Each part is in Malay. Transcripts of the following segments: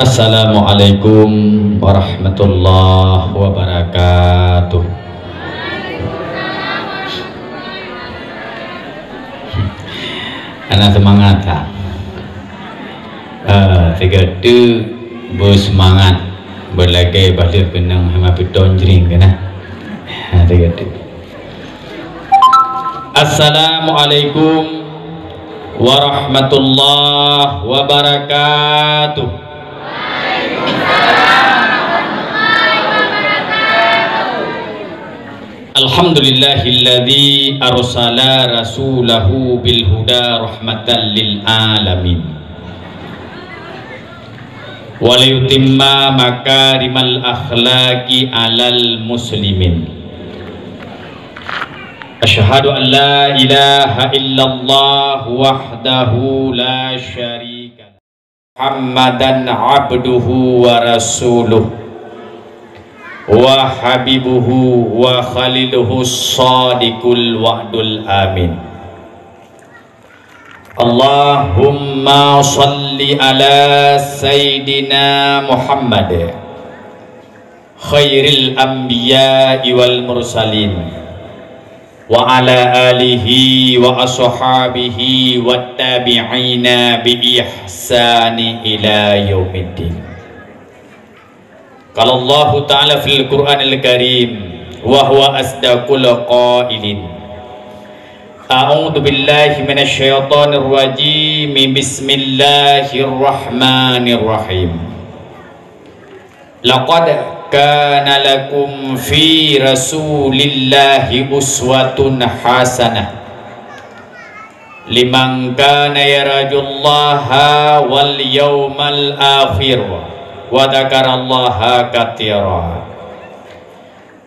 Assalamualaikum warahmatullahi wabarakatuh. Anak semangat lah. Tiga tu bersemangat berlagai balik kenang hama piton jering kena. Tiga tu. Assalamualaikum warahmatullahi wabarakatuh. Alhamdulillahilladzi arsala rasulahu bil huda rahmatan lil alamin wa liyutimma makarimal akhlaqi alal muslimin. Asyhadu an la ilaha illallah wahdahu la syarika lahu Muhammadan abduhu wa rasuluh wa habibuhu wa khaliluhu sadiqul wa'dul amin. Allahumma salli ala sayyidina Muhammad khairil anbiya'i wal mursalin wa ala alihi wa ashabihi wat tabi'ina bi ihsani ila yaumiddin. Qala Allah Ta'ala fil Qur'anil Karim wa huwa asdaqul qailin. A'udzu billahi minasy syaithanir rajim. Bismillahirrahmanirrahim. Laqad kana lakum fi rasulillahi uswatun hasanah liman kana yarjullaha wal yawmal akhir wa dzakarallaha katsira.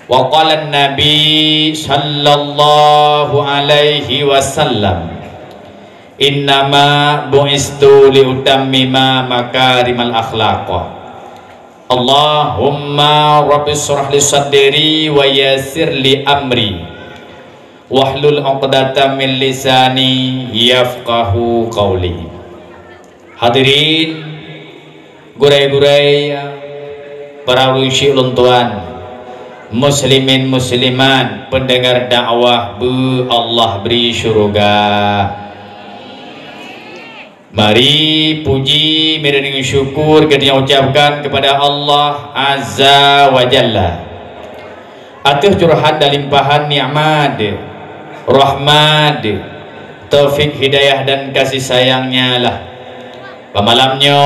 Wa qala an-nabi sallallahu alaihi wasallam innama bu'istu liutammima makarimal akhlaq. Allahumma rabbi shrah li sadri wa yassir li amri wahlul 'uqdatam min lisani yafqahu qawli. Hadirin gurai-gurai para usi luntuan, muslimin muslimat, pendengar dakwah bu Allah beri syurga. Mari puji dan syukur kita ucapkan kepada Allah Azza wa Jalla atas curhat dan limpahan nikmat, rahmat, taufik, hidayah dan kasih sayangnya lah. Pemalamnya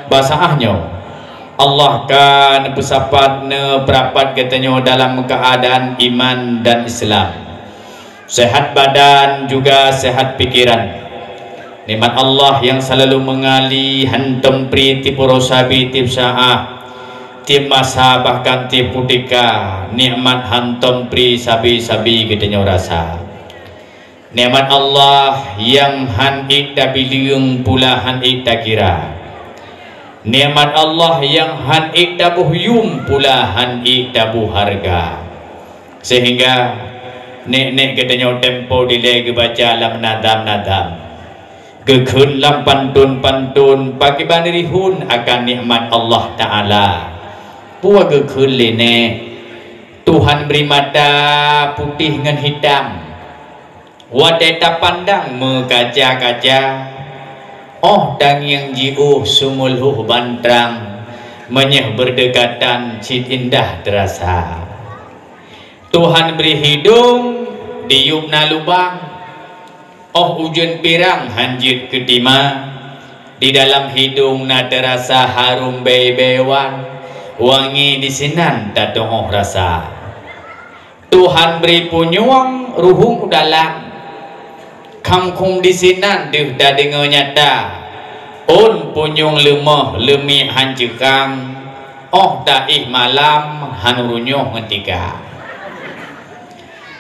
basahnya Allah kan bersapat ne berapat katanya dalam keadaan iman dan Islam, sehat badan juga sehat pikiran. Nikmat Allah yang selalu mengali hantam pri tipu rosabi tip saah tip masa bahkan tip kutika nikmat hantam pri sabi-sabi katanya rasa. Nikmat Allah yang han ikda biliung pula han ikda kira. Nikmat Allah yang han ikdabuh yum pula han ikdabuh harga. Sehingga nek katanya tempo dilege baca lam nadam gekun lam pantun pagi banirihun akan nikmat Allah Ta'ala. Puwa gekun lene Tuhan beri mata putih dengan hitam, wadeta pandang mekaca-kaca. Oh dang yang jiuh sumulhuh bantrang menyeh berdekatan cid indah terasa. Tuhan beri hidung diupna lubang. Oh ujian pirang hanjit kedima di dalam hidung na terasa harum bebewan wangi di sinan tadoh rasa. Tuhan beri punyuang ruhung dalam kangkung di sinan deh dah dengar nyata on punyung lemah lemi hancikang oh daih malam hanurunyuh ngetika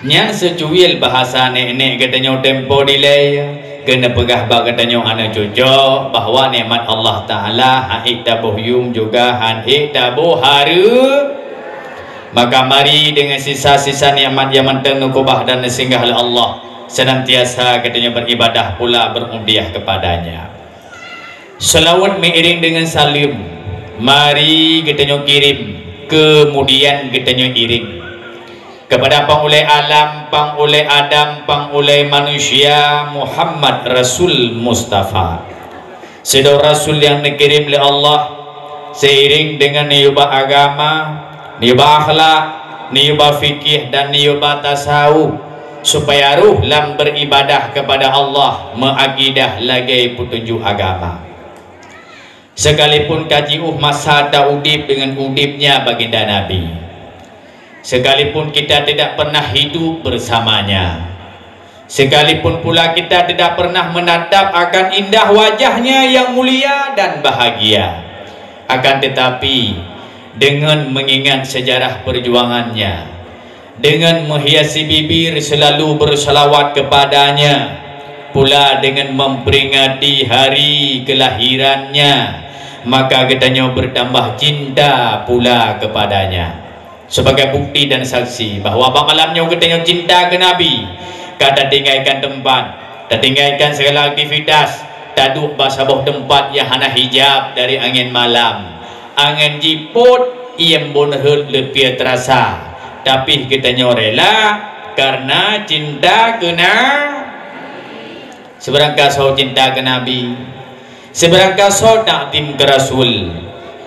nyang secuil bahasa nenek katanya tempo delay kena pegah bak katanya anak cucu bahwa nikmat Allah Ta'ala haik tabuh yum juga haik tabuh haru. Maka mari dengan sisa-sisa nikmat yang menteng nukubah dan singgah oleh Allah senantiasa katanya beribadah pula berundiah kepadanya. Selawat mengiring dengan salim Mari kita kirim, kemudian kita iring kepada pangulai alam, pangulai Adam, pangulai manusia Muhammad Rasul Mustafa. Sedang Rasul yang dikirim oleh Allah seiring dengan niubah agama, niubah akhlak, niubah fikih dan niubah tasawuf, supaya ruh lam beribadah kepada Allah mengakidah lagi petunjuk agama. Sekalipun kaji masa tak udip dengan udipnya baginda Nabi, sekalipun kita tidak pernah hidup bersamanya, sekalipun pula kita tidak pernah menatap akan indah wajahnya yang mulia dan bahagia, akan tetapi dengan mengingat sejarah perjuangannya, dengan menghiasi bibir selalu berselawat kepadanya, pula dengan memperingati hari kelahirannya, maka kitanya bertambah cinta pula kepadanya. Sebagai bukti dan saksi bahawa malamnya kitanya cinta ke Nabi, kata tinggalkan tempat, tak tinggalkan segala aktivitas, tak duduk basaboh tempat yang hana hijab dari angin malam, angin jiput yang bonhut lebih terasa, tapi kitanya rela karena cinta ke Nabi. Seberangkah so cinta ke Nabi, seberangkah so takdim ke Rasul,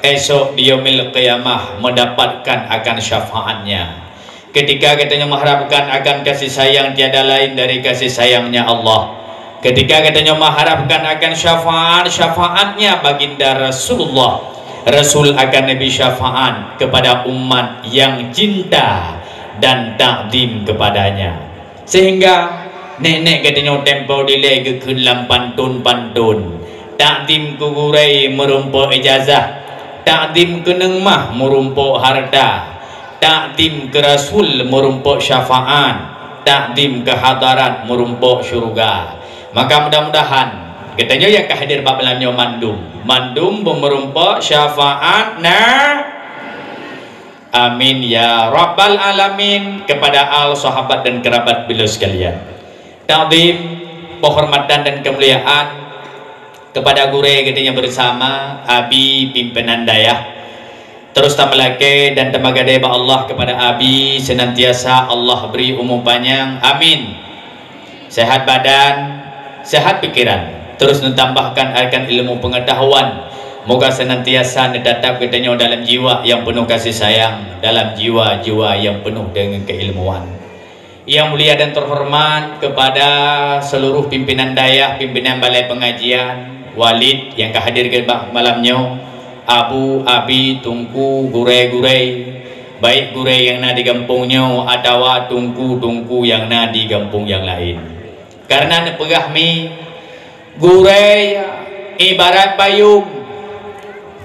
esok di yaumil qiyamah mendapatkan akan syafaatnya. Ketika katanya mengharapkan akan kasih sayang tiada lain dari kasih sayangnya Allah, ketika katanya mengharapkan akan syafaatnya baginda Rasulullah, Rasul akan Nabi syafaat kepada umat yang cinta dan takdim kepadanya. Sehingga nenek katanya tempo delay ke kelam pantun-pantun, takdim ke gurai merumpuk ijazah, takdim ke nengmah merumpuk harta, takdim ke Rasul merumpuk syafaat, takdim ke hadarat merumpuk syurga. Maka mudah-mudahan katanya yang kehadir bab malamnya mandum merumpuk syafaat amin ya rabbal alamin. Kepada al sahabat dan kerabat beliau sekalian, takdim penghormatan dan kemuliaan kepada gure katanya bersama abi pimpinan dayah, terus tamalake dan temaga daya Allah kepada abi senantiasa Allah beri umur panjang, amin, sehat badan, sehat pikiran, terus ditambahkan akan ilmu pengetahuan, moga senantiasa ditatap katanya dalam jiwa yang penuh kasih sayang, dalam jiwa-jiwa yang penuh dengan keilmuan. Yang mulia dan terhormat kepada seluruh pimpinan dayah, pimpinan balai pengajian, walid yang kehadir ke malamnya, abu, abi, tungku, gurei-gurei, baik gurei yang na di kampungnya atau tungku-tungku yang na di kampung yang lain. Karena nepegahmi gurei ibarat payung,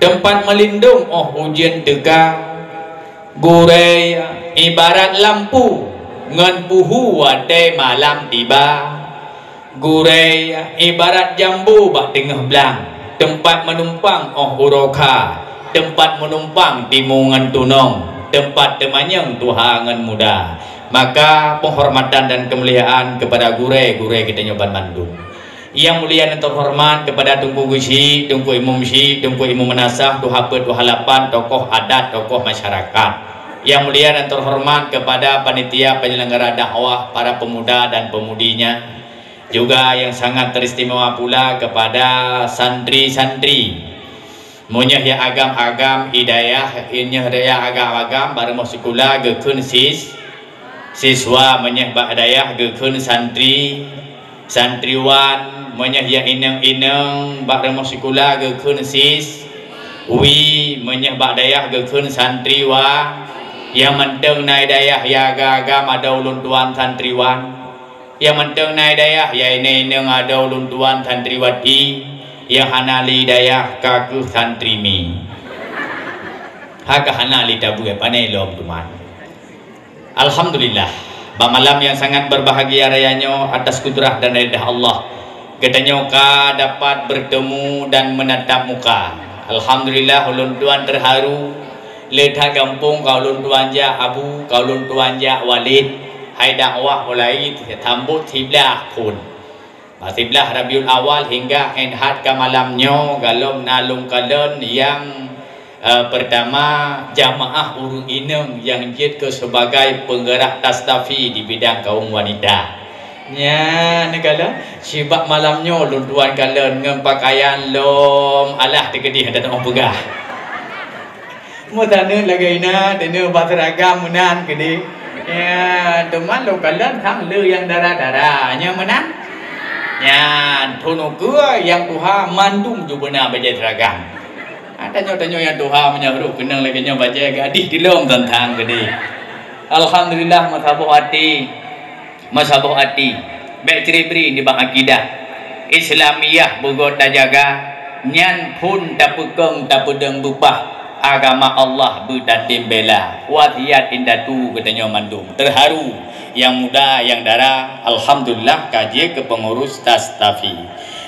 tempat melindung ujian teka. Gurei ibarat lampu, ngan puhu wadai malam tiba. Gurei ibarat jambu bak tengah belang, tempat menumpang uroka, tempat menumpang timungan tunong, tempat temanyang tuhangan muda. Maka penghormatan dan kemuliaan kepada gurei-gurei kita nyoban mandum. Yang mulia dan terhormat kepada Tunku Gusi, Tunku Imam Syi, Tunku Imam Menasah, Tuhapet, Tuhalapan, tokoh adat, tokoh masyarakat. Yang mulia dan terhormat kepada panitia penyelenggara dakwah, para pemuda dan pemudinya. Juga yang sangat teristimewa pula kepada santri-santri. Munyah ya agam-agam hidayah, inyah daya agam-agam bareng sekolah gekun siswa menyah ba'dayah gekun santri santriwan menyah ya inang-inang bareng sekolah gekun wi menyah ba'dayah gekun santriwa yang menteng naik dayah ya agam ada ulun tuan santriwan, yang menteng naik dayah ya ini ada ulun tuan santriwati, yang hanali dayah kaku santrimi haka hanali tabu ya panai lom tuman. Alhamdulillah malam yang sangat berbahagia rayanya atas kudrah dan ridha Allah, katanya ka dapat bertemu dan menatap muka. Alhamdulillah ulun tuan terharu ledah kampung kau ulun tuan ja abu, kau ulun tuan ja walid, hai dakwah mulai tambut 13 kun 13 Rabiul Awal hingga enhat ke malamnya galom nalung kalen yang Pertama, jamaah urung inem yang jid ke sebagai penggerak tastafi di bidang kaum wanita. Nya negala sibak malamnya lun tuan kalian dengan pakaian lom alah tegedih dan orang pegah. Mu tane lagaina tane bateragam menan gede. Ya, teman lo kalian hang le yang darah-darah nya menan. Ya, tono ke yang Tuhan mandum ju benar baca seragam. Tanya-tanya yang Tuhan menyabru kenang lagi nya baca gadih di lom tentang gede. Alhamdulillah masabuh hati baik ciri-ciri di bang akidah Islamiyah bugot jaga nyan pun tak pekeng tak pedeng bupah agama Allah berdatim bela wasiat indatu katanya mandum terharu yang muda yang darah. Alhamdulillah kaji ke pengurus tastafi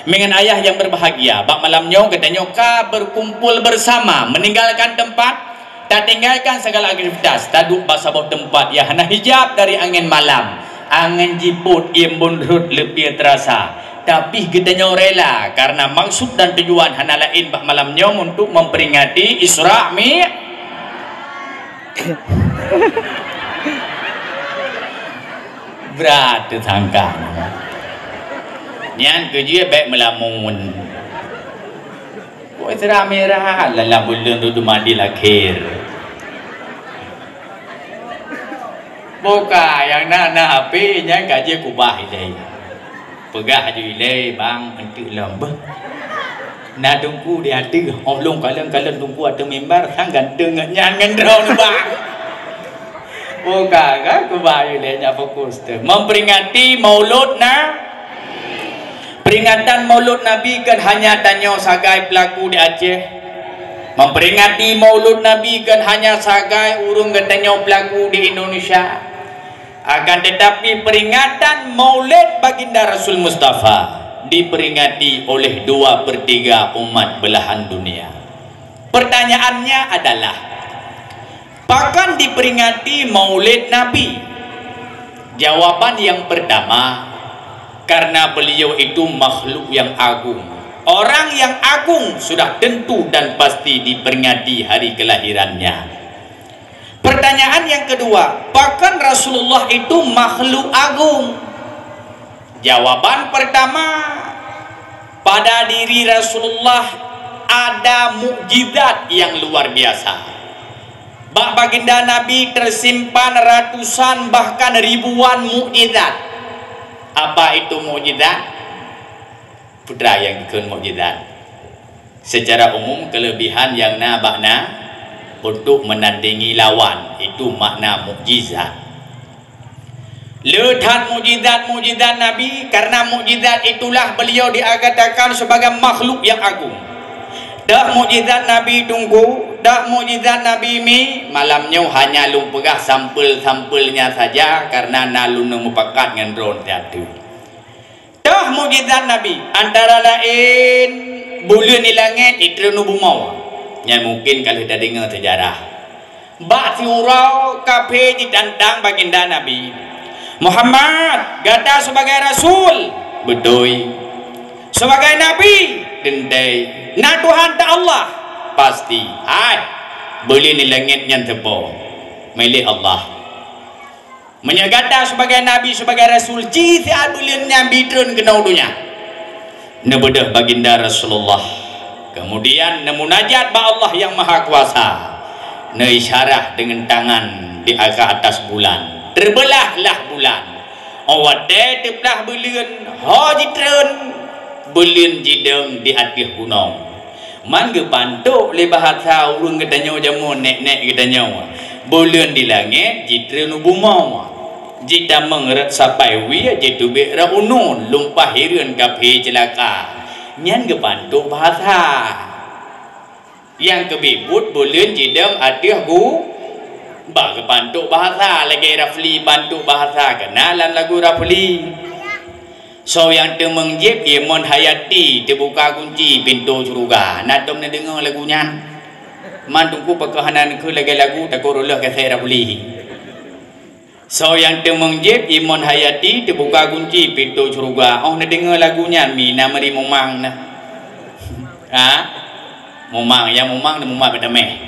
dengan ayah yang berbahagia bak malamnya katanya ka berkumpul bersama meninggalkan tempat tak tinggalkan segala aktivitas taduk basabah tempat ya hana hijab dari angin malam angin jiput imbun rut lebih terasa tapi gedanya rela karena maksud dan tujuan hana lain bak malamnya untuk memperingati Isra berat tetangga nyan kerja baik melamun Isra merah lala bulan tu mandi lakhir buka yang nak HP nya gaji kubah ilai pegah ju ilai bang entuk lambah na tunggu dia ada olong kalian tunggu ada member sang ganteng nyan ngendrau ni bang buka kan kubah ilai nya fokus tu memperingati maulud peringatan maulud Nabi kan hanya tanya sagai pelaku di Aceh. Memperingati maulud Nabi kan hanya sagai urung katanya pelaku di Indonesia. Akan tetapi peringatan maulid baginda Rasul Mustafa diperingati oleh 2/3 umat belahan dunia. Pertanyaannya adalah, apakah diperingati maulid Nabi? Jawaban yang pertama, karena beliau itu makhluk yang agung, orang yang agung sudah tentu dan pasti diperingati hari kelahirannya. Pertanyaan yang kedua, bahkan Rasulullah itu makhluk agung? Jawaban pertama, pada diri Rasulullah ada mukjizat yang luar biasa. Baginda Nabi tersimpan ratusan bahkan ribuan mukjizat. Apa itu mukjizat? Putra yang ikut mukjizat. Secara umum kelebihan yang nabakna untuk menandingi lawan itu makna mukjizat. Lihat mukjizat Nabi, karena mukjizat itulah beliau diagatakan sebagai makhluk yang agung. Dah mukjizat Nabi tunggu, dah mukjizat Nabi mi malamnya hanya lumpegah sampel-sampelnya saja karena nalun memupakat dengan drone tiadu. Dah mukjizat Nabi antara lain bulan di langit itu nubumau. Yang mungkin kalau dah dengar sejarah. Bak surau kafe ditantang baginda Nabi Muhammad gata sebagai Rasul, betul. Sebagai Nabi, dendai. Nah Tuhan tak Allah, pasti. Boleh ni langit yang tebal milik Allah. Menyegata sebagai Nabi, sebagai Rasul, jisi adulin yang bidrun kena udunya. Nebedah baginda Rasulullah. Kemudian nemunajat ba Allah yang maha kuasa. Neisyarah dengan tangan di atas bulan. Terbelahlah bulan. Awade teplah bulan. Hajitren bulan jideng di atas gunung. Man gepantuk le bahasa urung katanya jamu nek-nek katanya. Bulan di langit jitren bumau. Jita mengeret sampai wi jitu be ra unun lumpah hireun kape celaka. Nyan gepantuk bahasa yang kebibut bulan jidem atih gu bah gepantuk bahasa lagi Rafli bantuk bahasa kenalan lagu Rafli. So yang temengjib Imon Hayati terbuka kunci pintu surga. Natom na dengar lagunya. Mantungku pekahanan ke lagi lagu takurulah ke saya Rafli. So yang temengjib Imon Hayati terbuka kunci pintu surga. Oh na dengar lagunya mi nama rimumang na. Mumang yang mumang dan mumang berdamai.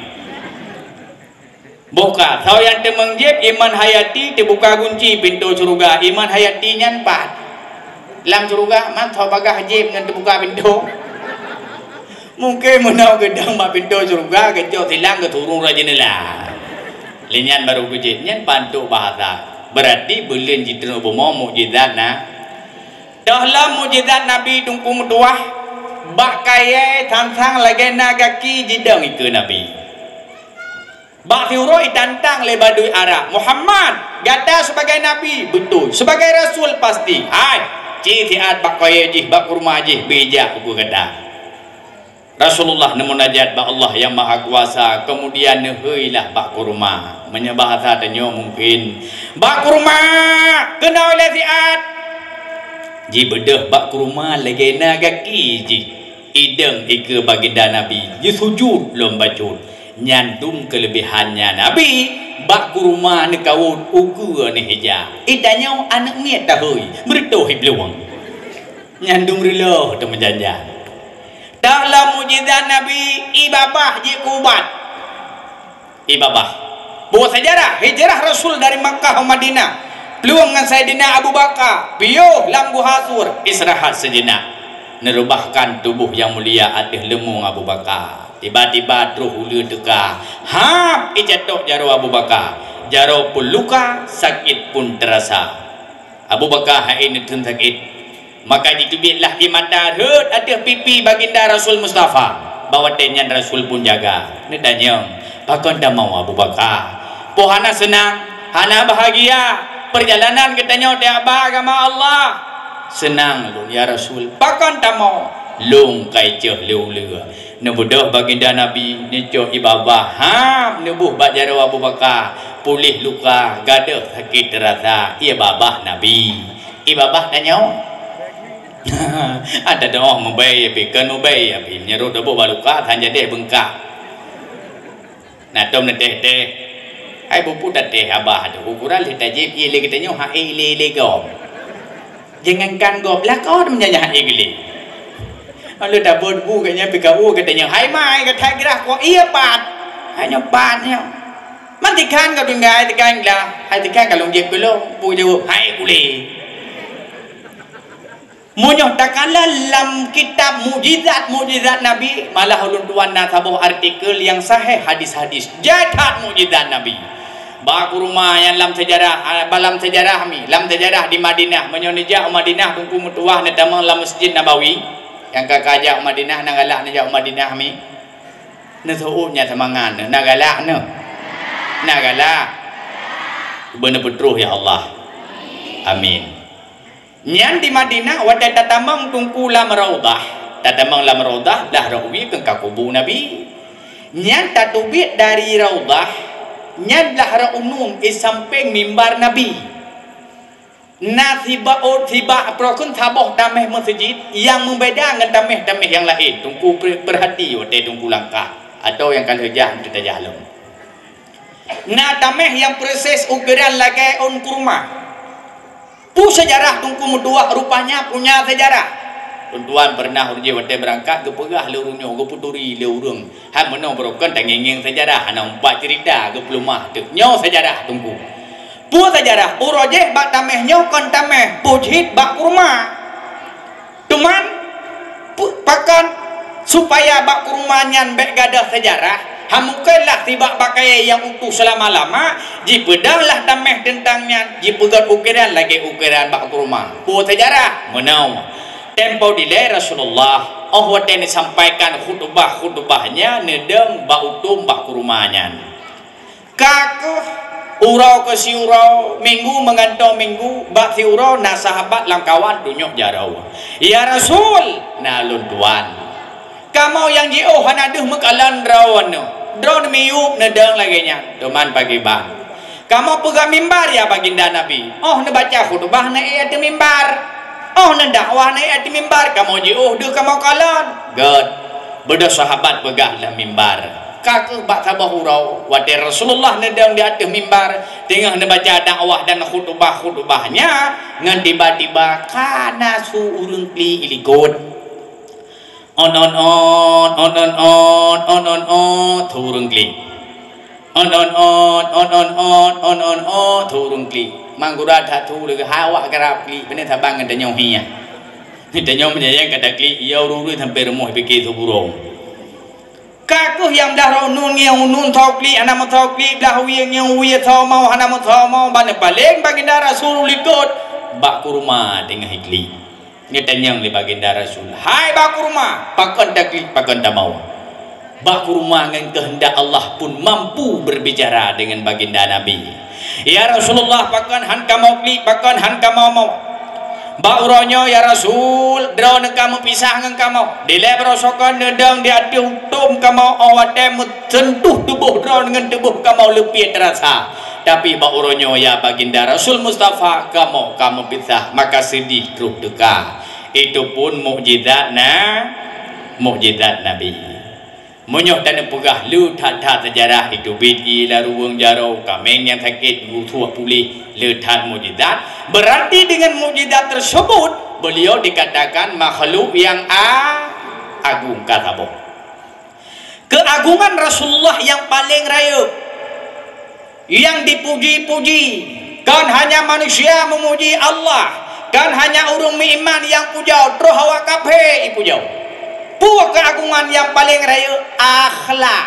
Buka. Tahu yang temengjep iman hayati dibuka kunci pintu surga. Iman hayati nyanpat. Lam surga man tahu bagah jep dengan dibuka pintu. Mungkin menau gedang mak pintu surga kejauh tilang ke turun rajinlah. Linyan baru kujit nyan pantu bahasa. Berarti belin jidran bomo mukjizat na. Dalam mukjizat Nabi tungku mutuah. Bak kaya tantang lagi nagaki jidang itu Nabi. Bak fiuroi tantang le badui Arab. Muhammad gata sebagai Nabi betul, sebagai Rasul pasti. Hai, citiat bak kaya jih, bak kurma jih, bijak aku kata. Rasulullah nemunajat bak Allah yang Maha Kuasa, kemudian neheilah bak kurma. Menyembah tanya mungkin. Bak kurma kena oleh tiat. Ji bedah bak kurma lagi nagaki ji. Ideng ike baginda Nabi dia sujud lom bacut nyantum kelebihannya Nabi bak kurma ne kawut uku ne hija idanya anak miat tahui merito hibluang nyandung rilo tu menjanjan dalam mujizat Nabi ibabah je kubat ibabah buat sejarah hijrah Rasul dari Makkah ke Madinah peluang dengan Sayyidina Abu Bakar piuh lam guhasur istirahat sejenak nerubahkan tubuh yang mulia adih lemung Abu Bakar tiba-tiba terus hulu teka hap ijatok jaro Abu Bakar jaro pun luka sakit pun terasa Abu Bakar hai ini tun sakit maka ditubitlah di mata hut ada pipi baginda Rasul Mustafa bawa tenyan Rasul pun jaga ni tanya pakon dah mau Abu Bakar pohana senang hana bahagia perjalanan katanya dia agama Allah senang lu ya Rasul pakan tamo lung kai ceh leu leu nebudah baginda Nabi nejo ibabah ham nebuh bajaro Abu Bakar pulih luka gadah sakit terasa ia babah Nabi ibabah tanya ada doa membayar pikan membayar api nyerut debu baluka tan jadi bengkak nah tom teh teh ai bupu teh abah ada ukuran le tajib ile katanya ha ile gom jangankan goblak kau menyanyi igli. Lalu dah berbu katanya PKU katanya hai mai kata gerah kau iya pat. Hanya patnya. Mantikan kau tinggal tikan lah. Hai tikan kalau dia belum pu jawab hai kuli. Menyatakanlah dalam kitab mujizat Nabi malah ulun tuan nak sabuh artikel yang sahih hadis-hadis jahat mujizat Nabi. Baku rumah yang dalam sejarah mi dalam sejarah di Madinah menyonijak Madinah tungku mutuah na damang dalam Masjid Nabawi yang kakajak Madinah nagalak najak Madinah mi na suunya semangan nagalak benar betruh ya Allah amin nyan di Madinah wadah tatamang tungku lam raudah dah rawi ke kakubu Nabi nyan tatubit dari raudah nyadlah ra umum samping mimbar Nabi na tiba prokun taboh tameh masjid yang membeda dengan tameh yang lain tungku perhati wate tungku langkah atau yang kan hejah kita jalan na tameh yang proses ukuran lagi on kurma pu sejarah tungku mudua rupanya punya sejarah tuan pernah urje wate berangkat ke pegah leurunya ke puturi leurung han menong broken tangengeng sejarah ana empat cerita ke pelumah tu nyo sejarah tunggu pu sejarah urojeh bak tameh nyo kon tameh pujit bak kurma teman pakan supaya bak kurma nyan bek gadah sejarah hamukelah tiba pakai yang utuh selama-lama jipedahlah tameh tentangnya jipegat ukiran lagi ukiran bak kurma pu sejarah menau tempo delay Rasulullah wate sampaikan khutbahnya nedem bak utum bak kurumanya kakuh urau ke si urau minggu mengantong minggu bak si urau na sahabat langkawan dunyok jarau ya Rasul na luntuan kamu yang jauh hanaduh mekalan rawan drone miyup nedeng lagi nya teman pagi bang kamu pegang mimbar ya baginda Nabi ne baca khutbah na iya di mimbar na dakwah na di mimbar kamu jauh deh kamu kalan god beda sahabat pegang dalam mimbar kaku bak sabah urau wate Rasulullah nedang di atas mimbar tengah baca dakwah dan khutbahnya ngan tiba-tiba kana su urung kli ilikut on turun klik on turun klik manggura thatu le hawa karap klik bene thabang ngada nyong hiya ni da nyong menyayang kada klik ia uru tham peremoh beke tu burung kakuh yang dah ro nun ngeu nun thau klik ana mo thau klik dah wi ngeu wi thau mau ana mo thau mau ban paling baginda rasul likut bak kurma dengan hikli ni tanyang li baginda rasul hai bak kurma pakon dak klik pakon ta mau bak kurma dengan kehendak Allah pun mampu berbicara dengan baginda nabi ya Rasulullah pakon han kamau klik pakon han kamau mau ba uronyo ya Rasul dro ne kamu pisah ngan kamu dile berosokon nedang di ati utum kamu awate mencentuh tubuh dro dengan tubuh kamu lebih terasa tapi ba uronyo ya baginda Rasul Mustafa kamu pisah maka sedih terus deka itu pun mukjizat Nabi Munyoh dan pegah lu tata sejarah itu bidi lalu wong jaro kameng yang sakit tua pulih letat mukjizat berarti dengan mukjizat tersebut beliau dikatakan makhluk yang agung kata boh keagungan Rasulullah yang paling raya yang dipuji-puji kan hanya manusia memuji Allah kan hanya urung iman yang pujau terus hawa kafe pujau puak keagungan yang paling raya akhlak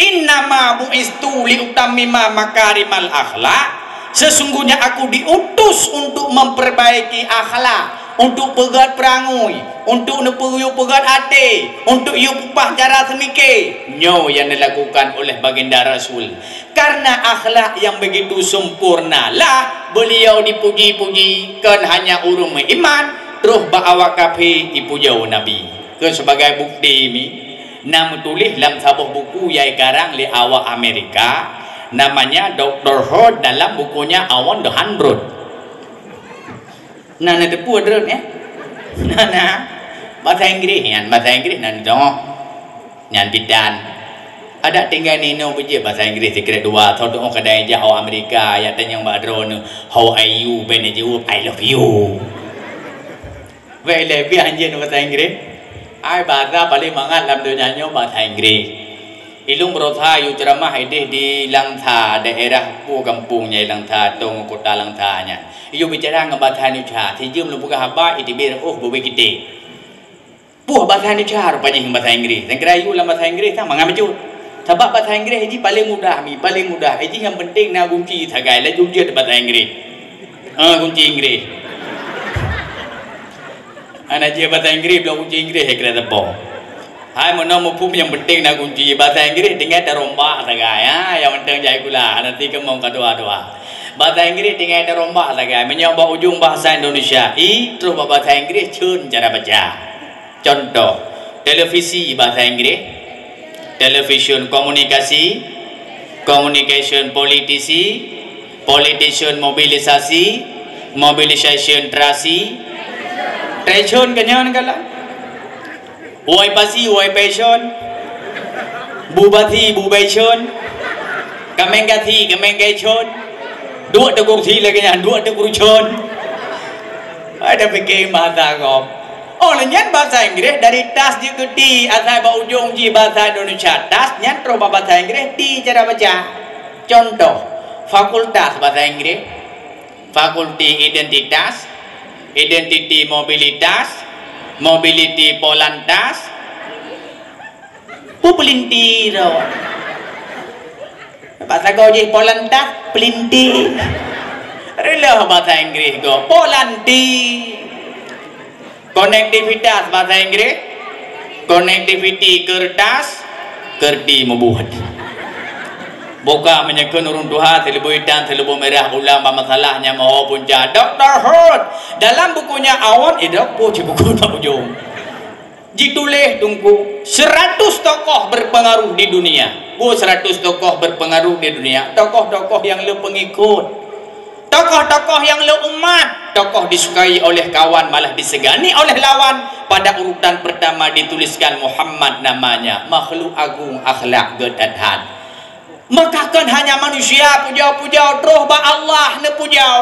innama bu'istu liutammima makarimal akhlak sesungguhnya aku diutus untuk memperbaiki akhlak untuk pegat perangui untuk nepuyuh pegat hati untuk iu pupah cara semike nyo yang dilakukan oleh baginda Rasul karena akhlak yang begitu sempurna lah beliau dipuji-puji kan hanya urung iman terus ba'awak kafe ipu jauh Nabi ke sebagai bukti ini nama tulis dalam sebuah buku yai karang li awak Amerika namanya Dr. Hood dalam bukunya Awan the Hundred nana tepu adron ya nana bahasa Inggris nana dong nyan bidan ada tinggal nino beje bahasa Inggris sekret dua atau dong kedai jauh Amerika ya tanya mbak adron how are you ben jawab I love you vậy là biết anh nhiên bahasa Inggris ai bahasa paling mangat dalam dunianya bahasa Inggris ilung berotha yu ceramah ini di Langtha daerah kampungnya Langtha tong kota Langthanya yu bicara dengan bahasa Indonesia thì dương lu buka haba itu biar boleh kita bahasa Indonesia rupanya bahasa Inggris dan kira yu dalam bahasa Inggris tak mangat betul sebab bahasa Inggris ini paling mudah ini yang penting na kunci sagai lah jujur bahasa Inggris kunci Inggris anak dia bahasa Inggris belum kunci Inggris kira tepo. Hai mana mupum yang penting nak kunci bahasa Inggris dengan terombak saja ya. Yang penting jai kula nanti kemong kedua-dua. Bahasa Inggris dengan terombak saja. Menyoba ujung bahasa Indonesia. Terus bahasa Inggris cun cara baca. Contoh televisi bahasa Inggris, television komunikasi, communication politisi, politician mobilisasi, mobilisation trasi. Passion kanyan kala Uai pasi uai passion Bubati bubation Kamengati kamengation Dua tegur thi lagi nyan dua tegur chon ada fikir bahasa kau nyan bahasa Inggris dari tas di gede asal bau ujung di bahasa Indonesia tas nyan terus bahasa Inggris di cara baca contoh fakultas bahasa Inggris fakulti identitas identity mobilitas mobility polantas pelintir bahasa kau je polantas pelintir rela bahasa Inggris kau polanti konektivitas bahasa Inggris konektiviti kertas kerdi membuat buka menyekun urun duha telebu hitam telebu merah ulama masalahnya mau punca Dr. Hood dalam bukunya Awan puji buku tak ujung ditulis tunggu 100 tokoh berpengaruh di dunia 100 tokoh berpengaruh di dunia tokoh-tokoh yang lu pengikut tokoh-tokoh yang lu umat tokoh disukai oleh kawan malah disegani oleh lawan pada urutan pertama dituliskan Muhammad namanya makhluk agung akhlak gedadhan maka kan hanya manusia pujau-pujau terus ba Allah ne pujau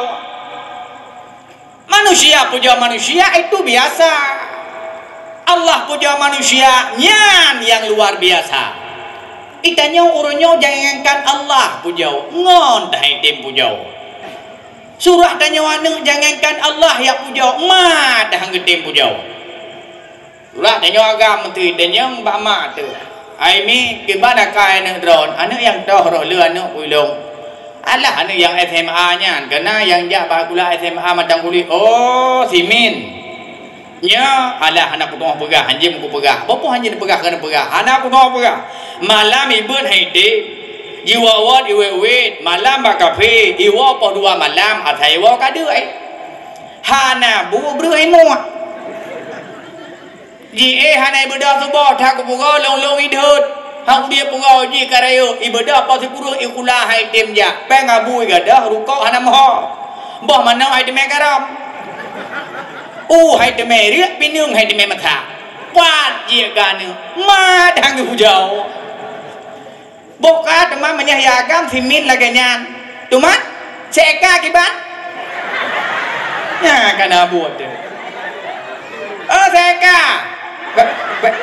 manusia pujau manusia itu biasa Allah puja manusia nyan yang luar biasa. Itanya urunyo jangankan Allah pujau ngon dah itim pujau. Surah tanya anu jangankan Allah yang pujau ma dah ngetim pujau. Surah tanya agam menteri tanya mbak ma tu. Ai mi ke mana kai nak drone anu yang toh roh le anu pulung. Alah anu yang SMA nya kena yang jak bagula SMA matang kuli. Oh simin. Nya alah anak ku tengah pegah anjing ku pegah. Apa anjing pegah kena pegah. Anak ku tengah pegah. Malam ibun haide. Jiwa wat iwe malam ba kafe iwa po dua malam athai wa ka đưa ai. Hana bu bru ai mo. Ji hana ibadah subuh tha ku pugo long i deut. Hang dia pugo ji karayo ibadah pa sipuru ikula hai tim ja. Peng abu ga dah ruko hana mo. Boh manau ai de me karam. Hai de me riak pinung hai de me matha. Wat ji ga nu ma dang ku jau. Boka teman menyahyakan simin lagi nyan. Tuman seka kibat. Ya kana buat tu. Seka.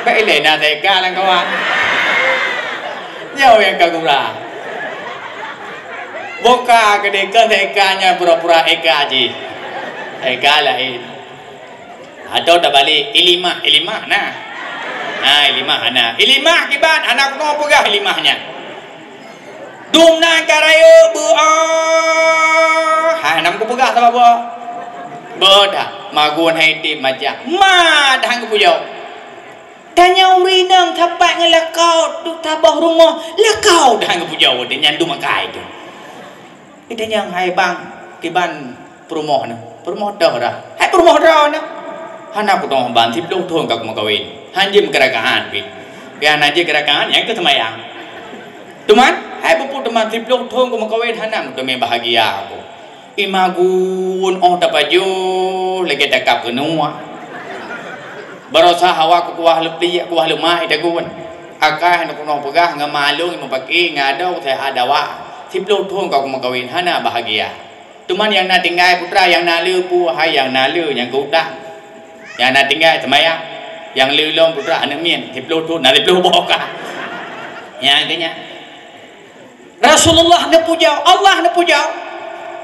Baik lena seka lang kawan. Jauh yang kagura. Boka kedekan sekanya pura-pura eka ji. Eka lain. Atau dah balik ilimah nah. Ilimah kibat anak kau pegah ilimahnya. Dumna karayo bu hanam ku pegah sama bu bodah magun haiti majak ma dah ku pujau tanya urinang tapak ngelakau tu tabah rumah lakau dah ku pujau de nyandu makai tu itu yang hai bang kiban perumoh na perumoh dah hai perumoh dah na hanap ku tong ban tip lu thong kak makawin hanjim gerakan pi ya naje gerakan yang ke semayang teman hai bupu teman tiplok thong ko makawin hanam to me bahagia aku imagun tapaju lagi takap kenua barosa hawa ku kuah lebih kuah lemah itagun akah nak kuno pegah ngamalung mapaki ngadau teh adawa tiplok thong ko makawin hana bahagia teman yang na tinggal putra yang na leu pu hai yang na leu yang kuda yang na tinggal semayang yang leu long putra anak mien tiplok thong na tiplok boka yang kenya Rasulullah na pujau, Allah na pujau.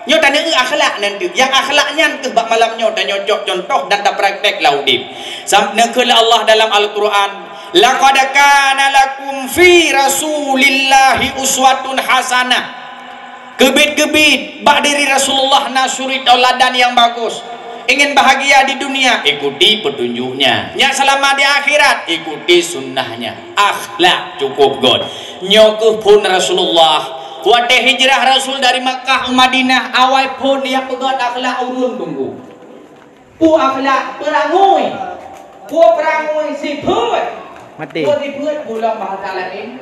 Nyo tanya akhlak nanti. Yang akhlaknya ke bab malamnya dan nyocok contoh dan tak praktek laudib. Sampai ke Allah dalam Al-Quran. Laqad kana lakum fi Rasulillahi uswatun hasanah. Gebit-gebit bak diri Rasulullah na suri tauladan yang bagus. Ingin bahagia di dunia, ikuti petunjuknya. Nya selamat di akhirat, ikuti sunnahnya. Akhlak cukup god. Nyokuh pun Rasulullah kuat hijrah Rasul dari Makkah ke Madinah awal pun dia pegat akhlak urun tunggu pu akhlak perangui siput mati pu siput pula bahasa lain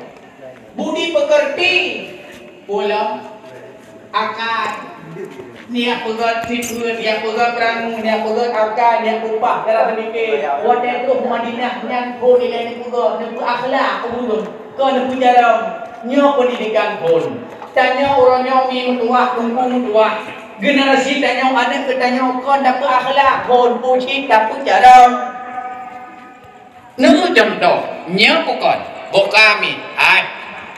budi pekerti pula akal niat pegat siput dia pegat perangui dia pegat akal dia upah dalam sedikit kuat terus Madinah nyan pun nilai ni pegat ni akhlak urun kau nak pujarang nyo pendidikan pun tanya orang nyomi mutuah tunggu mutuah generasi tanya anak ketanya kau dapat akhlak pun puji dapat pujarang nu contoh nyo pokon bok kami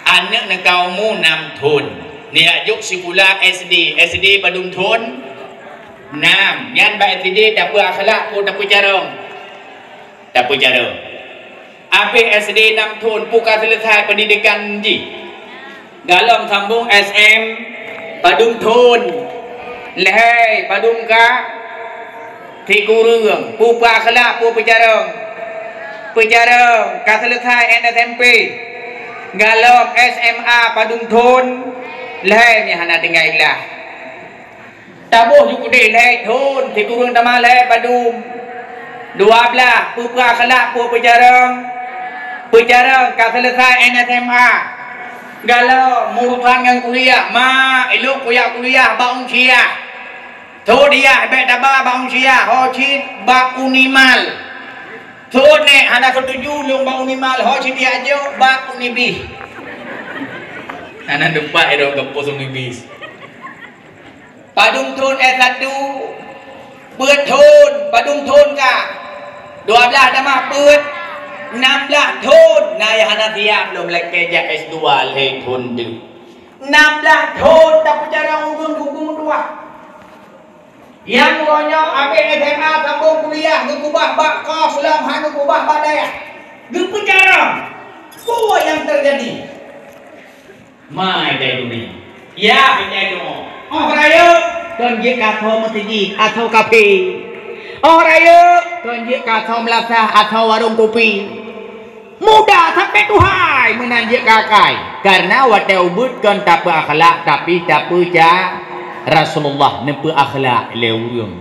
anak nak kaumu 6 tahun ni ajuk sekolah SD Badung Thun 6 yan ba SD dapat akhlak pun dapat pujarang Api SD 6 tahun puka selesai pendidikan ji dalam sambung SM Padung Thun lehai Padung ka Tikurung pupa akhlak pu pejarang ka selesai SMP dalam SMA Padung Thun lehai ni hana tinggal ilah tabuh jukudi lehai Thun Tikurung tamal lehai Padung 12 pupa akhlak pu pejarang ka selesai SMA galau murutan dengan kuliah elok kuliah baung sia tu dia bet daba baung sia ho chin ba unimal tu ne ada setuju long ba unimal ho chin dia aja ba unibis ana depa ero gepos unibis Padung Thun S1 Padung Thun ka 12 dah maput 16 tahun naya Hanafiah belum lekeja S2 leh tahun tu 16 tahun tak berjarang hukum dua yang ronyok ambil SMA sambung kuliah ngubah bakal selam hanu ngubah badaya berjarang apa yang terjadi mai dari dunia ya punya dong oh raya kan dia kata mesti atau kafe oh raya kan dia kata melasa atau warung kopi mudah sampai tuhai menanjak kakai karena wadah ubud kan tak berakhlak tapi tak percaya Rasulullah nempe akhlak lewurung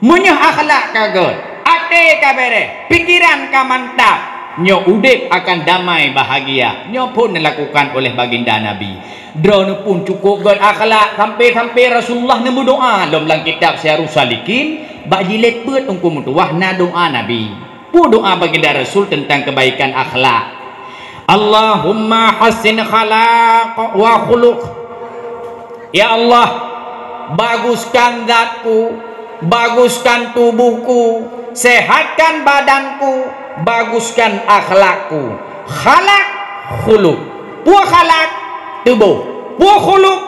munyah akhlak kagot ate kabere pikiran ka mantap nyo udip akan damai bahagia nyo pun dilakukan oleh baginda Nabi drone pun cukup god akhlak sampai Rasulullah nemu doa dalam kitab Syarus Salikin bak jilid pet ungku mutuah na doa Nabi pu doa baginda Rasul tentang kebaikan akhlak Allahumma hassin khalaq wa khuluq ya Allah baguskan zatku baguskan tubuhku sehatkan badanku baguskan akhlakku khalaq khuluq buah khalaq tubuh buah khuluq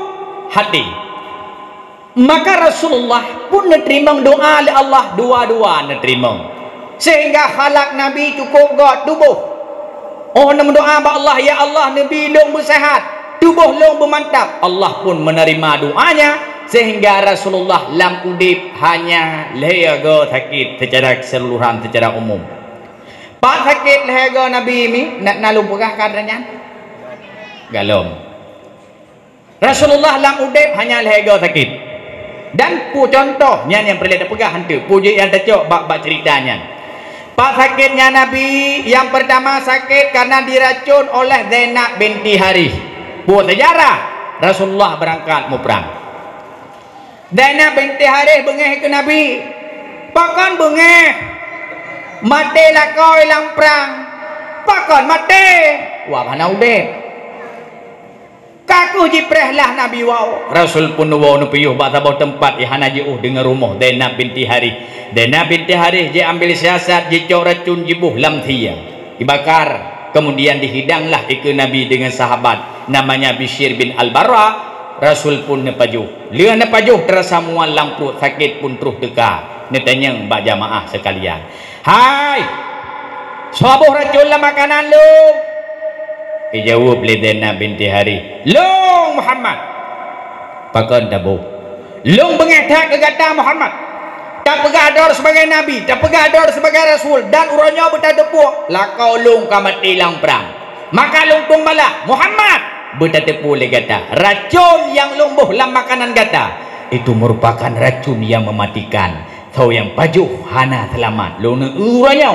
hati maka Rasulullah pun menerima doa oleh Allah dua-dua menerima sehingga khalaq Nabi cukup god tubuh oh nama doa ba Allah ya Allah Nabi long bersehat tubuh long bermantap Allah pun menerima doanya sehingga Rasulullah lam udip hanya lehaga sakit secara keseluruhan secara umum pak sakit lehaga Nabi ini nak lumpurah kadarnya galom Rasulullah lam udip hanya lehaga sakit dan pu contohnya yang perlu dipegah hantu puji yang tercok bak ceritanya pak sakitnya Nabi yang pertama sakit karena diracun oleh Zainab binti Harith buat sejarah Rasulullah berangkat mau perang Zainab binti Harith bengeh ke Nabi pakon bengeh mati lah kau ilang perang pakon mati wah mana udah kaku jipreh lah Nabi wow Rasul pun wow nupiyuh batabau tempat ihana jiuh dengan rumah Zainab binti Harith Zainab binti Harith je ambil siasat je cok racun jibuh lam thiyah dibakar kemudian dihidanglah ke Nabi dengan sahabat namanya Bishr bin Al-Bara Rasul pun nepajuh dia nepajuh terasa mual lampu sakit pun terus teka netanya mbak jamaah sekalian hai sabuh racun lah makanan lu dijawab oleh Zainab binti Harith long Muhammad pakon tabu long bengedak kegata Muhammad tak pegador sebagai Nabi tak pegador sebagai Rasul dan uronya bertadepuk lakau long kamati lang perang maka long tumbala Muhammad bertadepuk oleh gata racun yang lumbuh dalam makanan gata itu merupakan racun yang mematikan tahu yang pajuh hana selamat long uronya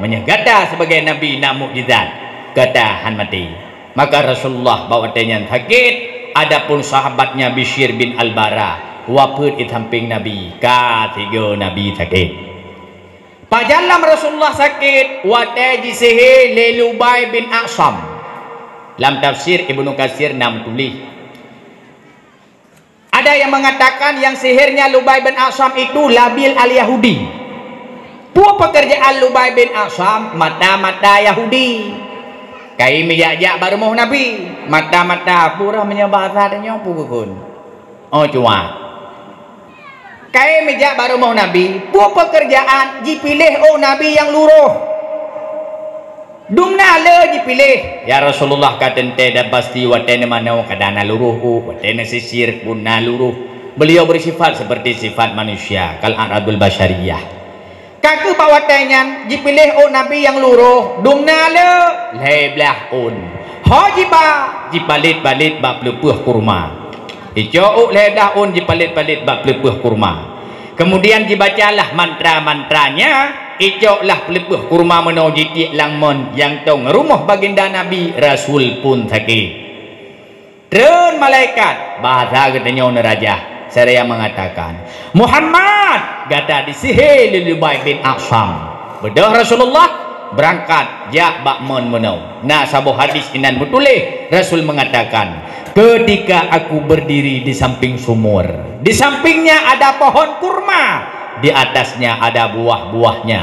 menyegata sebagai Nabi nak mukjizat kata han mati maka Rasulullah bawa tanya sakit adapun sahabatnya Bishr bin Al-Bara waput di samping Nabi ketiga Nabi sakit pajalam Rasulullah sakit wataji sihir Lelubay bin Aqsam dalam tafsir Ibnu Katsir nam tulis ada yang mengatakan yang sihirnya Lubay bin Aqsam itu labil al-Yahudi buah pekerjaan Lubay bin Aqsam mata-mata Yahudi kai mijak baru mau Nabi mata-mata pura menyebahasa dan yang pukul oh cuma kai mijak baru mau Nabi buah pekerjaan dipilih oh Nabi yang luruh dumna le dipilih ya Rasulullah kata ente dah pasti watene mana kadana luruh watene sisir punna luruh beliau bersifat seperti sifat manusia kal aradul basyariyah kaku bawa tanyan dipilih oh Nabi yang luruh dumna le leblah un hajiba dipalit-palit bab lepuh kurma dicouk leblah un dipalit-palit bab lepuh kurma kemudian dibacalah mantra-mantranya icoklah lepuh kurma menojiti langmon yang tong rumah baginda Nabi Rasul pun sakit terun malaikat bahasa katanya neraja saya mengatakan Muhammad gata disihir Lubay bin Aqsam bedah Rasulullah berangkat jak bak mon menau nah sabuh hadis inan betulih Rasul mengatakan ketika aku berdiri di samping sumur di sampingnya ada pohon kurma di atasnya ada buah-buahnya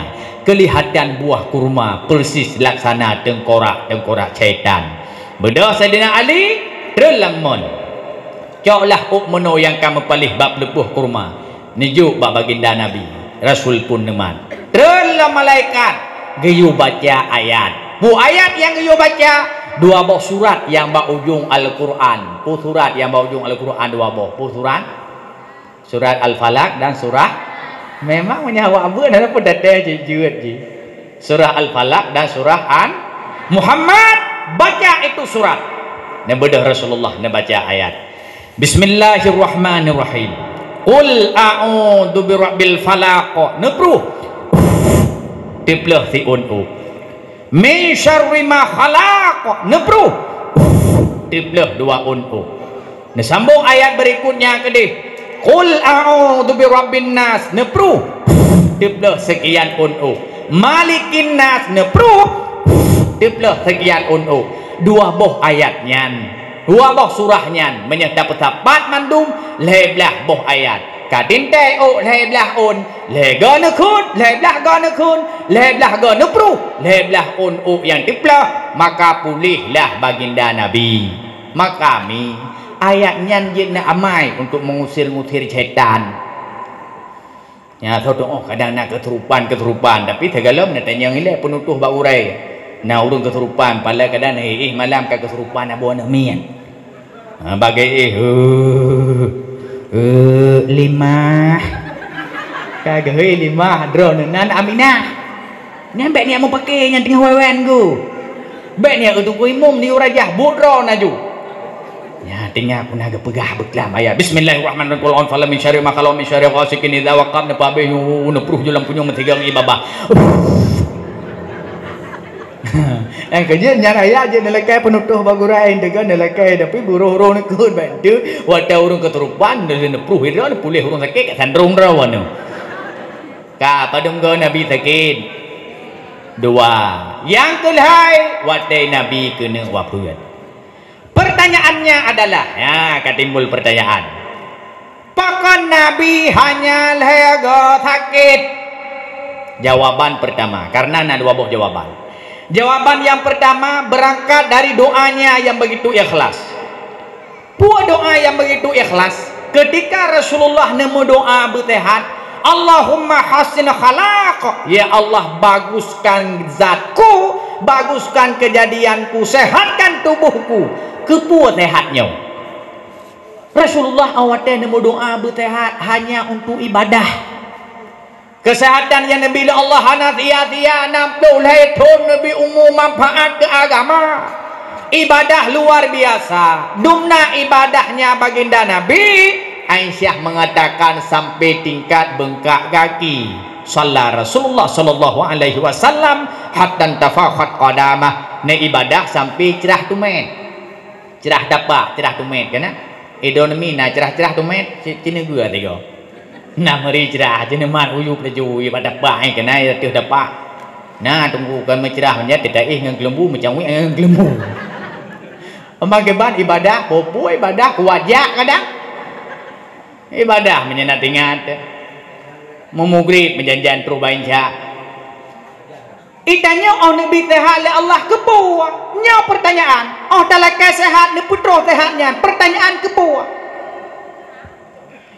kelihatan buah kurma persis laksana tengkorak syaitan. Bedah Saidina Ali terlang mon. Coklah ukmono yang kamu palih bab lepuh kurma. Nijuk bab baginda Nabi. Rasul pun neman. Terlang malaikat geyu baca ayat. Bu ayat yang geyu baca dua buah surat yang bak ujung Al-Quran. Bu surat yang bak ujung Al-Quran dua buah. Bu surat Al-Falaq dan surah, memang menyawa apa dan apa data jujur je. Surah Al-Falaq dan surah Muhammad baca itu surat. Dan bedah Rasulullah dan baca ayat. Bismillahirrahmanirrahim. Qul a'udzu birabbil falaq. Nepruh. Tiplah si un'u. Min syarri ma khalaq. Nepruh. Tiplah dua un'u. Nah, sambung ayat berikutnya ke dia. Qul a'udzu birabbin nas. Nepruh. Tiplah sekian un'u. Malikin nas. Nepruh. Tiplah sekian un'u. Dua boh ayatnya, dua boh surahnya menyerta pesapat mandum leblah boh ayat kadinte o leblah un lega nekun leblah ga nekun leblah ga nepru leblah un yang tiplah maka pulihlah baginda Nabi. Maka kami ayatnya jena amai untuk mengusir-ngusir syaitan. Ya tahu oh kadang nak keterupan tapi tegalam nak tanya ngilai penutuh bak urai. Nah urung kesurupan pala kadang malam ka kesurupan abo na mian. Bagai lima kagak lima drone nan Aminah. Ni ambek ni mau pakai yang tengah wewen ku. Bek ni untuk imum ni urajah budro naju. Ya tinggal aku naga pegah beklam ayat. Bismillahirrahmanirrahim. Qul a'udzu min syarri ma khalaq min syarri ghasikin idza waqab na pabe nepruh julang punyung metigang ibabah. Yang kerja nyaraya aja nelakai penutuh bagurain dengan nelakai tapi buruh-buruh nak kun bantu wata urung keterupan dan nepruh itu ada pulih urung sakit kat sandrung rawan tu. Ka padung go Nabi sakit. Dua. Yang kelihai wata Nabi kena wapuan. Pertanyaannya adalah, ya katimbul pertanyaan. Pakon Nabi hanya lega sakit. Jawaban pertama, karena ada dua buah jawaban. Jawaban yang pertama berangkat dari doanya yang begitu ikhlas. Buat doa yang begitu ikhlas. Ketika Rasulullah nemu doa bertehat, Allahumma hasin khalaq. Ya Allah baguskan zatku, baguskan kejadianku, sehatkan tubuhku. Kepuat sehatnya. Rasulullah awatnya nemu doa bertehat hanya untuk ibadah. Kesehatan yang Nabi Allah hanatia nampul haitun Nabi umum manfaat ke agama. Ibadah luar biasa. Dumna ibadahnya baginda Nabi. Aisyah mengatakan sampai tingkat bengkak kaki. Shalla Rasulullah sallallahu alaihi wasallam hatta tafakhat qadamah. Ne ibadah sampai cerah tumet. Cerah dapat, cerah tumet kan? Ekonomi na cerah-cerah tumet cina gua tiga. Nak meri cerah jenis mat uyup laju ibadah baik kena itu dapat. Nah tunggu kan mencerah menjadi tidak dengan gelembu macam dengan gelembu. Pembagian ibadah popo ibadah wajah kadang ibadah menyenat ingat memugrib menjanjian perubahan syak. Itanya oh Nabi sehat le Allah kebuah. Nya pertanyaan. Oh talakai sehat ni putra sehatnya. Pertanyaan kebuah.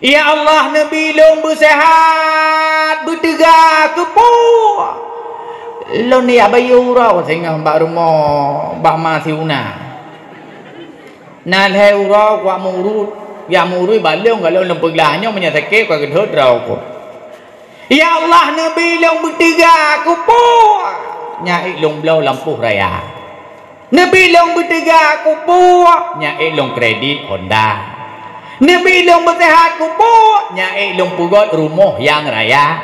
Ya Allah Nabi long bersehat bertegak kepuh lo ni abayu rau sehingga mbak rumah mbak masih una nalhe urau kwa murut ya murui balong kalau lempeglahnya menyatakan kwa gedhot rau ko ya Allah Nabi long bertegak kepuh nyai long blau lampuh raya Nabi long bertegak kepuh nyai long kredit Honda Nabi long bersehat kupu nyai long pugot rumah yang raya.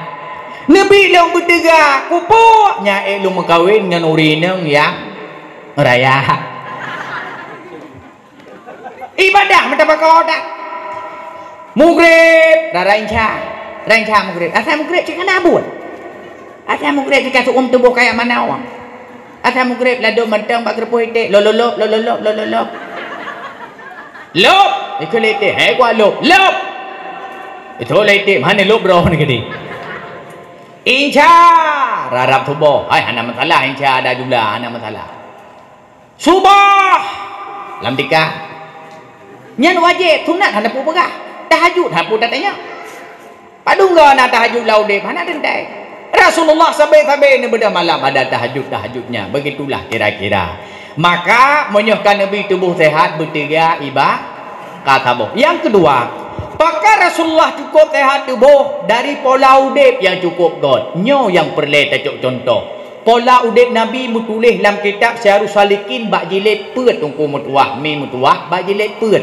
Nabi long bertegak kupu nyai long mengkawin dengan urineng yang raya. Ibadah macam apa kau dah? Mugrib ranca mugrib. Asal mugrib cakap nak buat? Asal mugrib cakap tuum tubuh kayak mana orang? Asal mugrib lado mentang bak kerpuh itik lo. Lop, itu lete, hei gua lop. Itu lete, mana lop bro ni kini? Insya rarap subuh. Hana masalah insya ada juga hana masalah. Subuh lam tikah. Nyan wajib sunat hana pu pegah. Tahajud hana pu tatanya. Padung na tahajud laudep hana dentai. Rasulullah sampai-sampai ini benda malam ada tahajudnya. Begitulah kira-kira. Maka menyuhkan Nabi tubuh sehat bertiga ibadah tabuh. Yang kedua, apakah Rasulullah cukup sehat tubuh dari pola udip yang cukup god. Nyo yang perlu tajuk contoh. Pola udip Nabi mutulih dalam kitab Syarul Salikin bak jilid peut tungku mutuah mi mutuah bak jilid peut.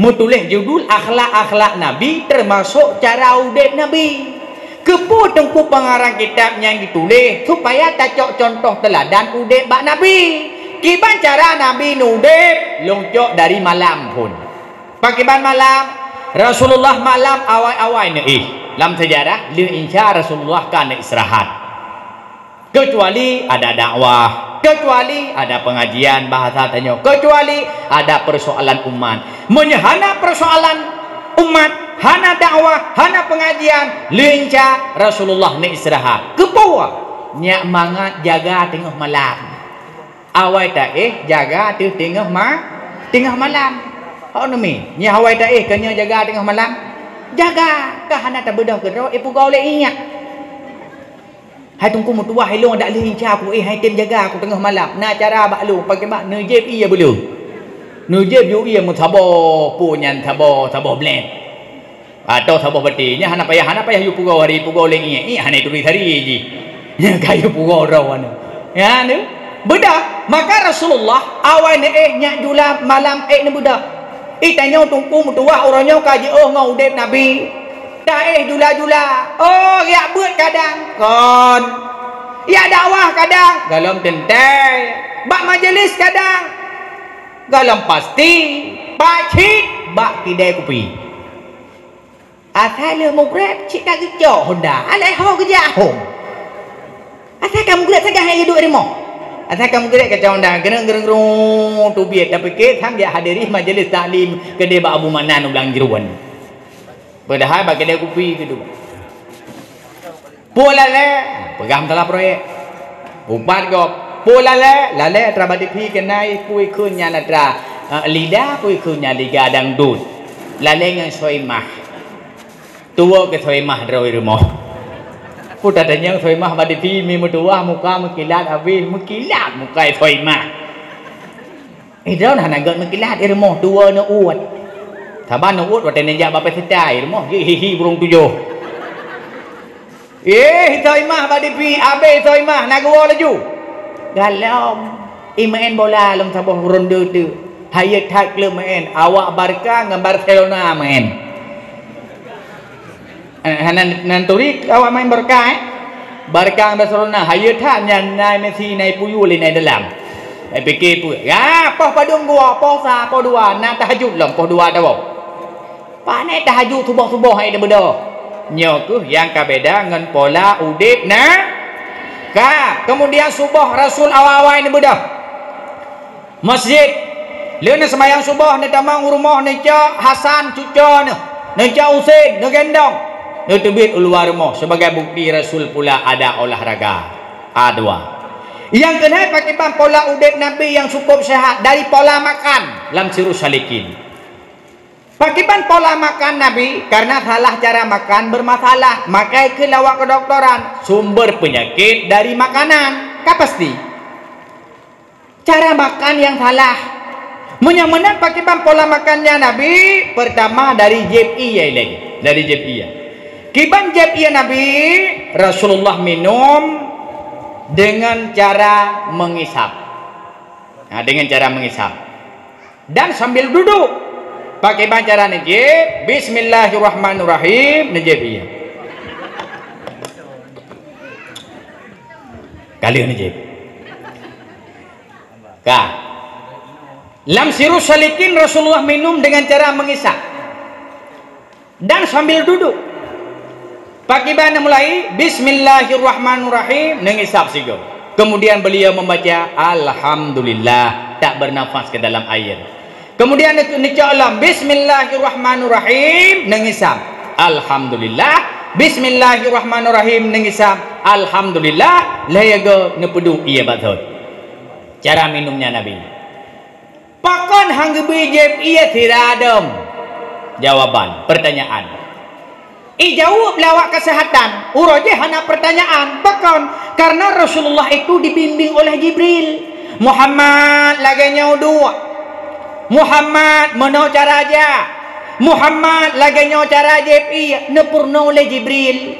Mutulih judul akhlak-akhlak Nabi termasuk cara udip Nabi. Kepu tengku pengarang kitab yang ditulis supaya tajuk contoh teladan udip bak Nabi. Kiban cara Nabi nudip longcok dari malam pun. Pakiban malam Rasulullah malam awal-awal ni dalam sejarah li insya Rasulullah kan istirahat. Kecuali ada dakwah, kecuali ada pengajian bahasa tanya, kecuali ada persoalan umat. Menyahana persoalan umat, hana dakwah, hana pengajian, lincah Rasulullah ni istirahat. Kepawa nyak mangat jaga tengah malam. Awai tak jaga tu tengah malam. Hak nami, nya awai tak kena jaga tengah malam. Jaga ke hana tak bedah ke ro pugau le ingat. Hai tungku mutuah hai long dak lincah aku hai tim jaga aku tengah malam. Na cara bak lu pakai bak nejeb ia belu. Nejeb yu ia mu thabo punyan thabo blend. Atau sabah betinya hana payah yu pugau hari pugau lengi hana tulis hari ji kayu pugau rawan ya ni bedah. Maka Rasulullah awal ni nyak jula malam ni bedah tanya tungku mutuah orangnya kaji ngau udip Nabi tak jula-jula ya buat kadang kon ya dakwah kadang galam tentai bak majlis kadang galam pasti pacit bak kedai kopi. Asal le mugrab cik tak kerja Honda. Alai ho kerja home. Asal kamu gerak sagah hai duduk rumah. Asal kamu gerak kerja Honda gereng-gereng tu biat tapi ke tham dia hadiri majlis taklim kedai Pak Abu Manan ulang jeruan. Padahal bagi kedai kopi gitu. Pola le pegang salah proyek. Umpat go pola le lale trabadi pi kenai kui kunya natra lidah kui kunya liga dangdut. Lale ngan soimah. Tua ke soimah rawi rumah. Putar tanya soimah badi pi mi mutuah muka mekilat habis mekilat muka soimah. Dah nak nak mekilat rumah tua nak uat. Saban nak uat waktu nenjak bapa sedai rumah hihi burung tujuh. Soimah badi pi abe soimah nak gua laju. Galam imain bola long sabah ronde tu. Hayat hak le main awak Barca dengan Barcelona main. Nanti awak main Barca Barca Barcelona hayat hak nai Messi nai puyu le nai dalam. Fikir pu. Ya, poh padung gua, poh sa, poh dua, nak tahajud lah, poh dua dah. Pak nai tahajud subuh-subuh hai dah beda. Nyo tu yang kabeda dengan pola udip kemudian subuh Rasul awal-awal ni beda. Masjid leuna sembahyang subuh ni tamang rumah ni cak Hasan cuca ni cak Husain ni gendong ni tebit keluar rumah sebagai bukti Rasul pula ada olahraga. Dua. Yang kedua pakai pola udip Nabi yang cukup sehat dari pola makan dalam Syarul Salikin. Pakai pola makan Nabi karena salah cara makan bermasalah, maka ke lawak kedokteran sumber penyakit dari makanan. Pasti cara makan yang salah. Menyamana pakai pola makannya Nabi pertama dari JPI lagi, dari JPI. Kiban JPI Nabi Rasulullah minum dengan cara mengisap. Dengan cara mengisap. Dan sambil duduk. Pakai cara najib. Bismillahirrahmanirrahim. Najib iya. Kali najib. Lam Syarul Salikin Rasulullah minum dengan cara mengisap. Dan sambil duduk. Pakai bana mulai Bismillahirrahmanirrahim mengisap sigo. Kemudian beliau membaca Alhamdulillah tak bernafas ke dalam air. Kemudian Allah Bismillahirrahmanirrahim mengisap. Alhamdulillah Bismillahirrahmanirrahim mengisap. Alhamdulillah lega nepedu ia batul. Cara minumnya Nabi. Pakon hang bijib ia tiradem. Jawaban pertanyaan. Jawab lawak kesehatan. Uroje hana pertanyaan. Pakon karena Rasulullah itu dibimbing oleh Jibril. Muhammad laganya dua. Muhammad meno cara aja. Muhammad laganya cara jib ia nepurna oleh Jibril.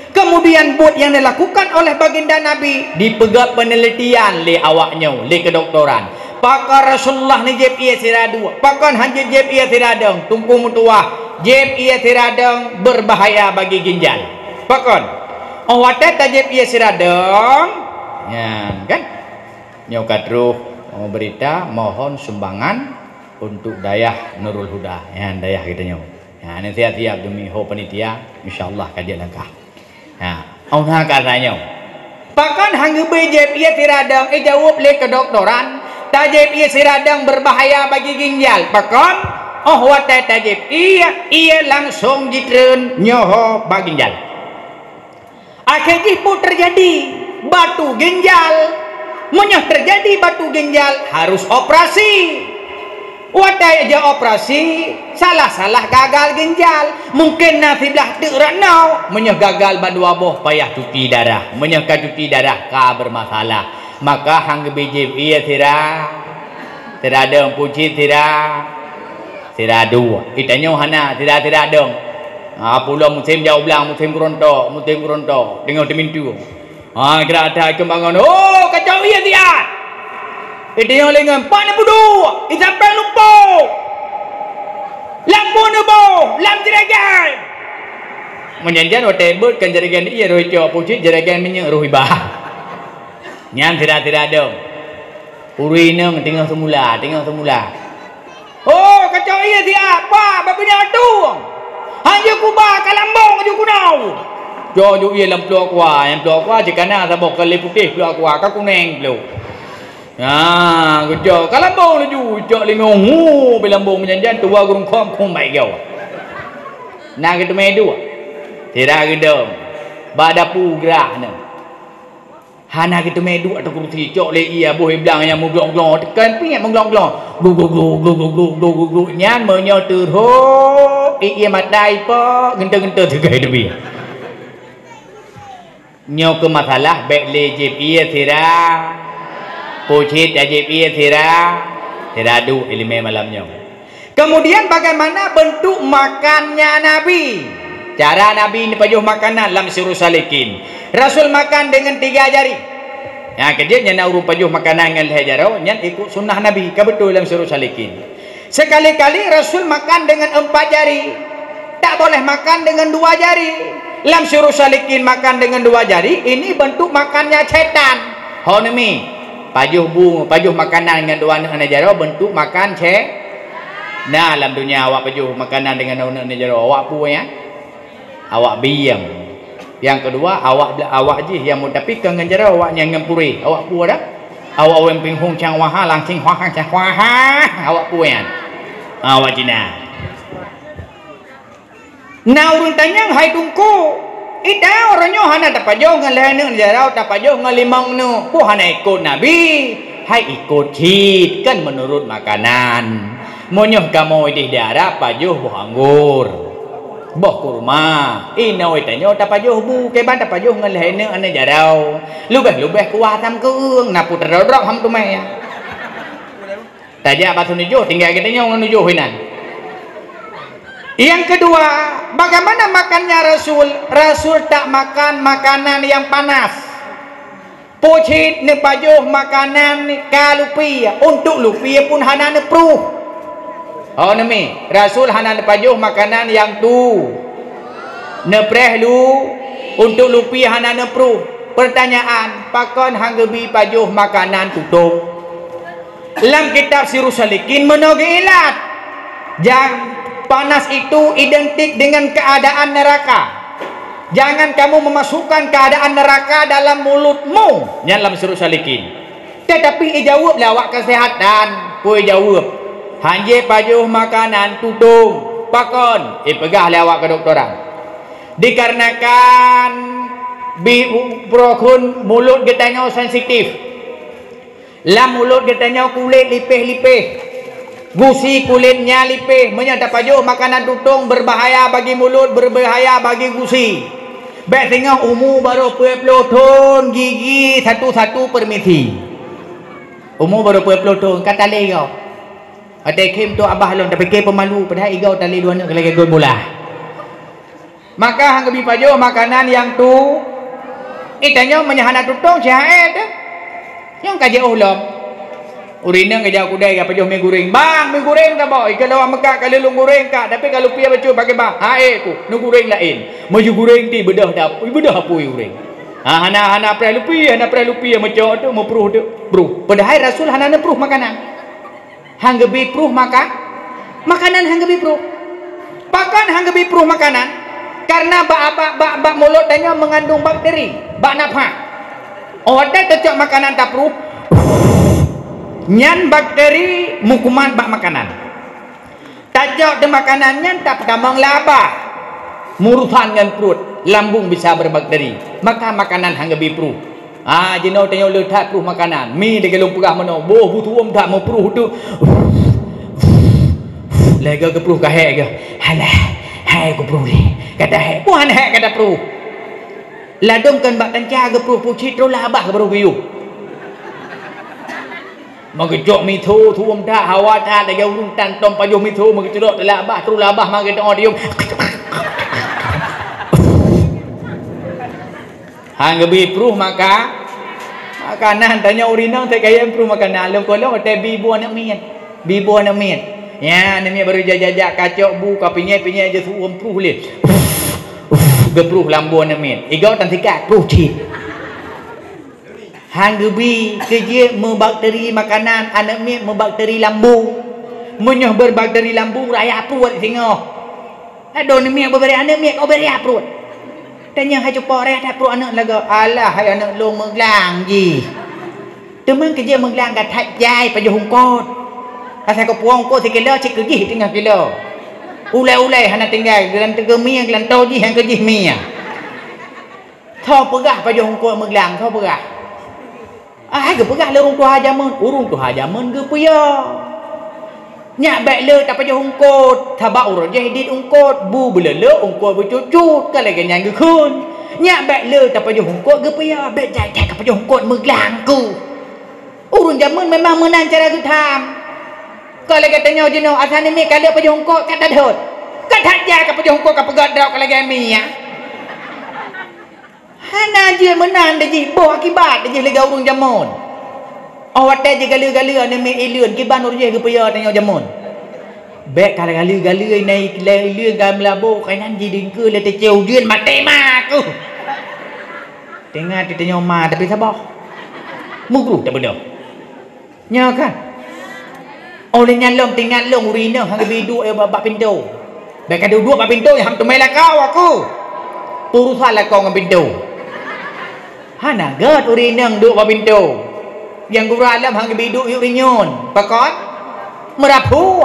Kemudian buat yang dilakukan oleh baginda Nabi dipegat penelitian le awaknya le kedoktoran. Pakar Rasulullah ni jeb ia tiradua. Pakon hanjib jeb ia tiradang tumpu mutuah. Jeb ia tiradang berbahaya bagi ginjal. Pakon awate tajib ia tiradang. Ya kan? Nyokatruh mau berita mohon sumbangan untuk dayah Nurul Huda. Ya dayah kita nyo. Ya nanti siap demi ho panitia insyaallah kajian langkah. Nah, ona katanya. Pakan hang bejep ia tiradang jawab le kedoktoran, tajib ia tiradang berbahaya bagi ginjal. Pakan wate tajib ia langsung ditren nyoho bagi ginjal. Akhirnya pun terjadi batu ginjal. Menyah terjadi batu ginjal harus operasi. Wadai aja operasi salah-salah gagal ginjal mungkin nasiblah terenau menyah gagal badua boh payah cuci darah menyah cuci darah ka bermasalah maka hang bijib ia tidak ada puji tidak dua itanya hana tidak ada pulau musim jauh belang musim kerontok dengan temintu kira ada kembangan kacau ia tiat itu yang lengan pana budu sampai lupa lampu nubo lam jeragan menjanjian watebut kan jeragan iya roh jo puji jeragan minyak roh ibah nyam tidak ada puri neng tinggal semula kacau iya dia apa babinya tu hanya kubah kalambong je kunau jo iya lam plok wa yang plok wa jika na sabok kali putih plok wa ka kuneng plok. Nah, gujo kalambong laju jok lingong bilambong menjanjian tua gurung kom baik kau. Nah gitu medu. Tidak gedem. Badapu gerah ne. Hana gitu medu atau kursi cok le ia boh bilang yang muglong-glong tekan pingat muglong-glong. Glu nyan menyo terho ia madai po gente-gente tegai debi. Nyo ke masalah baik lejib ia tidak puji tajib ia tidak adu ilmu malamnya. Kemudian bagaimana bentuk makannya Nabi? Cara Nabi ini pajuh makanan dalam suruh salikin. Rasul makan dengan 3 jari. Ya, kerjanya nak urut pajuh makanan dengan 3 jari. Yang ikut sunnah Nabi. Kebetul dalam suruh salikin. Sekali-kali Rasul makan dengan 4 jari. Tak boleh makan dengan 2 jari. Dalam suruh salikin makan dengan 2 jari. Ini bentuk makannya setan. Honemi. Pajuh makanan dengan 2 anak jaro bentuk makan nah dalam dunia awak pajuh makanan dengan 2 anak jaro awak pu ya awak biang yang kedua awak je yang mau tapi dengan jaro awak yang ngempuri awak pu dah awak wemping hong chang waha langsing waha awak pu ya awak Cina nah urun tanyang hai tungku ida orangnya hana tapajoh ngalehne jarau tapajoh ngalimang nu pu hana ikut Nabi hai ikut hit kan menurut makanan monyoh kamu di daerah pajuh buah anggur buah kurma ina itanyo tapajoh bu keban tapajoh ngalehne ane jarau lubeh kuah tam keung na putra rodok ham tu maya tajak batu nujuh tinggal kita nyo nujuh hinan. Yang kedua, bagaimana makannya Rasul? Rasul tak makan makanan yang panas. Pucit ne pajuh makanan kalupia. Untuk lupia pun hana ne pruh. Oh nemi, Rasul hana ne pajuh makanan yang tu. Ne preh lu. Untuk lupia hana ne pruh. Pertanyaan, pakon hanggebi pajuh makanan tutup. Dalam kitab Sirus Salikin menogi ilat. Panas itu identik dengan keadaan neraka. Jangan kamu memasukkan keadaan neraka dalam mulutmu. Dalam Sirus Salikin. Tetapi jawab lawak kesehatan. Pui jawab. Hanje pajuh makanan tutung. Pakon. Pegah lawak kedoktoran. Dikarenakan Prokun mulut getanya sensitif. Lam mulut getanya kulit lipih-lipih. Gusi kulitnya lipih. Menyata pajuh makanan tutung berbahaya bagi mulut, berbahaya bagi gusi. Baik tengok umur baru 20 tahun, gigi satu-satu permisi. Umur baru 20 tahun, kata lego. Ada kim tu abah long tapi ke pemalu padahal igau tali dua nak lagi gol bola. Maka hang kebi pajo makanan yang tu itanya menyahana tutong jahat. Yang kaje ulam. Urina kaje kudai apa jo mi goreng. Bang, mi goreng tak boy. Kalau Mekah kalau lu goreng kak, tapi kalau pia bacu pakai bang. Hae ku, nu goreng lain. Maju goreng ti bedah dah. Bedah apa goreng. Hana pre lupi macam tu mau pruh tu. Pruh. Padahal Rasul hana pruh makanan. Hang gebi pruh makanan hang gebi pruh. Pakan hang gebi pruh makanan karena bak mulut danya mengandung bakteri, bak nafha. Oda tecok makanan tak pruh. Nyan bakteri mukuman bak makanan. Tacok de makanan nyan tak tamang laba. Murutan ngan perut, lambung bisa berbakteri. Maka makanan hang gebi pruh. Jino tanya letak pruh makanan. Mi de gelung pegah mano. Boh butuh tak mau pruh tu. Lega ke pruh kahek ke. Halah, hai ku pruh ni. Kata hai. Puan hai kata pruh. Ladungkan bak tanca ke pruh pucit tu lah abah ke pruh biu. Magejok mi thu tak hawa tak lega urung tan tom pajuh mi thu magejok lah abah tu lah abah mage tong dium. Hang gebi pruh maka makanan tanya urinang tak kaya pruh makanan long kolong te bibu anak mian ya ni baru jajak kacok bu ka pinyai je suum pruh le gepruh lambu anak mian igau tan tikat pruh cit hang gebi keje membakteri makanan anak mian membakteri lambu menyoh berbakteri lambu raya pruh tengok aduh ni mian berberi anak mian kau beri pruh. Tanya hai cupa reh tak perlu anak laga. Alah hai anak long meglang ji. Teman kerja meglang kat hat jai pada hungkot. Asal kau puang kau sekilo cik kerja tengah kilo. Ulai hana tinggal gelan tege mi gelan tau ji hang kerja mi. Thau pegah pada hungkot meglang thau pegah. Hai ke pegah le urung tu hajamun ke puya. Nyak baik le tak payah ungkot thabak urang jadi ungkot bu belele ungkot bercucut kalau ganyan ke kun nyak baik le tak payah ungkot ke payah baik jai tak payah ungkot meglang ku urang zaman memang menang cara tu tham kalau katanya jeno asal ni kalau payah ungkot kat dadot kat haja ka payah ungkot ka pegat dak kalau gami ya hana je menang deji boh akibat deji lega urang zaman awak je galu-galu ane me alien ki ban urje ke paya tanya jamun. Bek kalau galu-galu naik alien gam labo kainan jiding ke le teceu dien mate mak. Tengah ditanya ma tapi sabar. Mugru tak benar. Nya kan. Oleh nyalom tinggal long urina hang bidu bab pintu. Bek ada dua bab pintu yang tu mai kau aku. Urusan la kau ngam pintu. Hana gad urina dua bab pintu. Yang guru alam hang biduk yuk rinyon pakot merapu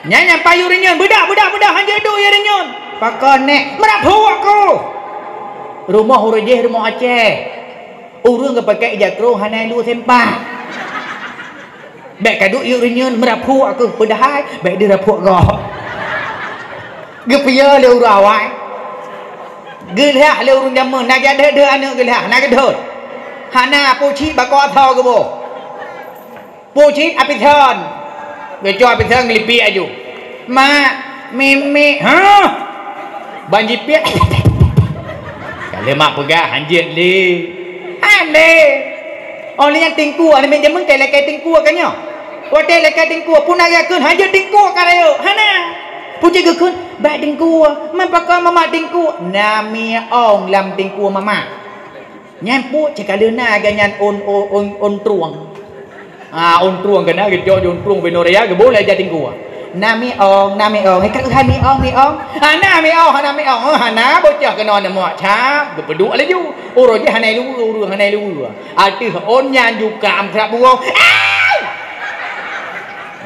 nyanya payu rinyon budak hang jaduk ya rinyon pakot nek merapu aku rumah urujeh rumah Aceh urung ke pakai jakro hanai lu sempah baik kaduk yuk rinyon merapu aku padahal baik dia rapu kau gepia le urawai gelah le urung jamun nak ada anak gelah nak gedot hana pucit bakal thau ke boh pucit api thon bejo api thon ngelipi aju ma mimi ha banji piak kalau mak pegah hanjit le ande oleh yang tingku ane men jamun kai lekai tingku kanyo hotel lekai tingku pun aga keun hanjit tingku karayo hana pucit ke keun ba tingku man pakal mama tingku nami ong lam tingku mama nyampu cakap lena ganyan on truang on truang kena ke jo on truang benoria ke boleh jadi gua nami ong kat hai mi ong nami ong hana bocah kena nama chap berpedu ala ju uro je hanai lu arti on nyan juga am trap buong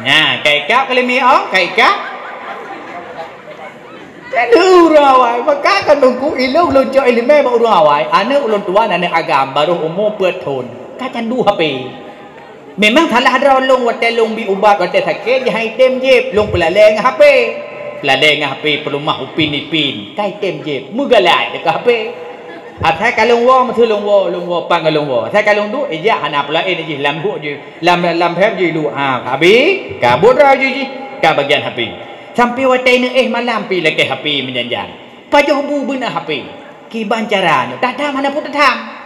nah kai kap kali mi ong kai kap Lu rawai, maka kan nunggu ilu lonjok ilmu baru rawai. Anak ulun tua dan anak agam baru umur bertahun. Kacan 2 ปี Memang salah ada long watel long bi ubat watel sakit jahai tem jeb long pelaleng HP. Pelaleng HP pelumah upin ipin. Kai tem jeb mugalai dekat HP. Atai kalong wo ma thu long wo pang kalong wo. Atai kalong tu eja hana pelain je lam bu je. Lam phép je lu habis kabut ra je ka bagian HP. Sampai watai ni malam pi lagi HP menjanjan. Pajoh bu beuna HP. Ki bancaranya tak ada mana pun tetang.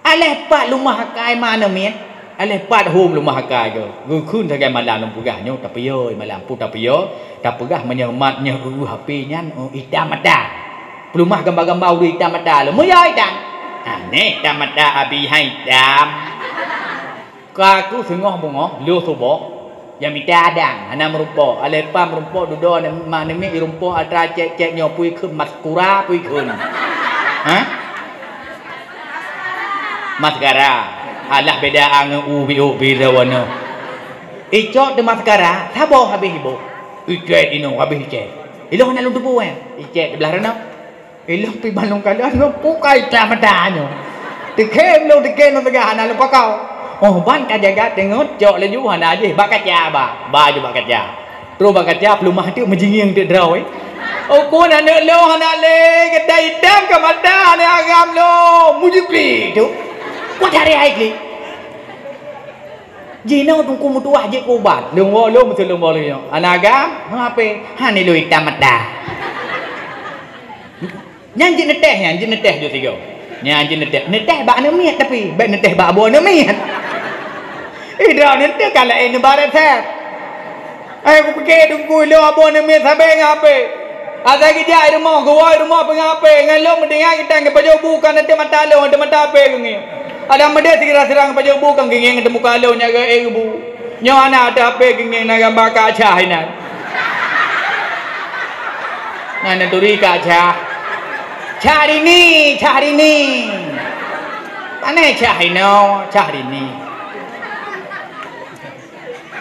Aleh pak rumah kai mana men? Aleh pat home rumah kai ke. Gukun sagai malam pugahnya tapi yo malam pun tapi yo. Tak pegah menyematnya HP nyan hitam mata. Pelumah gambar-gambar udah hitam mata lo. Moyo hitam. Ni hitam mata abi hai hitam. Kaku sengah bungo, lu sobo. Yang minta adang, anak merumpok, alepa merumpok duduk, mana ni merumpok ada cek nyopui ke maskura pui kun, maskara, alah beda angin ubi rawana. Icok de maskara, tabo habis ibu, icek ino habis icek, iloh nak lundu puan, icek di belah rana, iloh pi balong kalian pukai camatanya, dikem lo tegak anak lupa kau. Oh ban ka jaga tengok cok le ju hana je bak kaca ba je bak kaca terus bak kaca pelumah tu menjinging tu draw oh ko na lo hana le kedai dam ka mata ne agam lo mujukli tu ko cari ai kli jino tungku mutu aje ko ban lung wo lo mesti lung wo le anagam hape hani lo hitam mata nyan je neteh jo tiga nyan je neteh bak ne miat tapi bak neteh bak bo ne miat Ida ni tu kalau ini barat saya. Aku pergi tunggu lo abon ni sampai ngape. Ada kita rumah, gua rumah pengape. Ngalo mendengar kita ke pajau bukan nanti mata lo, nanti mata apa kengi. Ada mede serang pajau bukan kengi nanti muka lo nyaga ibu. Nyana ada apa kengi naga baka cah ini. Nana turi kaca. Cari ni. Mana cah ini?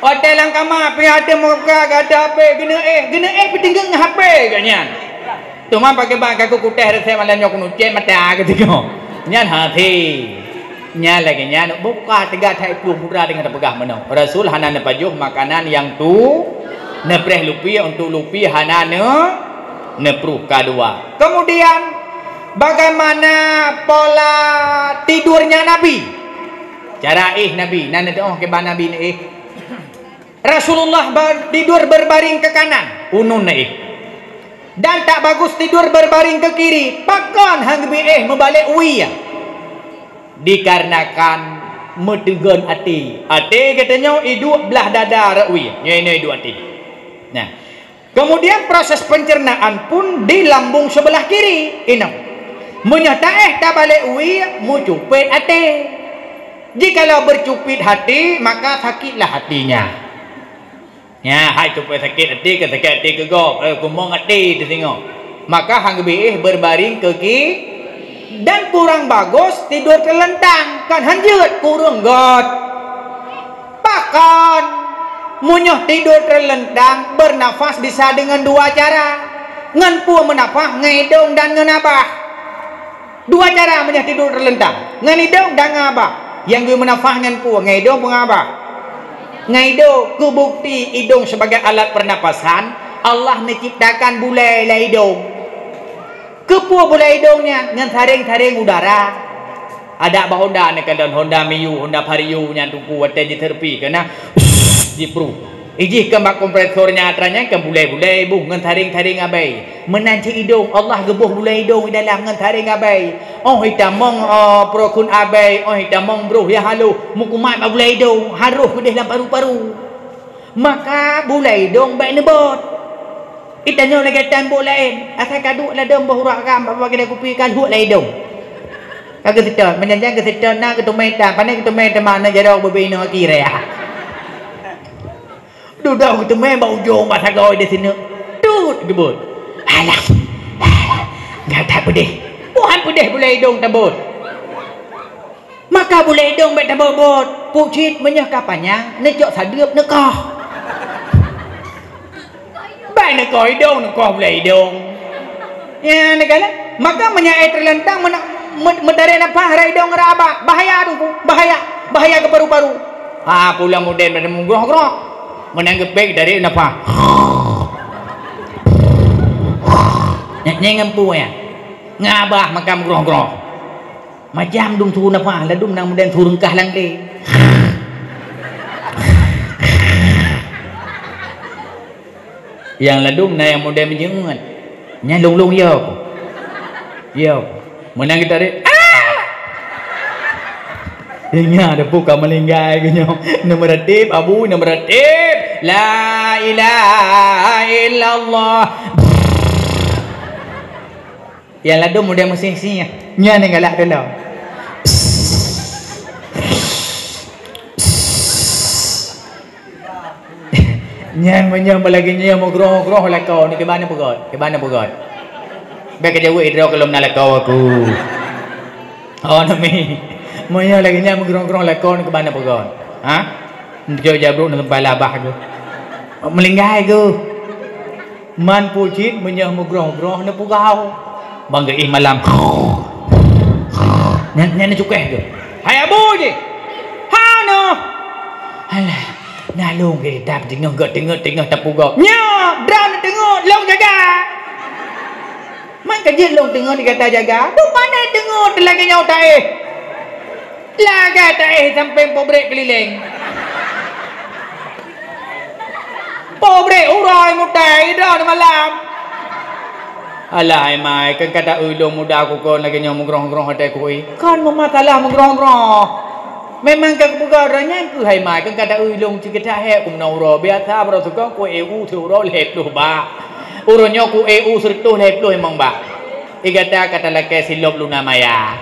Hotel lang kama pihate muka ada apa gena petinggang HP ganyan. Cuma pakai bangka ku kuteh rasa malam nyok nucet mata ketika. Nyan hati. Nyan lagi nyan buka tiga thai puluh pura dengan pegah menau. Rasul hana nepajuh makanan yang tu nepreh lupi untuk lupi hana nepruh kedua. Kemudian bagaimana pola tidurnya Nabi? Cara Nabi. Nana tu ke Nabi ni Rasulullah tidur berbaring ke kanan, unun naik. Dan tak bagus tidur berbaring ke kiri, pakan hang membalik uia. Dikarenakan medegan hati. Hati katanya hidup belah dada uia. Ini hidup hati. Nah, kemudian proses pencernaan pun di lambung sebelah kiri. Ini. Menyata tak balik uia, mucupit hati. Jikalau bercupit hati, maka sakitlah hatinya. Ya, hai cupit sakit hati ke sakit hati ke gop, kumong hati tu tengok. Maka hang berbaring ke kiri dan kurang bagus tidur terlentang kan hanjut kurang got. Bahkan munyah tidur terlentang bernafas bisa dengan 2 cara. Ngan pua menafas ngedong dan ngenabah. 2 cara munyah tidur terlentang. Ngenidong dan ngabah. Yang gue menafas ngan pua ngedong pengabah. Ngaido ku bukti hidung sebagai alat pernapasan. Allah menciptakan bulai la hidung. Kepua bulai hidungnya dengan taring-taring udara. Ada bah Honda ni kan Honda Miu, Honda Vario nya tuku wate di terpi kena jipru. Iji kembak kompresornya atranya kan bulai-bulai bu dengan taring-taring abai. Menanci hidung Allah gebuh bulai hidung dalam dengan taring abai. Oh hitamong prokun abai, oh hitamong bro ya halu mukumat bulai hidung haruh ke dalam paru-paru. Maka bulai hidung baik nebot. Itanya lagi tambah lain. Asal kaduk lah dom bahurakan bapa kita kupi kan huk lah hidung. Kagak situ menjanjang ke situ nak ke tumeta, pandai ke tumeta mana jadau berbina kira ya. Duduk tu main bau ujung bahasa goi di sini. Tut gebut. Alah. Enggak tak pedih. Bukan pedih boleh hidung tabut. Maka boleh hidung baik tabut. Pucit menyah kapannya necok sadeup nekah. Bai nak kau hidung, nak kau pula hidung. Ya, negala. Maka menyai terlentang mendarat apa hidung rabak. Bahaya tu, bahaya ke paru-paru. Pulang muden pada menggroh-groh. Menanggap baik dari apa? Nyengempu ya. Ngabah maka menggroh-groh. Macam dum turun apa? Ladum nang muden turun kah lang le. Yang ladum na yang muden menjengat. Nya lung-lung yo. Menang kita ni. Nya ada buka melinggai kenyo. Nombor ratib abu nombor ratib. La ilaha illallah. Yang ladum muden mesin-mesin. Nya ni galak dulu. Nyan menyam lagi nyam groh-groh lah kau ni ke mana pegot? Baik kerja wei dah kalau nak kau aku. Nami. Menyam lagi nyam groh-groh lah kau ni ke mana pegot? Jauh jabruk nak tempat labah aku. Melinggai aku. Man pucit menyam groh-groh nak pugau. Bangga malam. Nyan cukai aku. Hai abu je. No. Alah. Nalung ke dah tengok tapugok. Nya, dah nak tengok long jaga. Man kerja long tengok dikata jaga. Tu pandai tengok lagi nyau tae. Laga tae sampai pobrek keliling. Pobrek urai mutai dah malam. Alah mai kan kata ulung muda aku kon lagi nyau mengrong-grong hati aku. Kan memasalah mengrong-grong. Memang kau buka orangnya aku hai mai kan kada ulung cikita he kum nauro biasa bro tukang ku EU thuro lep lu ba uronyo ku EU sertu lep lu emang ba igata kata lake silop luna maya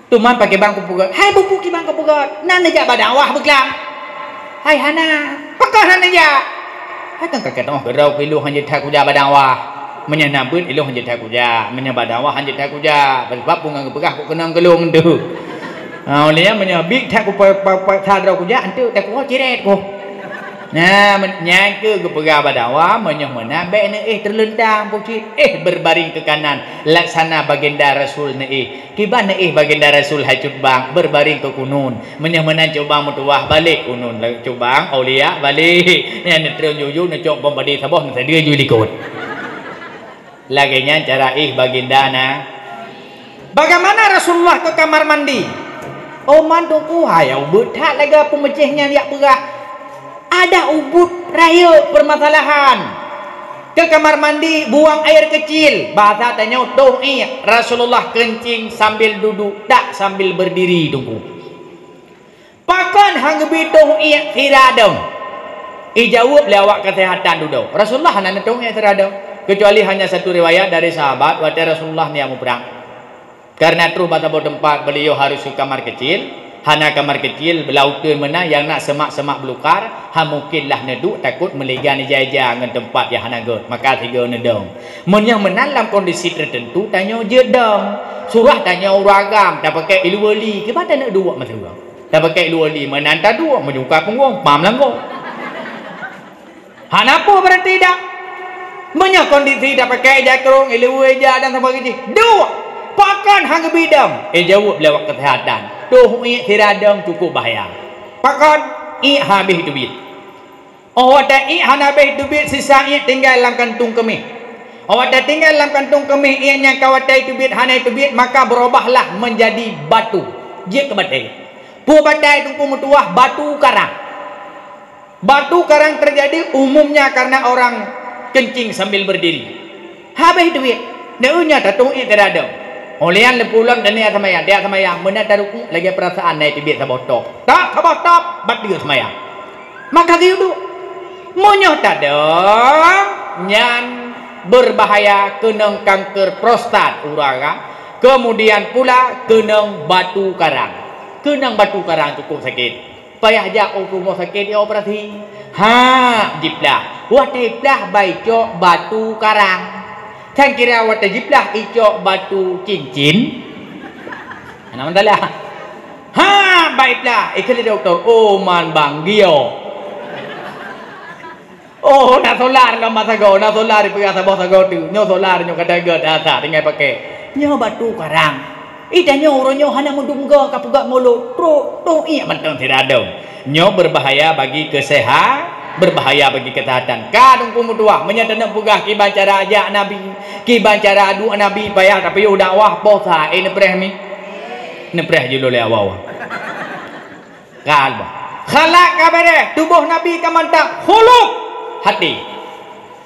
tuman pakai bang ku buka hai bubu ki bang ku buka nan aja badawah beklang hai hana pakah nan aja hai kan kakek noh gerau ku lu hanya tak kuja badawah menyana beut ilu hanya tak kuja menyana badawah hanya tak kuja sebab bunga kepegah ku kenang gelung tu oleh menyabik tak ku sadar ku ja antu tak ku ciret ku. Nah menyang ke pegah badawa menyah mana baik ne terlentang pucit berbaring ke kanan laksana baginda Rasul ne kiban ne baginda Rasul hacut bang berbaring ke kunun menyah mana coba mutuah balik kunun coba aulia balik ni ne terus yuyu ne cok pembadi saboh ne dia ju likut. Laginya cara baginda na. Bagaimana Rasulullah ke kamar mandi? Man tungku hayau ubud tak lagi pemecihnya liak perah. Ada ubud raya permasalahan. Ke kamar mandi buang air kecil. Bahasa tanya Rasulullah kencing sambil duduk tak sambil berdiri tunggu. Pakan hang bitung tiradong. Jawab lewat kesehatan duduk. Rasulullah nak tung tiradong. Kecuali hanya satu riwayat dari sahabat waktu Rasulullah ni yang perang. Karena terus pada tempat beliau harus ke kamar kecil. Hana kamar kecil belautun mana yang nak semak-semak belukar. Mungkinlah neduk takut meligan jaja dengan tempat yang hana god. Maka tiga nedong. Yang menalam kondisi tertentu tanya jedam. Surah tanya uragam. Tak pakai ilu wali. Kemana nak dua masa orang? Tak pakai ilu wali. Menanta dua. Menyuka punggung. Pam langgo. Hana apa berarti tak? Kondisi tak pakai jakrung. Ilu eja dan sebagainya. Dua. Pakan hang bidam jawab lewat kesehatan tuh tiradam cukup bahaya pakan habis duit awak tak habis duit sisa tinggal dalam kantung kemih awak tak tinggal dalam kantung kemih yang kawatai duit hana duit maka berubahlah menjadi batu dia ke batai pu batai tungku mutuah batu karang terjadi umumnya karena orang kencing sambil berdiri habis duit neunya tatung tiradam. Olehan lepulang dan dia semayang mana taruh lagi perasaan naik tibet sabotop tak sabotop bat dia semayang maka dia duduk monyoh tadang nyan berbahaya kenang kanker prostat uraga kemudian pula kenang batu karang cukup sakit payah jak rumah sakit dia operasi jiplah watiplah baik batu karang kan kira wata jiplah icok batu cincin. Ana mandalah. Baiklah, ikali doktor. Man bang Gio. Oh, nak solar lah masa go, nak solar di pergi sabah sago tu. Nyo solar nyo kada god asa tinggal pakai. Nyo batu karang. Ida nyo ronyo hana mundungga kapugak mulut. Tro iya mentang tidak ada. Nyo berbahaya bagi kesehatan, berbahaya bagi kesehatan. Kadung kumudua menyatakan pugah ki bancara ajak Nabi, ki bancara adu Nabi payah tapi udah wah posa nepreh mi. Nepreh julu le awal. Kalba. Khalaq kabare tubuh Nabi ka mantap. Khuluq hati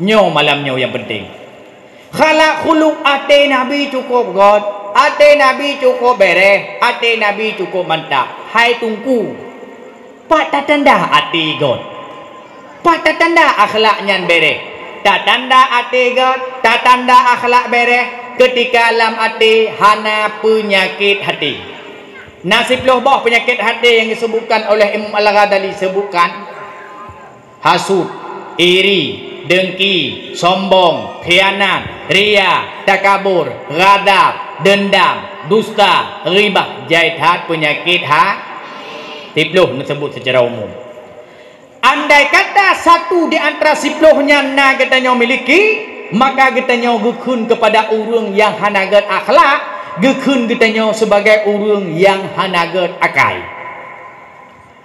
nyo malam nyo yang penting khalaq khuluq ate Nabi cukup god ate Nabi cukup bereh ate Nabi cukup mantap hai tungku pak tatanda ate god pak tatanda akhlak nyan bereh tatanda ate god tatanda akhlak bereh ketika alam ate hana penyakit hati nasib loh bah penyakit hati yang disebutkan oleh Imam Al-Ghazali sebutkan hasud, iri, dengki, sombong, khianat, ria, takabur, ghadab, dendam, dusta, ribah, jaithat, penyakit tipluh disebut secara umum. Andai kata satu di antara sipluhnya na katanya miliki, maka katanya gekun kepada urang yang hanagat akhlak, gekun katanya sebagai urang yang hanagat akai.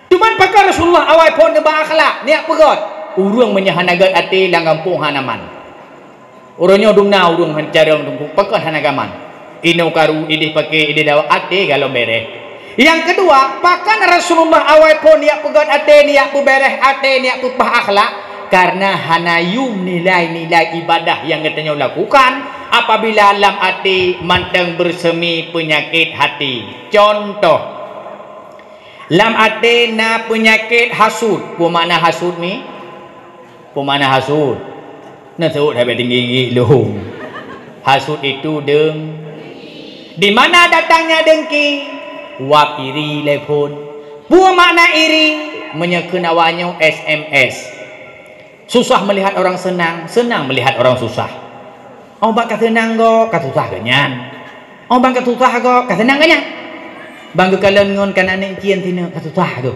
Cuman pakar Rasulullah awal pun nebak akhlak, niat pegot. Urang menyahanagat ati langampung hanaman. Urangnya dungna urang hancara dungku pakon hanagaman. Ino karu idih pakai idih dawa ati kalau bereh. Yang kedua, pakan Rasulullah awal pun niat pegot ati niat pu bereh ati niat pu pah akhlak karena hanayum nilai-nilai ibadah yang katanya lakukan apabila alam ati manteng bersemi penyakit hati. Contoh lam ati na penyakit hasud. Pu mana hasud ni? Pemana hasud nak sebut habis tinggi luhung hasud itu di mana datangnya dengki wap iri lepon buah makna iri menyekun awalnya SMS susah melihat orang senang senang melihat orang susah oh bang senang go kasusah ganyan oh bang kasusah go kasenang ganyan bang kalian ngon kanan cian tina kasusah tu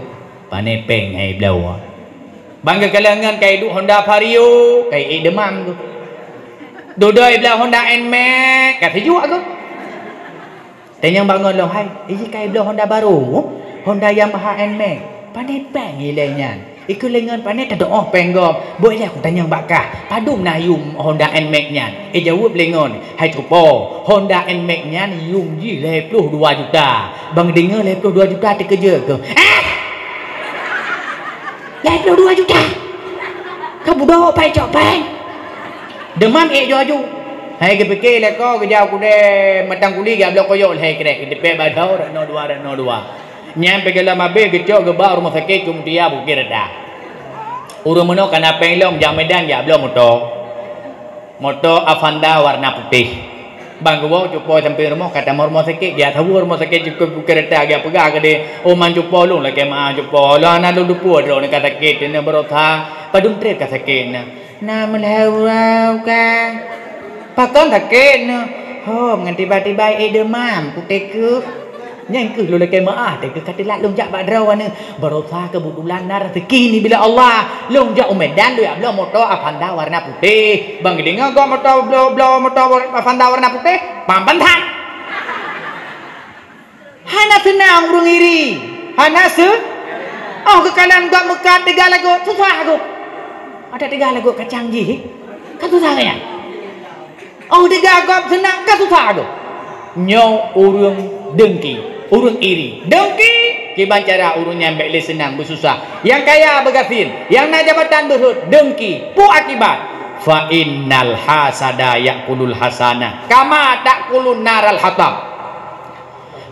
panepeng hai blau bangga kalangan kay du Honda Vario kay demam tu dodoi belah Honda Nmax kata juga tu tanya bangun lo hai ini kay belah Honda baru Honda Yamaha Nmax pandai peng gilanya ikut lengan pandai tak doa penggom boleh aku tanya bakah padum na yum Honda Nmax nyan jawab lengan hai cupo Honda Nmax nyan yum ji 22 juta bang dengar 22 juta terkerja ke 22 juta kamu doa pai cok pai demam joju hai ke fikir le ko ke jauh kude matang kuli ga blok koyo hai krek de pe ba dau no dua nyam pe gala mabe ke cok ke ba rumah sakit cum dia bukir dah urang meno kana penglom jam Medan ya blok motor Avanda warna putih bang gua cupo sampai rumah kata rumah sakit dia tahu rumah sakit cukup kereta dia pegang ke dia oh man cupo lu lah kema cupo lah na lu dupu ro ni kata sakit ni berotha padum trip kata sakit na melhau ka pakon sakit na ho ngan tiba-tiba demam puteku nyang ke lu lah kema te ke kata lak long jak badraw ni berotha kebetulan na rezeki ni bila Allah long jak Medan lu ya blo motor Avanda warna putih bang dengar gua motor motor Avanda warna putih pampan tan hana senang urung iri hana oh ke kanan gua mekat tiga lagu susah aku ada tiga lagu kacang ji kan susah kaya oh tiga gua senang kan susah aku nyo urung dengki urung iri dengki kiban cara urung nyampe le senang bersusah yang kaya bergafin yang nak jabatan berhut dengki pu akibat fa innal hasada yakulul hasana kama takulun naral hatab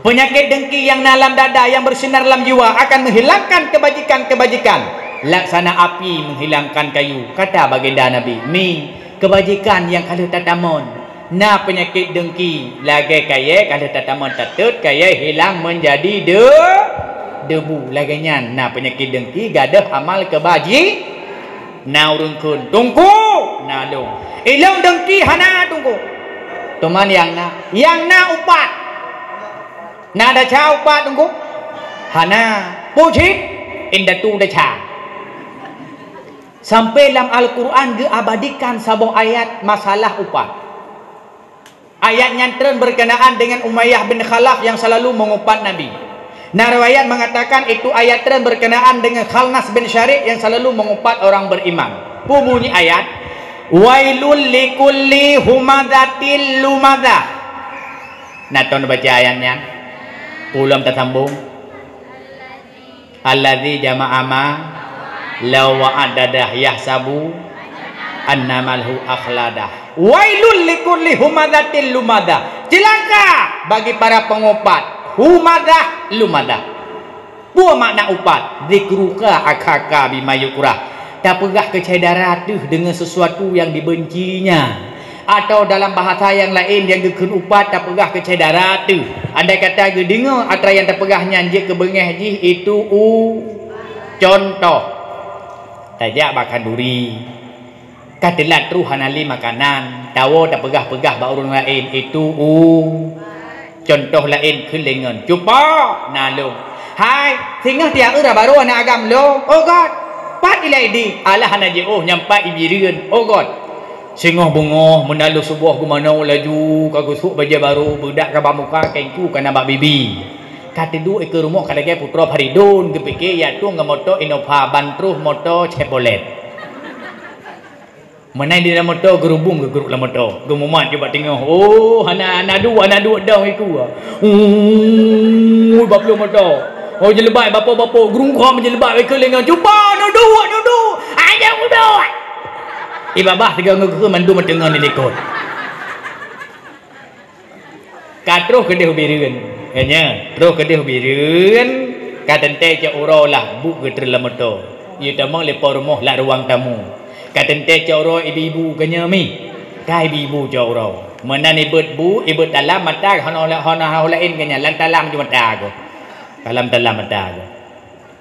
penyakit dengki yang dalam dada yang bersinar dalam jiwa akan menghilangkan kebajikan-kebajikan laksana api menghilangkan kayu kata baginda Nabi mi kebajikan yang kalau tatamon nah penyakit dengki lagi kaya kalau tataman tatut kaya hilang menjadi debu laganya nah penyakit dengki gadah amal kebaji nah urung kun tungku nah dong ilong dengki hana tungku teman yang na upat nah ada cha upat tungku hana puji inda tu da cha Sampai dalam Al-Quran dia abadikan sebuah ayat masalah upah. Ayat nyantren berkenaan dengan Umayyah bin Khalaf yang selalu mengupat Nabi. Riwayat mengatakan itu ayat tren berkenaan dengan Khalnas bin Syarif yang selalu mengupat orang beriman. Bunyi ayat, wailul likulli humadatil lumadah. Nah, tuan baca ayatnya. Ulam tersambung. Alladzi jama'a ma law wa'adadah yahsabu annamalhu akhladah. Wailul likulli humadatil lumadah. Celaka bagi para pengupat. Humadah lumadah. Buah makna upat. Zikruka akaka bima yukrah. Tak pegah kecederaan dengan sesuatu yang dibencinya. Atau dalam bahasa yang lain yang gekun upat tak pegah kecederaan tu. Andai kata ge dengar atau yang tak pegah nyanjik ke bengeh ji itu contoh. Tajak makan duri. Katilat ruh hanali makanan. Tahu tak pegah-pegah ba orang lain itu contoh lain kelengan. Cuba nalung. Hai, singa tiang ura baru anak agam lo. Oh God. Pat ilai di alah naji nyampai ibireun. Oh God. Singoh bungoh menalu sebuah gumana laju kagusuk baja baru budak ka bamuka kengku kana bak bibi. Kata du ke rumah kada ke putra Faridun kepikir ya tu ngamoto Innova bantruh moto Chevrolet. Menai di dalam motor gerubung ke geruk dalam motor. Gemumat coba tengok. Oh, anak dua dah iku. Baplo motor. Oh jelebat bapa-bapa gerung kau menjelebat ke lengan. Cuba nudu. Aja mudu. Ibabah tiga ngege mandu mendengar ni lekot. Katruh ke dia bireun. Kanya, terus ke dia bireun. Katente ce uro lah bu ke dalam motor. Ia tamang lepa rumah lah ruang tamu. Katente ce uro ibu-ibu kanya mi. Kai ibu ce uro. Mana ni ibet dalam mata hona lain kanya lantalam cuma mata ko. Kalam dalam mata ko.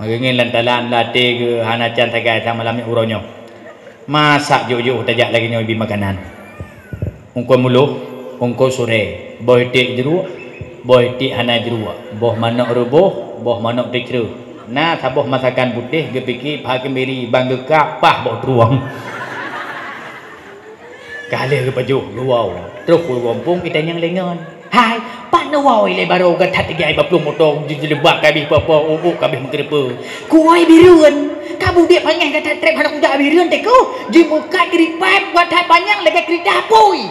Magingin lantalan lati ke hanacan tagai sama malam ni uronyo. Masak jauh-jauh tajak lagi nyoy bi makanan. Ungko muluh, ungko sore. Boy tik jeruk, boy tik hana jeruk. Boh manok rubuh, boh manok dikru. Nah, sabuh masakan putih ge pikir pha kemiri bang gekap pah boh truang. Kale ke pajuh luau. Terus ku gompong kita yang lengan. Hai, pak nawau ile baru gatat tiga iba plum motong jelebak kabih papa kabih mengkerepa. Kuai bireun. Kabu dia panjang kata trep hendak udah bireun teh ko. Ji muka kiri pipe buat hat panjang lega kiri dapui.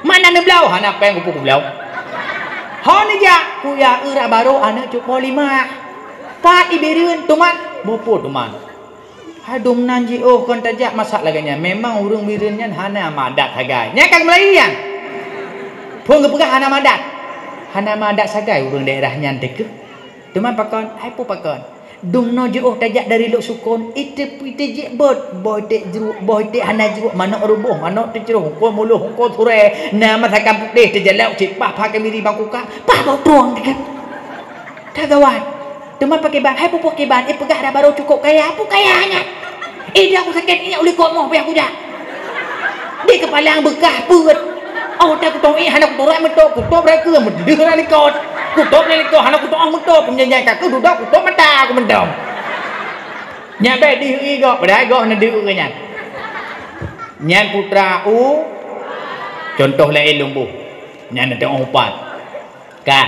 Mana ne blau hana peng ku blau. Ha ni ja ku ya ura baru anak cupo 5. Pak ibireun tuman bopo tuman. Hadum nanji kon tajak masak laganya. Memang urung bireunnya hana madat hagai. Nya kan Melayan. Pun kepegah hana madat. Hana madat sagai urang daerahnya teke. Teman pakon, hai pu pakon. Dumno jeuh tajak dari lok sukon, ite je bot, boy tek jeruk, boy tek hana jeruk, manok rubuh, manok terjeruh, ko muluh, ko sure, nama masakan putih terjelak cik pah pakai miri bangku ka, pah bau tuang dekat. Kagawat. Teman pakai ban, hai pu pakai ban, pegah dah baru cukup kaya, apa kayanya? Dia aku sakit ni oleh kau mau payah aku dah. Di kepala yang bekah put. Oh, tak kutong hana kutorak mentok, kutop mereka mendengar likot. Kutop ni likot hana kutong mentok, penyanyi kakak duduk kutop mata aku mendom. Nyampe di go, padahal go hana diu ke nyan. Nyan putra contoh lain lumbuh. Nyan ada empat. Ka.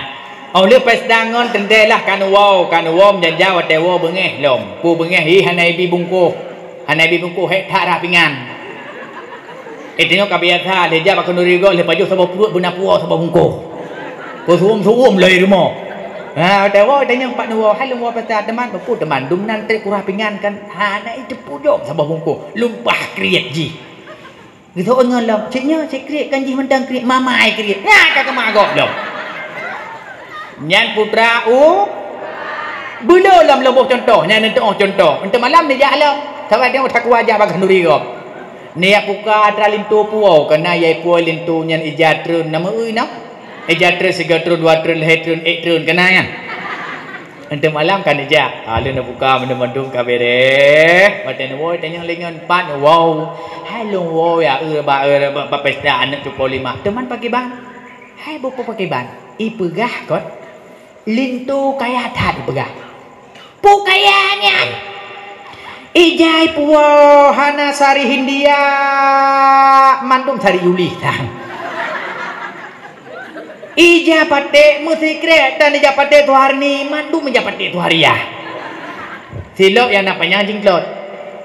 Oleh pesdangon tendelah kanuwau menjanjau tewo bengeh lom. Ku bengeh hi hana ibi bungkuh. Hana ibi bungkuh hek tak rapingan. Itino kabiasa leja bakon rigo le paju sabab puak buna puak sabab bungkuh. Ko suum lei rumah. Ha tewo tanya pak nuwo halum wa pata teman bepu teman dum nan tre kurah pingan kan. Ha na itu pujok sabab bungkuh. Lumpah kriet ji. Gitu on ngalom. Ciknya cik kriet kan ji mendang kriet mamai kriet. Nah ka kemagok lom. Nyan putra bulu lam loboh contoh nyan ento contoh. Ento malam dia alam. Tawa dia tak wajah bakon rigo. Nia puka tralintu puau kena yai puau lintu nyan ijatrun nama ui nak ijatrun 3 trun 2 trun 8 trun 8 trun kena kan ente malam kan ija alun puka mendem-mendem kabere baten woi tanya lengan pan wow halung wow ya ba pesta anak cupo 5 teman pakai ban hai bopo pakai ban i pegah kot lintu kaya that pegah pu kayanya Ijai puwa hana sari Hindia mandum sari Yuli tang. Ija pate musikre dan ija pate tu harni mandum ija pate tu haria. Silok yang napanya jingklot.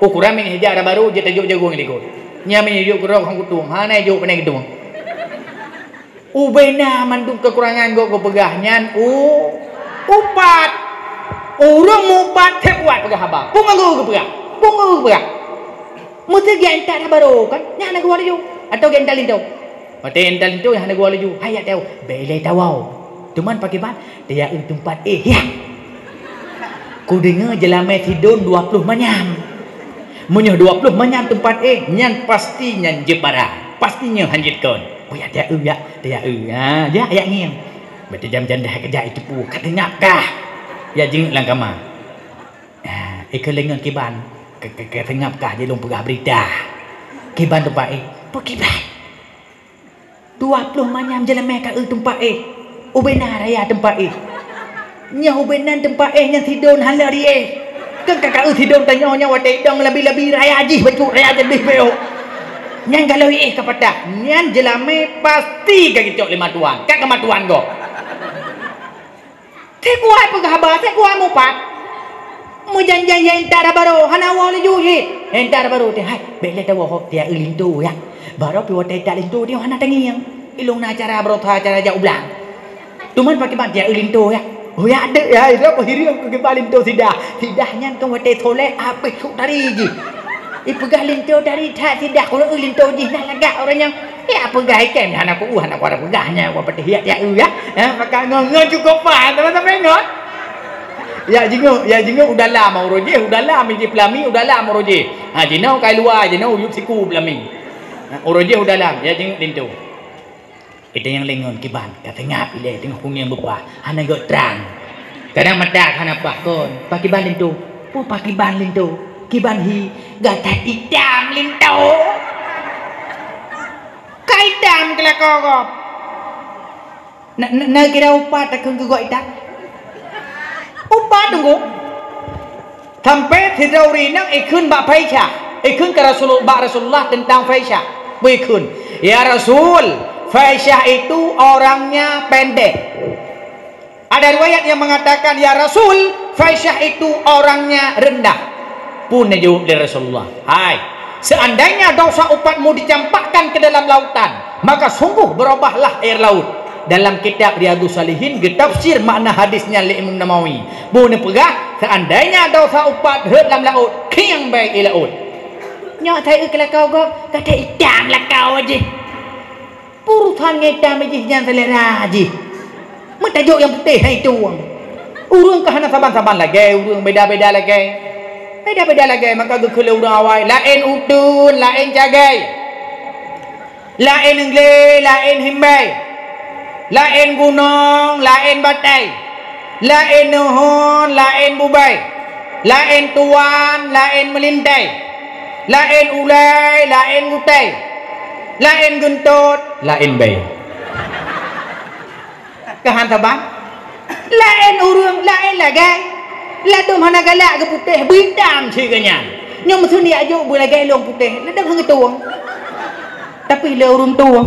Ukuran min hija ada baru je tajuk jagung likut. Nya min juk kurang hang kutung. Hana juk penai gedung. Ubena mandum kekurangan go pegahnya upat. Urang mupat te kuat pegah haba. Pungagu ke pegah. Pungu pegah. Mesti gen tak baru kan. Nya nak gua laju atau gen talin tu. Mati ental itu yang nak gua laju. Hayat tahu. Belai tawau. Cuman pakai ban dia tempat ya. Ku dengar jelame tidun 20 manyam. Munyo 20 manyam tempat nyan pasti nyan jebara. Pastinya hanjitkan. Oh ya dia ya. Dia ya ya ngin. Betul jam janda kerja itu pu kat tengapkah. Ya jing langkama. Ikelengan kiban ke tengapkah dia long pegah berita. Kiban tempat perkiban. 20 manyam jelame kat tempat ubena raya tempat nya ubenan tempat nya tidon halari kan kakak tidon tanya nya wate dong lebih-lebih raya haji baju raya jadi beo nyang kalau kepada nyan jelame pasti kagicok 5 tuan kak kematuan go te kuat pegahaba te kuat mupat mu janjan entar baru hana wala juhi entar baru te hai bele tawo dia ulinto ya baru pi wate talinto dia hana tangiang ilung na acara berotha acara jauh belang tuman pakai ban dia ulinto ya. Oh ya ada ya itu apa hiriam ke paling tu tidak nyan kau wate tolek apa suk dari ji ipegah linto dari tak tidak kalau linto ji nak lagak orang yang ya pegah ikan anak aku ada pegahnya apa peti ya maka ngong cukup faham teman-teman ngot ya jingo udah lama uroje udah lama ji pelami udah lama uroje jinau kai luar jinau yup siku pelami uroje udah lama ya jingo linto itu yang lengon kiban kata ngap ile tengok kuning lupa hana go terang kadang madak hana pak kon pakai ban lintu pu pakai ban lintu kiban hi gata hitam lintu kaidam kala kogop na kira upat tak go itak upat tunggu sampai tidauri nang ikun bak faisha ikun ke Rasulullah tentang faisha ikun ya Rasul Faisyah itu orangnya pendek. Ada riwayat yang mengatakan ya Rasul, Faisyah itu orangnya rendah. Pun jawab dari Rasulullah. Hai, seandainya dosa upatmu dicampakkan ke dalam lautan, maka sungguh berubahlah air laut. Dalam kitab Riyadhus Shalihin getafsir makna hadisnya li Imam Nawawi. Bune pegah, seandainya dosa upat dalam laut, kiang baik ila laut. Nyok saya kelakau kau, kata hitam lah kau aja. Urusan ngeta mejihnya selera haji. Mentajuk yang putih hai tuang. Urang kahana saban-saban lagi, urang beda-beda lagi. Beda-beda lagi maka gekele urang awai, lain udun, lain jagai. Lain engle, lain himbai. Lain gunung, lain batai. Lain nuhun, lain bubai. Lain tuan, lain melintai. Lain ulai, lain gutai. Lain gentut, lain bay. Kahan tabang, lain urang, lain lagi. Ladum hana galak ke putih, hitam ciganya. Nyom suni ajuk boleh lagi long putih, ladum hang tuang. Tapi le urang tuang.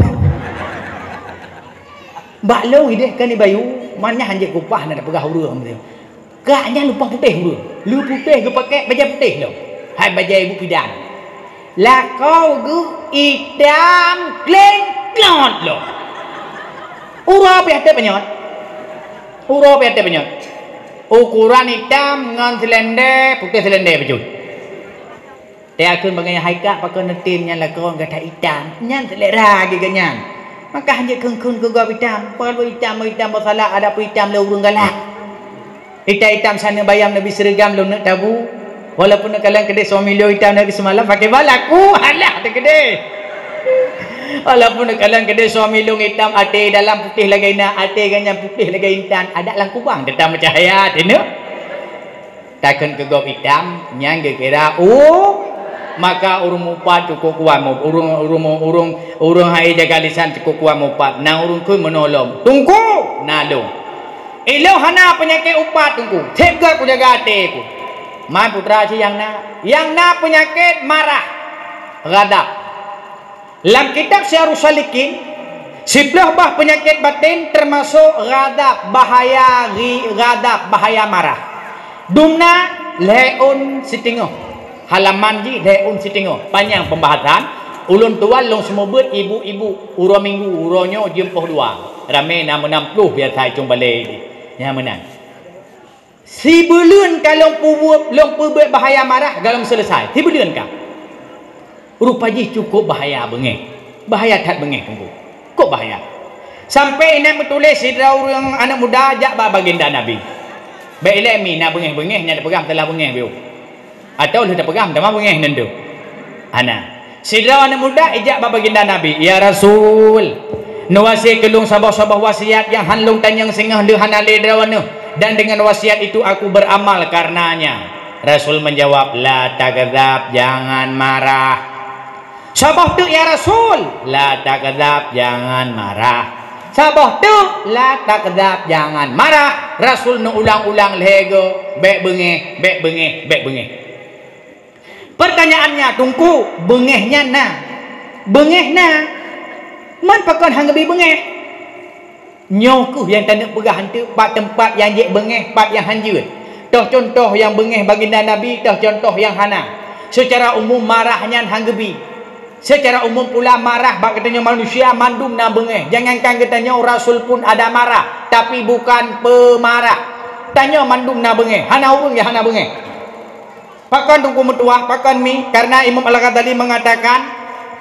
Bak lo ide kan ni bayu, mana hanjek kupah nak pegah urang dia. Gaknya lupa putih urang. Lu putih ke pakai baju putih lo. Hai baju ibu pidan. Lah kau gu hitam klengklot lo. Urap ya teh penyot. Urap ya teh penyot. Ukuran hitam ngan selende putih selende baju. Dia akan bagaimana haika pakai netinnya lah kau kata hitam. Nyan selera giganyan. Maka hanya kengkun ke gua hitam. Kalau hitam masalah ada pun hitam le urung galak. Hitam sana bayam Nabi seragam lo nak tabu. Walaupun kalian kedai suami lo hitam Nabi semalam pakai balaku halah tak kedai. Walaupun kalian kedai suami lo hitam ate dalam putih lagi na ate ganyan putih lagi hitam ada lang kubang tetap cahaya tino. Takkan ke gop hitam nyang kira maka urung upat cukup kuat mau urung hai jaga lisan cukup kuat mau upat nang urung ku menolong tunggu nalung ilo hana penyakit upat tunggu tega ku jaga ate ku Man putra si yang na penyakit marah, ghadab. Dalam kitab Syarul Salikin, 11 bah penyakit batin termasuk ghadab, bahaya marah. Dumna leun sitingo. Halaman ji leun sitingo. Panjang pembahasan. Ulun tuan long semua ber ibu-ibu uro minggu uronyo jempoh dua. Ramai nama 60 biar saya cung balai ni. Yang menang. Si belun kalau long pubut bahaya marah galong selesai. Si belun kah? Rupa ji cukup bahaya bengeng. Bahaya tak bengeng tunggu. Kok bahaya? Sampai nak bertulis sidra orang anak muda ajak baginda Nabi. Baiklah mi nak bengeng-bengeng nak pegang telah bengeng biu. Atau lu tak pegang dah bengeng nendu. Ana. Sidra anak muda ajak baginda Nabi, ya Rasul. Nuwasi kelung sabah-sabah wasiat yang hanlung tanyang singah le hanale drawana dan dengan wasiat itu aku beramal karenanya. Rasul menjawab, la takdzab, jangan marah. Sabah tu ya Rasul, la takdzab, jangan marah. Sabah tu la takdzab, jangan marah. Rasul nu ulang-ulang lego, bek bengeh. Pertanyaannya tungku bengehnya man pakon hang lebih bengeh nyokuh yang tak nak pegah hantu pak tempat yang jek bengeh pak yang hanjut toh contoh yang bengeh baginda Nabi toh contoh yang hana secara umum marahnya hang gebi secara umum pula marah bak katanya manusia mandum na bengeh jangankan katanya Rasul pun ada marah tapi bukan pemarah tanya mandum na bengeh hana urung ya hana bengeh. Pakon tunggu metuah, pakon mi karena Imam Al-Ghazali mengatakan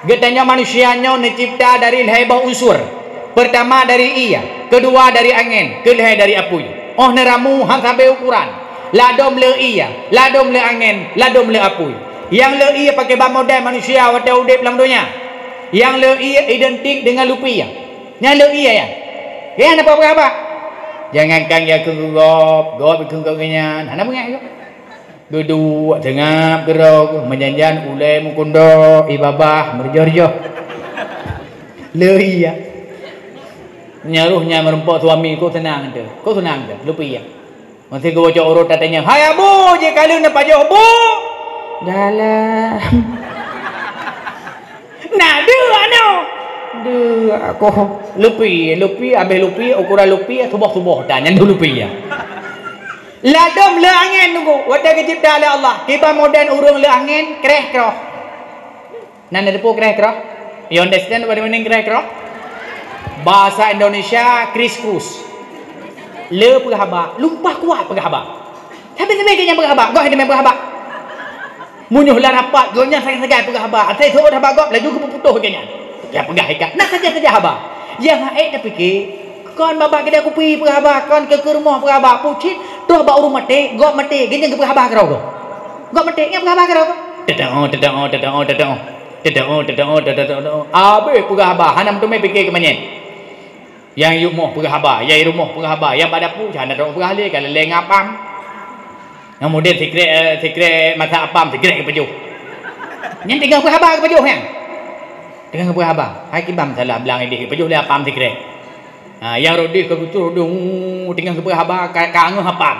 getanya manusianya dicipta dari lehebah unsur. Pertama dari iya, kedua dari angin, kelihai dari api. Oh neramu hang sampai ukuran. Ladom le iya, ladom le angin, ladom le api. Yang le iya pakai bah model manusia wata udip dalam dunia. Yang le iya identik dengan lupiah. Yang le iya ya. Ya apa apa? Jangankan ya kegop kenyan. Ana bengak duduk tengah gerok menjanjan ulai mukundo ibabah merjorjo lei ya nyaruhnya merempok suami kau tenang tu lupa ya nanti kau baca urut katanya hai abu je kali nak pajak abu dalam nah dua aku lupi habis lupi ukuran lupi tubuh tanya dulu lupi ya ladom le angin nunggu wata kecipta oleh Allah tiba modern urung le angin kereh keroh nan ada pun kereh keroh you understand what I mean kereh keroh bahasa Indonesia kris krus le pegahaba lumpah kuat pegahaba tapi kenya pegahaba gok hidem pegahaba munyuh la rapat gonya sangat pegahaba atai tu dah bagok laju keputuh kenya ya pegah ikat nak saja haba yang haid tapi ke kon baba kedai kopi pegahaba kon ke rumah pegahaba pucit tuh bau rumah mati gok mati gini ke pegahaba kerau gok mati ngap pegahaba kerau tetang abe pegahaba hanam tu mai fikir ke manyen yang rumah pegahaba yang rumah pegahaba yang pada pu jana dong pegahli kalau le ngapam kemudian sikre masa apam sikre ke pejuh nyen tinggal pegahaba ke pejuh yang tinggal ke pegahaba hai kibam salah belang ini pejuh le apam sikre yang rodih ke betul tinggal ke pegahaba kangen apam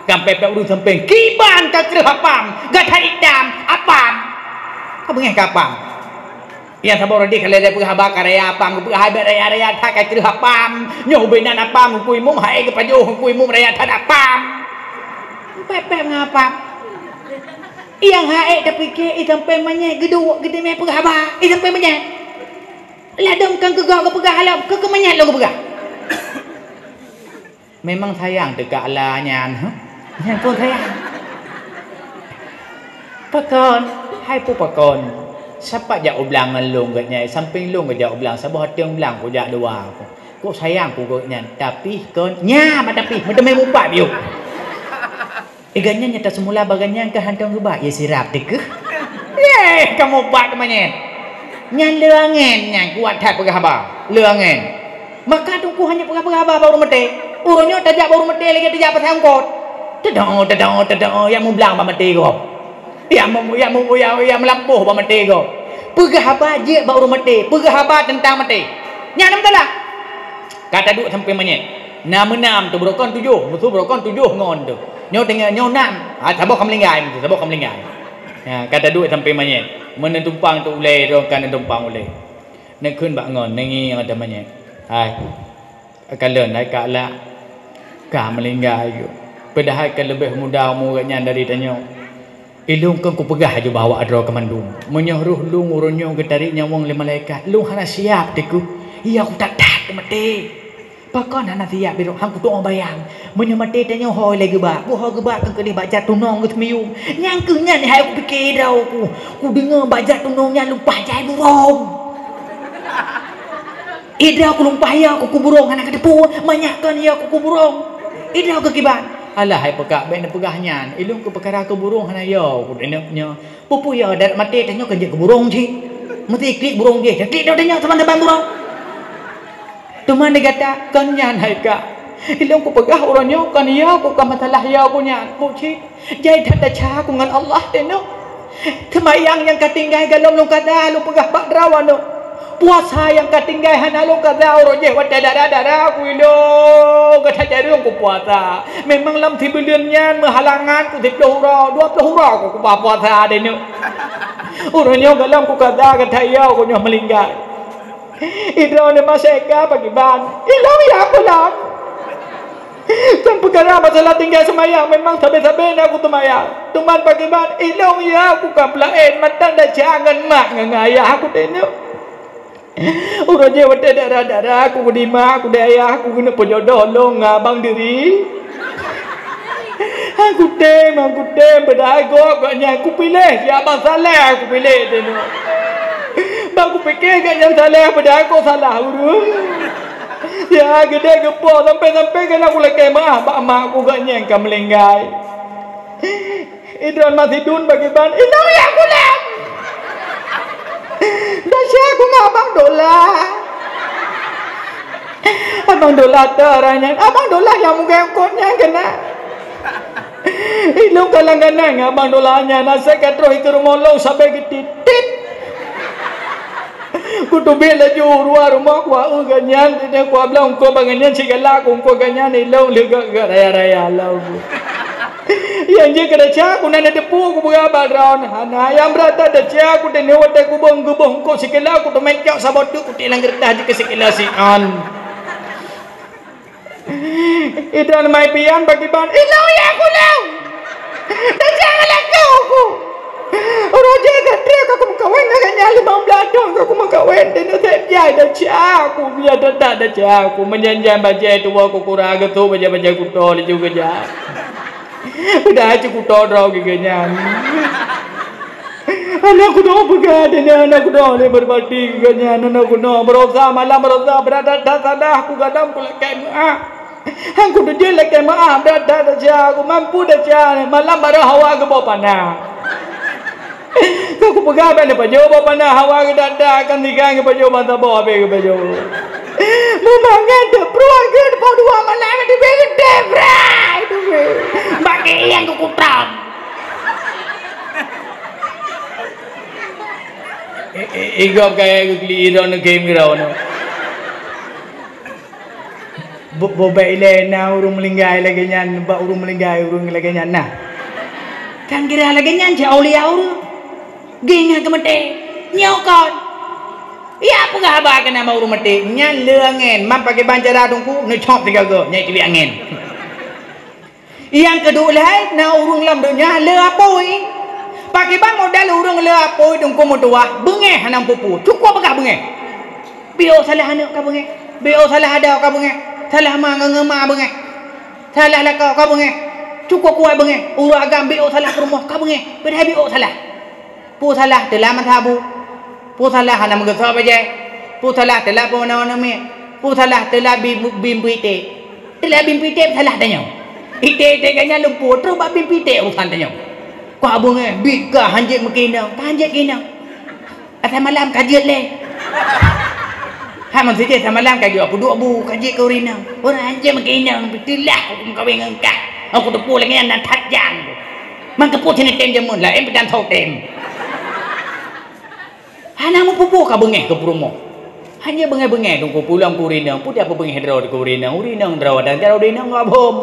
sampai udung sampai kiban ke kereh apam gak hitam apam kau bengeh ke apam yang sabar rodih kalau dia pegahaba karya apam ke pegahaba raya tak ke kereh apam nyoh benan apam ku imum hai ke pajuh ku imum raya tak apam pepe ngapam yang hai tapi ke sampai manye geduk gede me pegahaba sampai manye ladong kan ke gak ke pegahaba ke manye lo ke pegah memang sayang dekat alanya yang pun sayang pakon hai pu pakon siapa jak ublang ngelung katnya samping lung jak ublang sabah hatiang ublang ku jak dua kok sayang ku katnya tapi kon nya tapi macam mupa biu iganya nyata semula baganya ke hantong gebak ya sirap dekeh kamu buat kemana nya leangen nya kuat tak pegahaba leangen maka tungku hanya pegahaba baru mati urunnya tajak baru mati lagi tajak pas angkot tedang yang mublang ba mati go yang melampuh ba mati go pegahaba je baru mati pegahaba tentang mati nya nam tala kata duk sampai manyet 6 tu berokon 7 musuh berokon 7 ngon tu nyo tengah nyo 6 sabok kamlinggai tu sabok kamlinggai kata duit sampai manyet mana tumpang tu ulai rokan tumpang ulai nak kun bak ngon nengi ada manyet hai kalian hai kala ka melinggai tu padahal kan lebih muda umurnya dari tanya ilung kan ku pegah je bawa adro ke mandum menyuruh lung urunyo ke tarik nyawang le malaikat lung hana siap deku iya aku tak dak mati pakon hana siap biru hang ku tong bayang menyo mati tanya hoi le gebak ku hoi gebak kan ke bajat tunong ke mium nyang ke nyan hai aku fikir dah ku dengar bajat tunongnya lumpah jai burung ida aku lumpah ya aku burung hana ke depu manyakkan ya aku burung ida aku kiban alah hai pekak ben pegahnya ilung ke perkara ke burung hana yo nya pupu ya dat mati tanya kerja ke burung ci mesti klik burung je klik dah tanya teman-teman burung teman dia kata kan nyan hai ka ilung ku pegah orangnya kan ya ku ka masalah ya ku nyan mu ci jai tak ada cha ku ngan Allah teno temayang yang katinggai galom lu kada lu pegah bak drawan no puasa yang katinggai hana lu kada oro je wat dada ku ilo kata jarung ku puasa memang lam tibuliannya menghalangan ku 10 ro 20 ro ku puasa de no orangnya galom ku kada kata ya ku nyo melinggai idro ne maseka bagi ban ilo ya pulang kan perkara masalah tinggal semayang memang sabe-sabe aku temayang teman bagi ban ilo ya aku kaplaen matang dah jangan mak ngaya aku teno orang je wate darah aku di mak aku ayah aku kena pejodoh long abang diri aku tem berdago agaknya aku pilih ya abang salah aku pilih teno bang aku fikir kan yang salah berdago salah urus ya gede gepo sampai kan aku lagi maaf mak aku agaknya yang melinggai idron masih dun bagi ban ino ya aku lem dah share aku dengan Abang Dola teranya Abang Dola yang muka kodnya kena ilung kalang-kalang Abang Dolanya nasa katro ke rumah long sampai getitit ku tubik laju rumah ku ganyan dia ku ablang ku banganyan sigala ku ganyan ilung lega raya-raya lau yang je kada cha ku nana depu ku buga badron hana yang berata da cha ku de newate ku bong ku sikela ku to mencok sabotu ku tilang gerdah di kesikela si on idan mai pian bagi ban ilau ya ku lau da jangan laku ku roje gatre aku kawin dengan nyali 15 dong aku kawin de sep jai da cha ku biar da cha ku menjanjam bajai tua ku kurang tu baja ku to juga ja udah cukup todrau giganya anakku doa begadang anakku doa ni berbakti giganya anakku doa berosa malam berosa berada salah aku gadam ku lekai aku tu dia lekai maaf berada dah aku mampu dah malam baru hawa ke bawah panah aku pegang ni baju bawah panah hawa ke dada akan digang ke baju mata bawah ke baju memangan dah peruaga depan 2 malam di bege brai tu bagi yang ku kutang igop kaya ku kliro na game grau no bobai le na urung melinggai lagi nyan ba urung melinggai urung lagi nyan nah kan kira lagi nyan jauh liau urung ginga kemete nyokon ya apa khabar kena mau rumah mati nyan lengen mam pakai bancara tungku ne chop tiga go nyai tibi angin yang kedua lai na urung lam dunya le apoi pakai ban modal urung le apoi tungku mutua bengeh hanang pupu cukup apa bengeh bio salah anak ka bengeh bio salah ada ka bengeh salah ma ngema bengeh salah la ka bengeh cukup kuat bengeh urang agam bio salah ke rumah ka bengeh pada bio salah pu salah dalam tabu pu salah hana mengasa baje pu salah telah pu mana me pu salah telah bim pite telah bim pite salah tanya ite ganya lumpur terus bab bim pite urusan tanya ku abang bika hanjit mekina hanjit kina asal malam kajian le ha man sije asal malam kajian aku duk bu kajian kau rina orang hanjit mekina bitilah aku kawin engkau aku tepu lagi nak tajang man keput sini tem jamun lah pedan thau tem hana mu pupu ka bengeh ke promo hanya bengai-bengai tunggu pulang kurinang pun apa bengai draw kurinang draw dan cara urinang ngabom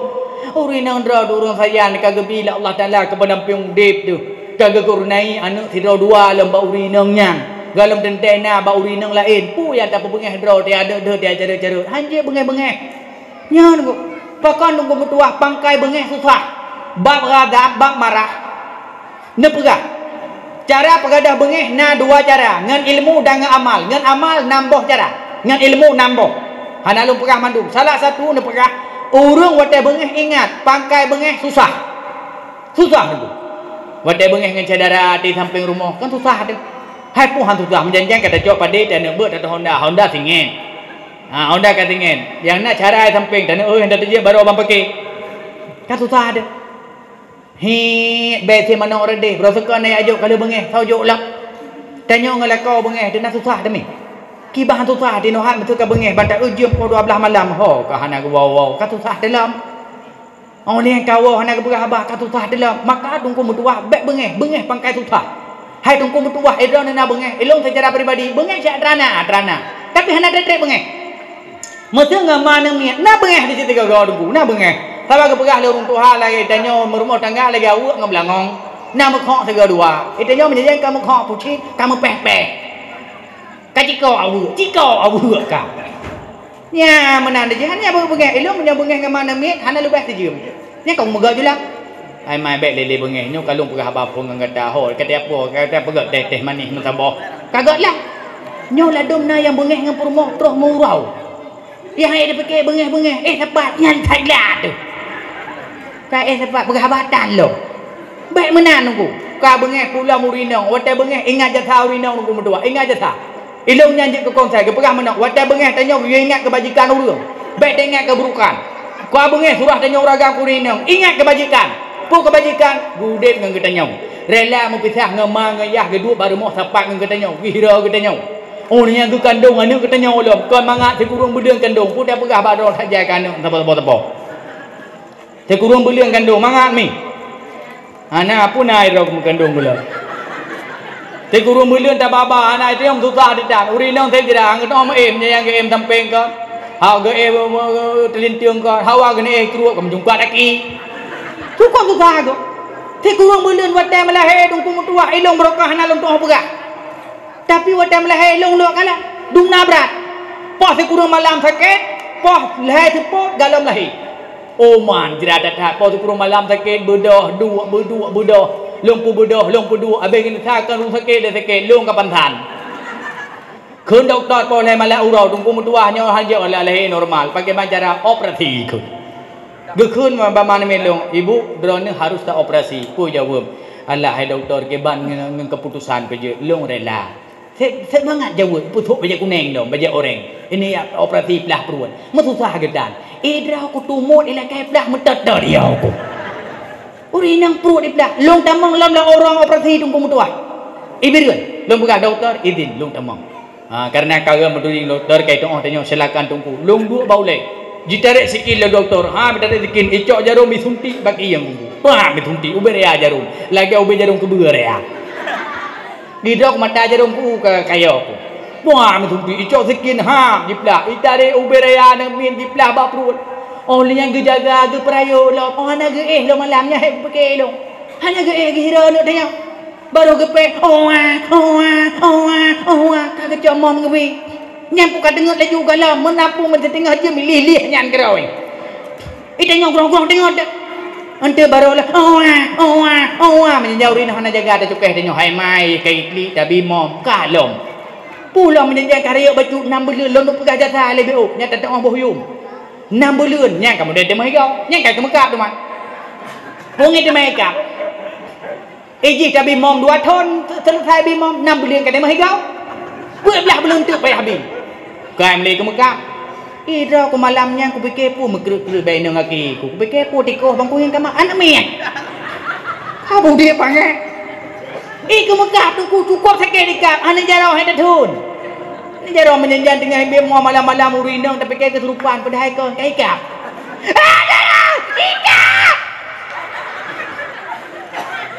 urinang draw urang sayan kagak bila Allah Taala ke pendamping dip tu kagak kurunai anu tidak dua lembah urinangnya galam tentena ba urinang lain pu yang tak bengai draw dia ada dia cara hanya bengai-bengai nya tunggu pakan tunggu mutuah pangkai bengai susah bab radab bab marah nepegah cara pegadah bengih na dua cara ngan ilmu dan ngan amal nambah cara ngan ilmu nambah hana lu pegah mandum salah satu ne pegah urang watai bengih ingat pangkai bengih susah tu watai bengih ngan cadara di samping rumah kan susah tu hai pu han susah menjanjang kata jok pade dan beut atau Honda singen Honda kata singen yang nak cara samping dan hendak tu je baru abang pakai kan susah ada hi bete mana orang deh berasal ni ajuk kalau bengeh tahu jok lah tanya ngala kau bengeh dia nak susah demi kibah susah di nohat betul ke bengeh bantak ujung pukul 12 malam ho ka hana ke wow ka susah dalam orang yang kau hana ke berhabah ka susah dalam maka tunggu mutuah bek bengeh pangkai susah hai tunggu mutuah edon na bengeh elong secara pribadi bengeh sak drana tapi hana trek bengeh mesti ngamana miat na bengeh di situ kau tunggu na bengeh Sabar ke pegah lorong Tuhan lagi tanya merumah tangga lagi awak ngeblangong nama kok segala dua itu tanya menjadi kamu kok pucit kamu peh kaciko awak ka ya menan dia hanya bengeh elok punya bengeh ke mana mit hana lebih sejum ni kau megak jelah ai mai bek lele bengeh nyo kalung pegah apa pun ngata ho kata apa kata pegak teh manis mentabah kagaklah nyo la dom na yang bengeh ngan perumah terus murau yang ai dia pakai bengeh tepat nyan Thailand tu kai sebab berhabatan lo baik menan nunggu ka bengeh pulang urinang watai bengeh ingat jatah urinang nunggu medua ingat jatah ilung nyanjik ke konsai ke pegah menang watai bengeh tanya ingat kebajikan urang baik ingat keburukan ka bengeh surah tanya uragang urinang ingat kebajikan pu kebajikan gudet ngan ketanya rela mempisah ngemang ngayah kedua baru mau sapat ngan ketanya kira ketanya orang yang tu kandung anak ketanya ulum kon mangat sekurang bedeng kandung pu dah pegah badol saja kan tepo sekurang beliang kandung mangat mi anak pun air rok kandung pula sekurang beliang tak baba anak itu yang susah ditan urinang saya tidak angkat om yang ke samping ke hau ke telintiung ke hawa ke keruak ke menjumpa lagi cukup susah ke sekurang beliang wadah melahir tunggu mutua ilung berokah nalung tuh pegah tapi wadah melahir ilung lo kalah dung nabrat poh sekurang malam sakit poh lahir sepot dalam lahir Oman tidak ada tak pau kurang malam sakit bedah lumpuh dua habis kena sakan rumah sakit dia sakit lung kapantan kun doktor pau lai malah urau tunggu mutuahnya hanya oleh normal pakai cara operasi kun gekun mana melong ibu drone harus tak operasi pu jawab Allah hai doktor ke ban dengan keputusan kerja lung rela semangat jawab putuk baca kuning dong baca orang ini operasi pelah perut susah gedan idra aku tumut ila kai pelah metet dia aku urinang perut di pelah long tamang lam la orang operasi tunggu mutuah ibirun long bukan doktor izin long tamang karena kagak meduri doktor kai tu tanya silakan tunggu long dua baulai ditarik sikit lah doktor ditarik sikit icok jarum disuntik bagi yang disuntik uber ya jarum lagi uber jarum kedua ya di dok mata jarum ku kaya aku disuntik icok sikit di pelah ditarik uber ya nang min di pelah bak perut oleh yang gejaga ge perayo lo hana ge lo malamnya pakai lo hanya ge hira nak tanya baru ge pe kagak comom ge nyampu ka dengar laju galau menapu men tengah je milih nyan kerau ita nyong grong tengok dak ante baru lah menjauh hana jaga ada cukeh tengok hai mai kai ikli tapi mom kalong pulang menjanjikan karya baju 6 bulan lon pegah jasa LBO nya tak orang bohyum 6 bulan nya kamu dah demai kau nya kai kemekap tu mat pungi demai kap iji tapi mom 2 tahun selesai bi mom 6 bulan kai demai kau belah belum tu payah habis kai meli kemekap ida aku malamnya aku fikir pu mekrut-krut baik nang aki aku fikir pu tikoh bangku yang kamar anak miat kamu dia panggil kemekap tu ku cukup sakit dikap ana jarau hai datun ni jarau menjanjian dengan ibu mau malam-malam urinang tapi kai kesurupan padahal kau kai kap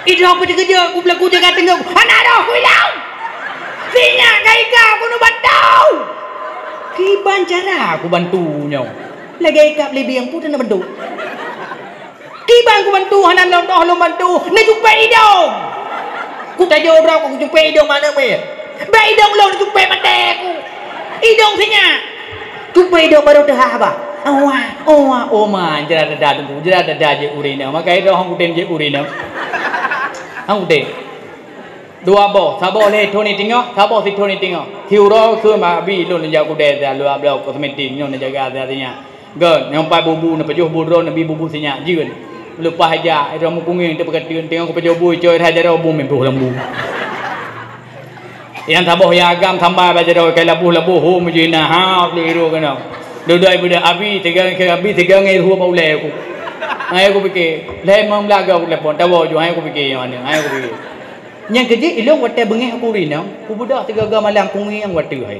ida apa kerja aku berlaku jaga tengah anak dah aku hilang sinyak kai kap aku nak bantau Kiban cara aku bantunya. Lagi kap lebih yang putih nak bantu. Kiban aku bantu, hanan long bantu. Nak jumpa hidung. Ku tak jauh berapa aku jumpa hidung mana me. Ba hidung long jumpa mata aku. Hidung sinya. Jumpa hidung baru dah apa? Oh man, jera dah tunggu, jera dah je urina. Maka itu hang uten je urina. Hang uten. Dua bo, sabo le Tony tengok, sabo si Tony tengok. Hiuro ke ma bi lu nak jago dah lu ablau kosmetik nyo nak jaga artinya. Gan, yang pai bubu nak pejuh budron nak bi bubu sinya jeun. Lepas aja, itu mu kunging tu perkataan tengok pejuh bui coy dah jaro bu membuh lembu. Yang sabo ya agam tambah baca dah kai labuh ho mujina ha liru kana. Dudai budak abi tegang ngai ruh bau le aku. Ai aku fikir, le mam laga aku lepon tawo jo ai aku fikir yang mana. Ai aku fikir. Yang kerja ilong wate bengeh aku rina, ku budak 3 malam kungi yang wate hai.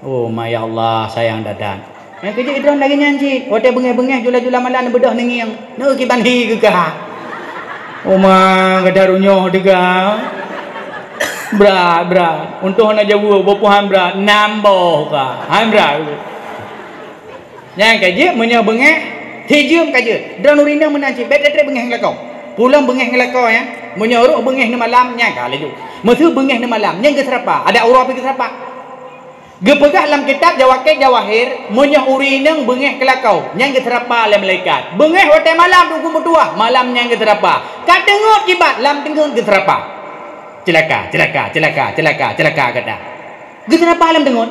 Oh my Allah sayang dadan. Yang kerja idron lagi nyanyi, wate bengeh jula malam bedah nengiang. Nu ki banhi ke ka. Oh ma gadarunyo dega. Bra. Untuk nak jauh bopo hambra nambo ka. Hambra. Yang kerja menyo bengeh hijum kerja. Dron urina menanci, betre bengeh lakau. Pulang bengeh ngelakau ya. Menyorok bengeh ni malam nya ka laju. Mesu bengeh ni malam nya ke serapa. Ada urap ke serapa. Gepegah dalam kitab Jawakir Jawahir, munyo urineng bengeh kelakau, nya ke serapa le malaikat. Bengeh hotel malam tu kumutua, malam nya ke serapa. Kat dengut kibat lam dengut ke serapa. Celaka kata. Ke serapa lam dengut.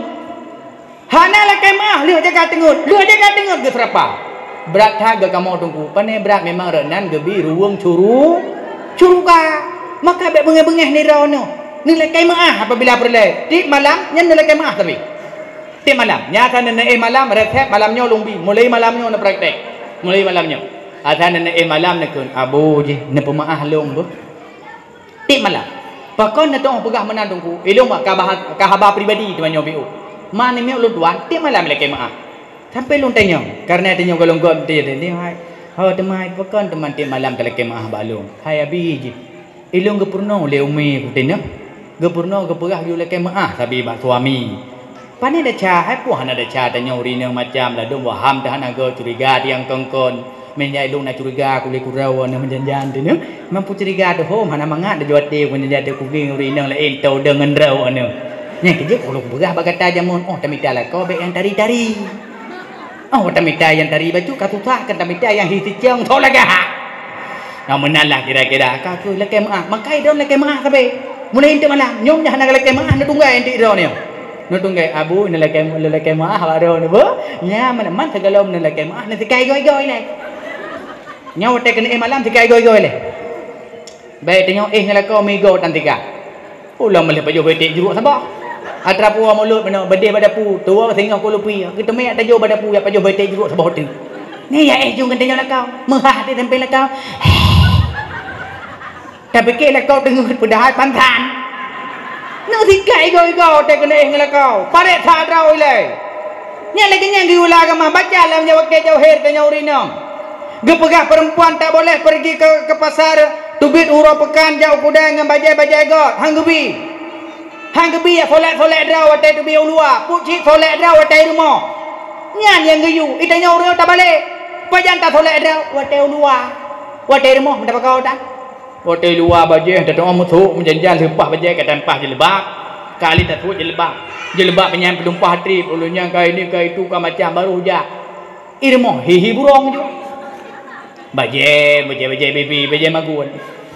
Hana la kemah, lihat jaga dengut. Ke serapa. Berat harga kamu tunggu. Pane berat memang renan gebi ruang curuga. Maka bet bengeh-bengeh ni rono. Ni lekai maah apabila perle. Tip malam nya lekai maah tapi. Tip malam nyata nene malam resep malamnya lumbi. Mulai malamnya na praktek. Mulai malamnya. Ada nene malam nak kun abu je ne pemaah long bu. Tip malam. Pakon na tong pegah menan tunggu. Ilung mak kahabar pribadi tu banyo biu. Mana mi lu tuan tip malam lekai maah. Sampai lu tanya, karena tanya kalau kau dia ni hai, temai pakan teman tim malam kalau kemah balung, hai abi je, ilung kepurno le umi kutenya, kepurno keperah you le kemah, tapi bak suami, pani dah cah, hai puan ada cah tanya urina macam lah, dom waham dah nak curiga tiang kongkon, menjadi ilung nak curiga kulit kurau, nak menjanjan tu, mampu curiga tu, mana mangat dah jual dia, menjadi kuling urina le entau dengan rau anu, ni kerja kalau keperah bagata jamun, tapi dah lah kau be yang tari. Oh, tamita yang tari baju katuta kan tamita yang hitijang tholaga. Namun lah kira-kira kau leke maah, makai don leke maah tapi mulai itu malam nyom dah nak leke maah nak tunggai enti ro ni. Nak tunggai abu nak leke maah ro ni bo. Nya mana man segalom nak leke maah nak sikai goi-goi le. Nya wote kena malam sikai goi-goi le. Baik tengok ngelako migo tantika. Ulang boleh baju betik jeruk sabah. Atra puah mulut benar bedeh pada pu tua tengok ko lupi kita mai tak jauh pada pu ya pajau betek jeruk sebab hotel ni ya jung tengok lakau mehah di tempel lakau tapi ke lakau tengok pedahat pantan nak dikai goi-goi tak kena lakau pare tha rau le nya lagi nya diulah agama baca dalam Jawakir Jawahir tanya urinam gepegah perempuan tak boleh pergi ke pasar tubit urau pekan jauh kuda dengan bajai-bajai god hanggubi hang kebi ya solek draw watai tu biau luar pucik solek draw watai rumah nyan yang geyu itanya orang tak balik pajan tak solek draw watai luar watai rumah mendapat kau tak watai luar bajai tak tahu musuh menjanjal lepas bajai ke tanpa jilbab kali tak suit jilbab penyam pelumpah trip ulunya kai ni kai itu kan macam baru hujan irmoh hihi burung je bajai baby bajai magun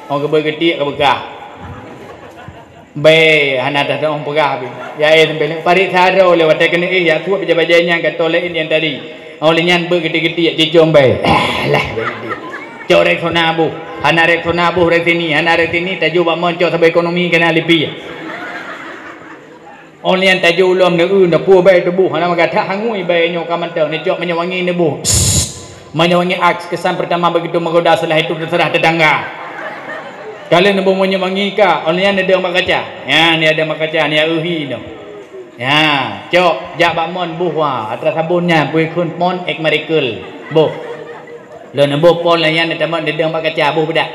orang kebai ketik ke bekah Baik, anak dah orang perah habis. Ya sampai parit saro lewat kena ya tu baja-bajanya kat tolak ini yang tadi. Olehnya bergeti-geti jejom baik. Lah dia. Corek sonabu, anak rek sonabu rek sini tajuk bak monco sampai ekonomi kena lebih. Olehnya tajuk ulum ne pu baik tubuh, anak kata hangui baik nyo kamantau ne cok menyawangi nebu. Menyawangi aks kesan pertama begitu menggoda setelah itu terserah tetangga. Kalau nak bunyi mangika, olehnya ada mak kaca. Ya, ni ada mak kaca, ni uhi no. Ya, cok, jak bakmon buah, atas sabunnya, puy kun mon ek miracle. Buh. Lo nak buh pon lah yang ada mak mak kaca buh bedak.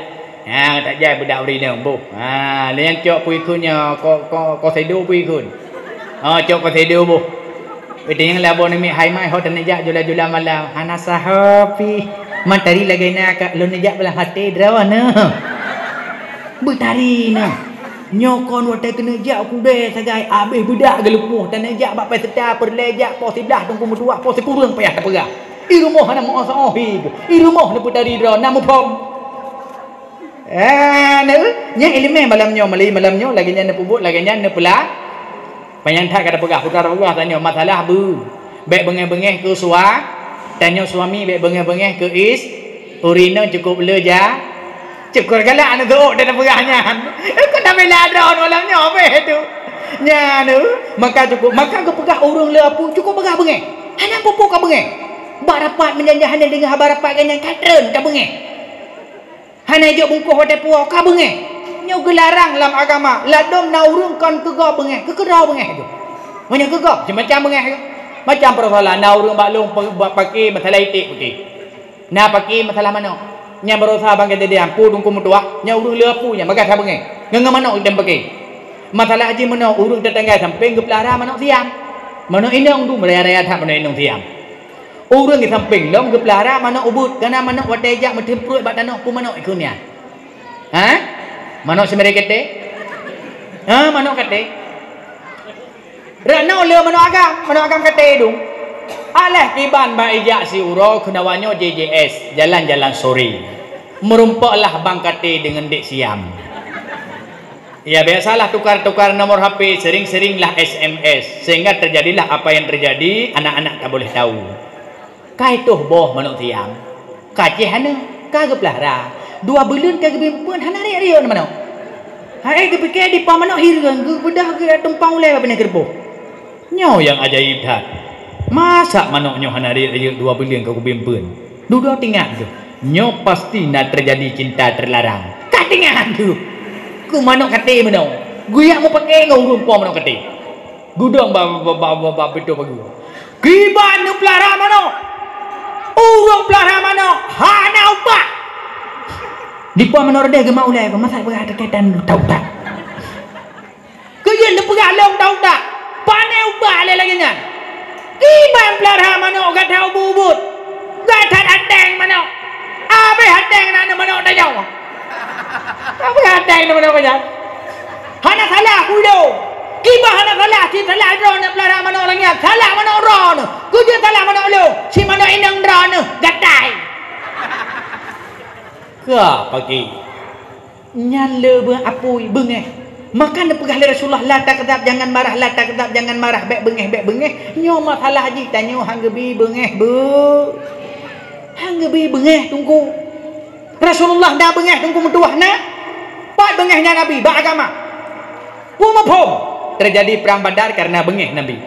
Ya, tak jai bedak uri no buh. Ha, yang cok puy kunnya ko sedo puy kun. Oh, cok ko sedo buh. Itu yang labo ni mi hai mai hot nejak jula-jula malam. Hana sahapi. Matari lagi nak lo nejak belah hati drawana. Bertari na. Nyokon watai kena jak kude sagai habis budak gelupuh dan nejak bak pai sedar perlejak pos 11 tunggu medua pos kurang payah tak perah. I rumah hana mo saohi. I rumah na bertari dra namu pom. Nya elemen malamnya malamnya lagi nya pubut lagi nya pula. Panjang tak kata pegah putar-pegah tanya masalah bu. Baik bengeh-bengeh ke tanya suami baik bengeh-bengeh ke urina cukup leja. Cukup galak anu tu dah pegahnya. Kau dah bela dah malamnya apa tu. Nya nu maka cukup maka ke pegah urung le apa cukup pegah bengeh. Hana popo ka bengeh. Bak rapat menjanjah hana dengan habar rapat ganyan katren ka bengeh. Hana jo bungkuh hotel puau ka bengeh. Nyo gelarang dalam agama. Ladom na urung kon kegok bengeh, kekerau bengeh tu. Banyak kegok macam bengeh tu. Macam persoalan na urung bak long pakai masalah itik putih. Na pakai masalah mana? Nya berusaha bangkai dia pu dungku mutua, nya urung lepu nya magas bengeh. Ngeng mana idem pakai. Masalah haji mana urung tetangga samping ke pelara mana siam. Mana inong tu meraya-raya tak mana inong siam. Urung di samping long ke pelara mana ubut kana mana wadejak metempruit bak tanah pu mana ikunya. Ha? Mana semere kete? Ha, mana kete? Rana le mana agam kete dong. Alah kiban ba ijak si uro kenawanyo JJS, jalan-jalan sore. Merumpaklah bang kete dengan dek siam. Ya biasalah tukar-tukar nomor HP, sering-seringlah SMS sehingga terjadilah apa yang terjadi, anak-anak tak boleh tahu. Kai tuh boh manuk siam. Kacih hana, kagak pelahara. 2 bulan kagak bimpun hana ria-ria mana. Hai ke pikir di pa manuk hirang ke bedah ke tumpang ulai apa ni kerbo. Nyo yang ajaib dah. Masa manuknya hana ria-ria 2 bulan kagak bimpun. Duduk tinggal tu. Nyo pasti nak terjadi cinta terlarang. Kat tinggal tu. Ku manuk kate mana. Guyak mau pakai ngau rumpah manuk kate. Gudang ba betul pagi. Kiban nu pelara manuk. Urang pelara manuk. Hana ubah. Di puan menor dia ke maulai ke masa berada kaitan tahu tak? Kejen dia perah long tahu tak? Panai ubah le lagi nya. Kiban pelara manuk kata ubut. Kata ateng manuk. Abe ateng nak manuk dah jauh. Apa ateng nak manuk kaya? Hana salah kudo. Kiban hana salah, si salah drone nak pelara manuk lagi. Salah manuk drone. Kujen salah manuk lu. Si manuk inang drone gatai. Ka pagi nyala berapui bengeh makan pegah Rasulullah la takzab jangan marah la takzab jangan marah baik bengeh nyo masalah haji tanya hang gebi bengeh hang gebi bengeh tunggu Rasulullah dah bengeh tunggu metuah na pat bengehnya Nabi ba agama pumapom terjadi perang Badar karena bengeh Nabi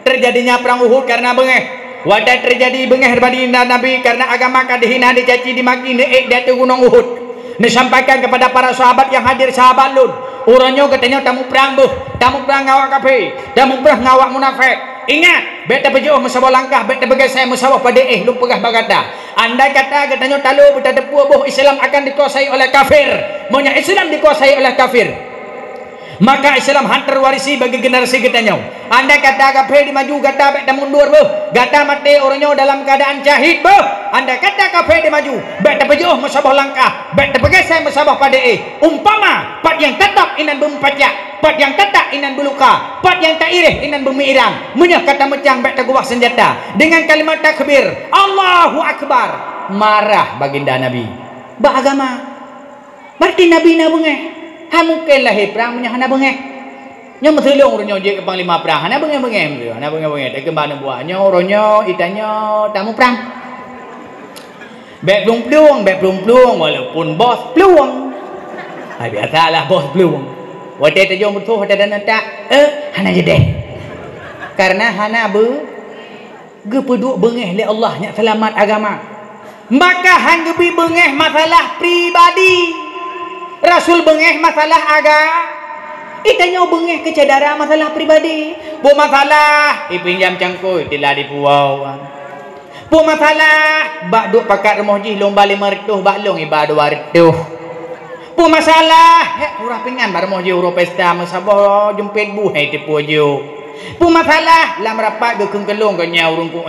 terjadinya perang Uhud karena bengeh. Wadah terjadi bengeh baginda Nabi karena agama kadihina dicaci dimaki neek di atas gunung Uhud. Disampaikan kepada para sahabat yang hadir sahabat lun. Orangnya katanya tamu perang ngawak kafir, tamu perang ngawak munafik. Ingat, beta bejuh musabah langkah, beta bergesai musabah pada lu pegah bagata. Andai katanya talu beta depu boh Islam akan dikuasai oleh kafir. Maunya Islam dikuasai oleh kafir. Maka Islam hantar warisi bagi generasi katanya. Anda kata kafir dimaju, kata bek mundur boh. Kata mati orangnya dalam keadaan jahid boh. Anda kata kafir dimaju, bek terpejuh musabah langkah, bek terpegesai musabah pada umpama pat yang tetap inan berempacak, pat yang tetap inan berluka, pat yang tak irih inan bermirang. Menyah kata mecang bek terguah senjata dengan kalimat takbir Allahu Akbar. Marah baginda Nabi. Ba agama. Berarti Nabi na bengeh. Ha mungkin lahir perang punya hana bengeh. Nya metulung ronyo je ke panglima perang. Hana bengeh-bengeh tu. Hana bengeh-bengeh tak kembang buahnya ronyo itanyo tamu perang. Bek pelung-pelung walaupun bos peluang. Ha biasalah bos peluang. Wate tajong betul wate dan tak. Hana je deh. Karena hana gepeduk bengeh le Allah nya selamat agama. Maka hang gebi bengeh masalah pribadi. Rasul bengeh masalah itanya bengeh kecedara masalah pribadi. Bu masalah ipinjam cangkul tila di puau. Bu masalah bak duk pakat rumah ji lomba 500 bak long iba 200. Bu masalah urah pingan bar rumah ji uro pesta masabah jempit bu hai tipu jo. Pu masalah lam rapat ke kelong ke nyau rungku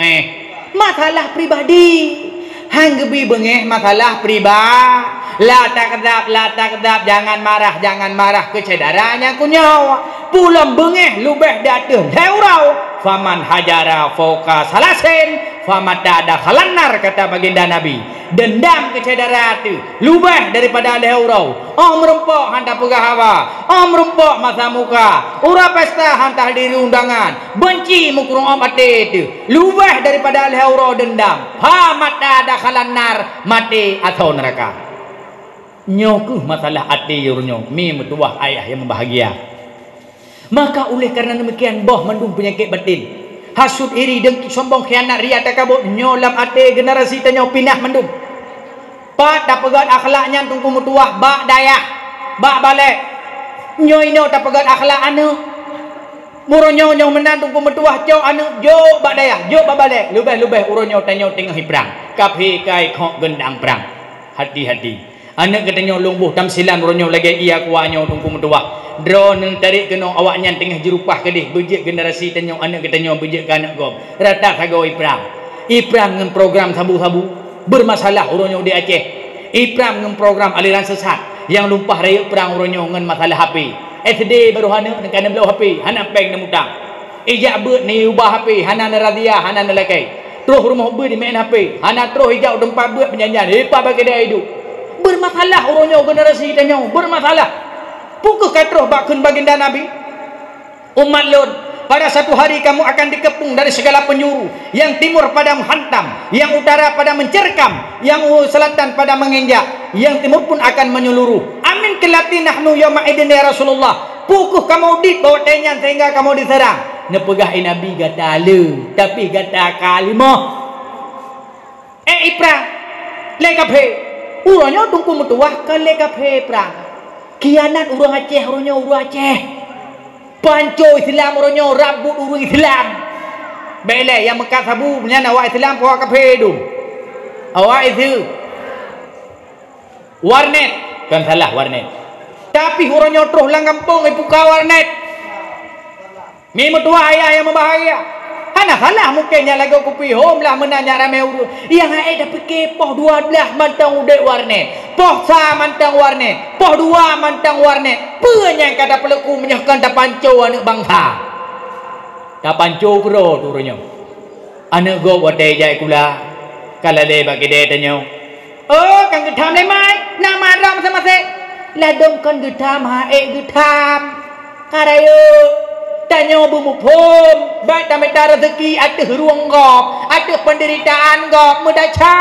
masalah pribadi hang gebi bengeh masalah pribadi. La takdzab jangan marah ke cederanya ku nyawa pulang bengeh lubeh dateng heurau faman hajara fauqa salasin famata ada khalanar kata baginda Nabi dendam ke cedera tu lubeh daripada heurau merempok hantar pegah hawa merempok masa muka ura pesta hantar diri undangan benci mukurung ate tu lubeh daripada heurau dendam famata ada khalanar mati atau neraka. Nyokuh masalah hati yurnyo mi metuah ayah yang membahagia. Maka oleh karena demikian boh mendung penyakit batin hasud iri dengki sombong khianat riya takabur nyolam hati generasi tanyo pindah mendung pat dapegat akhlaknya tungku metuah bak dayah bak balik nyoino dapegat akhlak anu muronyo nyo menan tungku metuah cok anu jo bak dayah jo bak balik lubeh uronyo tanyo tengah perang kaphi kai khok gendang perang hati-hati. Anak katanya lungbuh tamsilan ronyo lagi ia kuanyo tungku metuah drone tarik kena awaknya tengah jerupah kedih bejek generasi tanyo anak katanya bejek kanak gom rata kagau iprang dengan program sabu-sabu bermasalah ronyo di Aceh iprang dengan program aliran sesat yang lumpah raya perang ronyo dengan masalah HP SD baru hana dengan belau HP hana peng nemutang ijak bet ni ubah HP hana neradia hana nelakai terus rumah ber di main HP hana terus ijak tempat bet penjanjian hepa bagi dia hidup bermasalah orangnya generasi tanya bermasalah pukul katroh bakun baginda Nabi umat Lut pada satu hari kamu akan dikepung dari segala penjuru yang timur pada menghantam yang utara pada mencerkam yang selatan pada menginjak yang timur pun akan menyeluruh amin kelati nahnu yawma idin ya Rasulullah pukul kamu dit bawa tenyan sehingga kamu diserang nepegahi Nabi gata le tapi gata kalimah ipra lekaphe urangnya tungku metuah kale kafe perang kianat urang Aceh urangnya urang Aceh panco Islam urangnya rabut urang Islam bele yang mekat sabu punya awak Islam kau kafe tu awak itu warnet kan salah warnet tapi urangnya terus lang kampung ibu ka warnet mi metuah ayah yang membahagia Hana salah mungkinnya lagi kopi home lah menanya ramai urut. Yang ai dah fikir poh 12 mantang udah warnet. Poh sa mantang warnet. Poh 2 mantang warnet. Penyang kata peleku menyahkan dah panco anak bangsa. Dah panco kero turunnya. Anak go wadai jai kula. Kalau le bagi dia tanya. Oh, kan getam le mai. Nama ram sama-sama. Ladong kan getam hae getam. Karayo tanya bumupum baik tak minta rezeki ada ruang gop ada penderitaan gop mudaca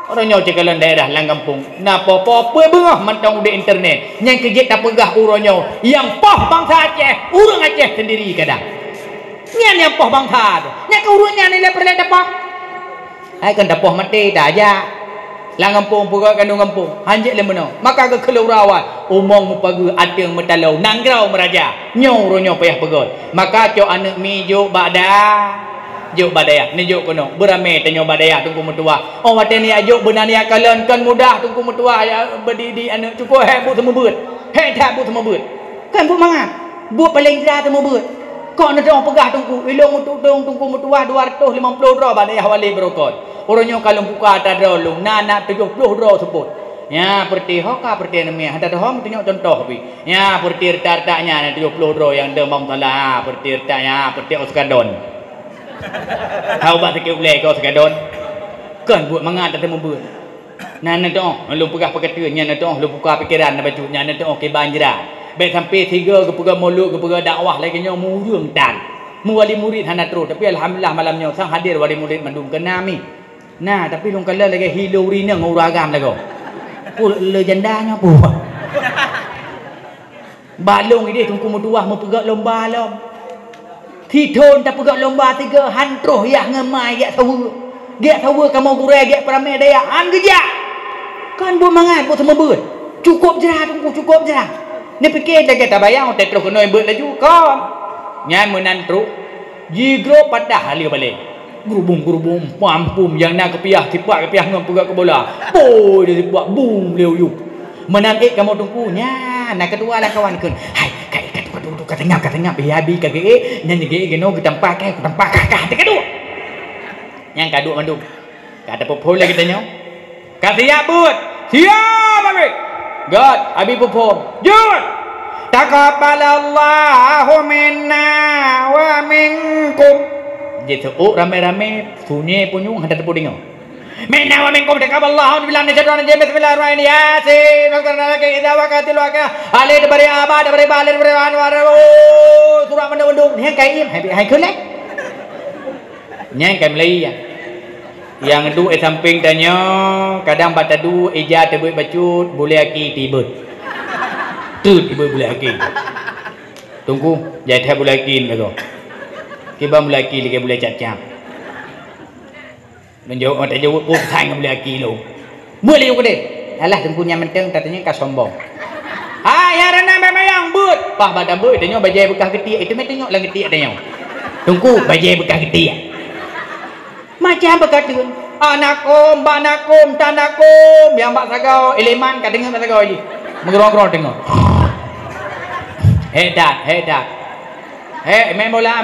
orangnya cekalan daerah lang kampung napa apa bengah mantang udah internet yang kejek tak pegah orangnya yang poh bangsa Aceh urang Aceh sendiri kadang nyan yang poh bangsa tu nyan ke urangnya nilai perlet apa ai kan dapoh mati dah aja lang kampung pegak kandung kampung hanjek le meno maka ke kelurawan umong mupagi adeng metalau nanggrau meraja nyoronyo payah pegot maka cok anak mi juk badaya ni juk kono berame tanyo badaya tunggu metua oh wate ni ajuk benania kalian kan mudah tunggu metua ya berdidi anak cukup hebu semua beut tak bu semua beut kan bu mangat bu paling dah semua beut kok nak pegah tunggu ilung tunggu metua 250 ro badaya wali berokot orangnya kalau buka ada dulu nana 70 ro sebut ya perti hoka perti nami ada hom tunjuk contoh bi ya perti tartanya 70 ro yang demam salah perti tartanya perti oskadon tahu bah sikit ulai ke oskadon kan buat mangat ada membut nana tu lu pegah perkataannya nana tu lu buka fikiran baju nana tu ke banjira baik sampai 3 ke pegah mulut ke pegah dakwah lagi nya murung dan muwali murid hana terus tapi alhamdulillah malamnya sang hadir wali murid mandum kenami nah tapi long kala lagi hiluri nya nguragam lagu legendanya pu balong ini tungku metuah mau pegak lomba lom thithon tak pegak lomba 3 hantroh ya ngemai ya tahu kamu gure dia peramai daya an geja kan bu mangat bu semua beut cukup jerah tungku cukup jerah ni fikir dah kita bayang otak terus kena beut laju kan nyai menan terus jigro padah halio balik gerubung pampum yang nak kepiah tipak kepiah ngam pegak ke bola boy dia tipak boom leu yup menangik kamu tungkunya nak kedua lah kawan kun hai kai kat tu kata ngap biabi kage nyan ge geno ketampak kakak tekadu yang kadu mandum kata popol lagi tanya kata ya but siap abi god abi popol jut taqabbalallahu minna wa minkum gitu rame-rame sunyi punyung hadap pudingo minna wa minkum taqabbalallahu billahi minasyaitonir rajim bismillahirrahmanirrahim yasin waqtaraka idza waqatil waqi'ah ali dabari abad dabari balir dabari anwar surah mandum ni kai im hai khul lek nyang kai meli yang du samping tanya kadang bata du ija tebut bacut boleh aki tibut tibut boleh aki tunggu jai teh boleh aki lagu kiba boleh aki lagi boleh cap-cap menjawab mata jawab pun sang boleh aki lu boleh juga deh alah tunggunya menteng katanya ka sombong ya rana memang but pah bata but tanya bajai bekas ketiak itu meh tengok lang ketiak tanya tunggu bajai bekas ketiak macam berkata anakum banakum tanakum yang bak sagau eleman kat dengar sagau lagi mengerong-gerong tengok hedat main bola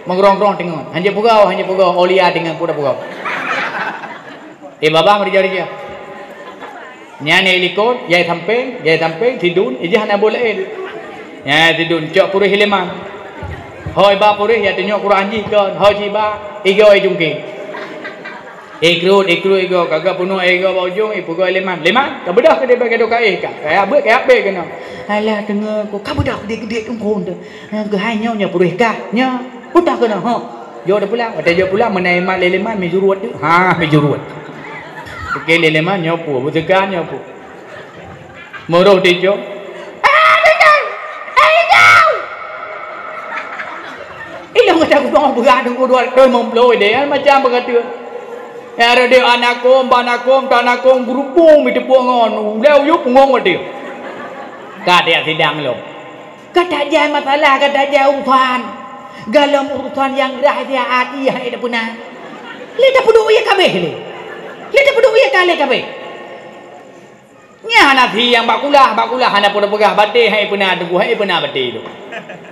mengerong-gerong tengok hanya pugau olia dengan kuda pugau babah mari jari dia nyane likon yai samping tidun ijah nak bola ya tidun cok purih eleman hoi ba purih ya tengok Quran ji kan hoi ji ba ego jungki ikro kagak puno ego baujung ipu go leman ka bedah ke dia bagi doka ka abe kena alah tengah ko ka bedah gede tungkon tu ke hanya nya purih ka nya pudah kena jo dah pulang ada jo pulang menai mak leman mi jurut tu mi jurut ke leman nyopu butekan nyopu moroh dia jo ilang kata aku begadang ko doi memploi dia macam berkata ya ada anakum banakum tanakum grupung mi tepuk ngon leu yup ngong dia kata sidang lo kata jai masalah kata jai urusan galam urusan yang rahasiaan iya ada punah leda pudu iya kabeh leda pudu iya kale kabeh nya hanafi yang bakulah hana pun pegah bati hai punah tunggu hai punah bati tu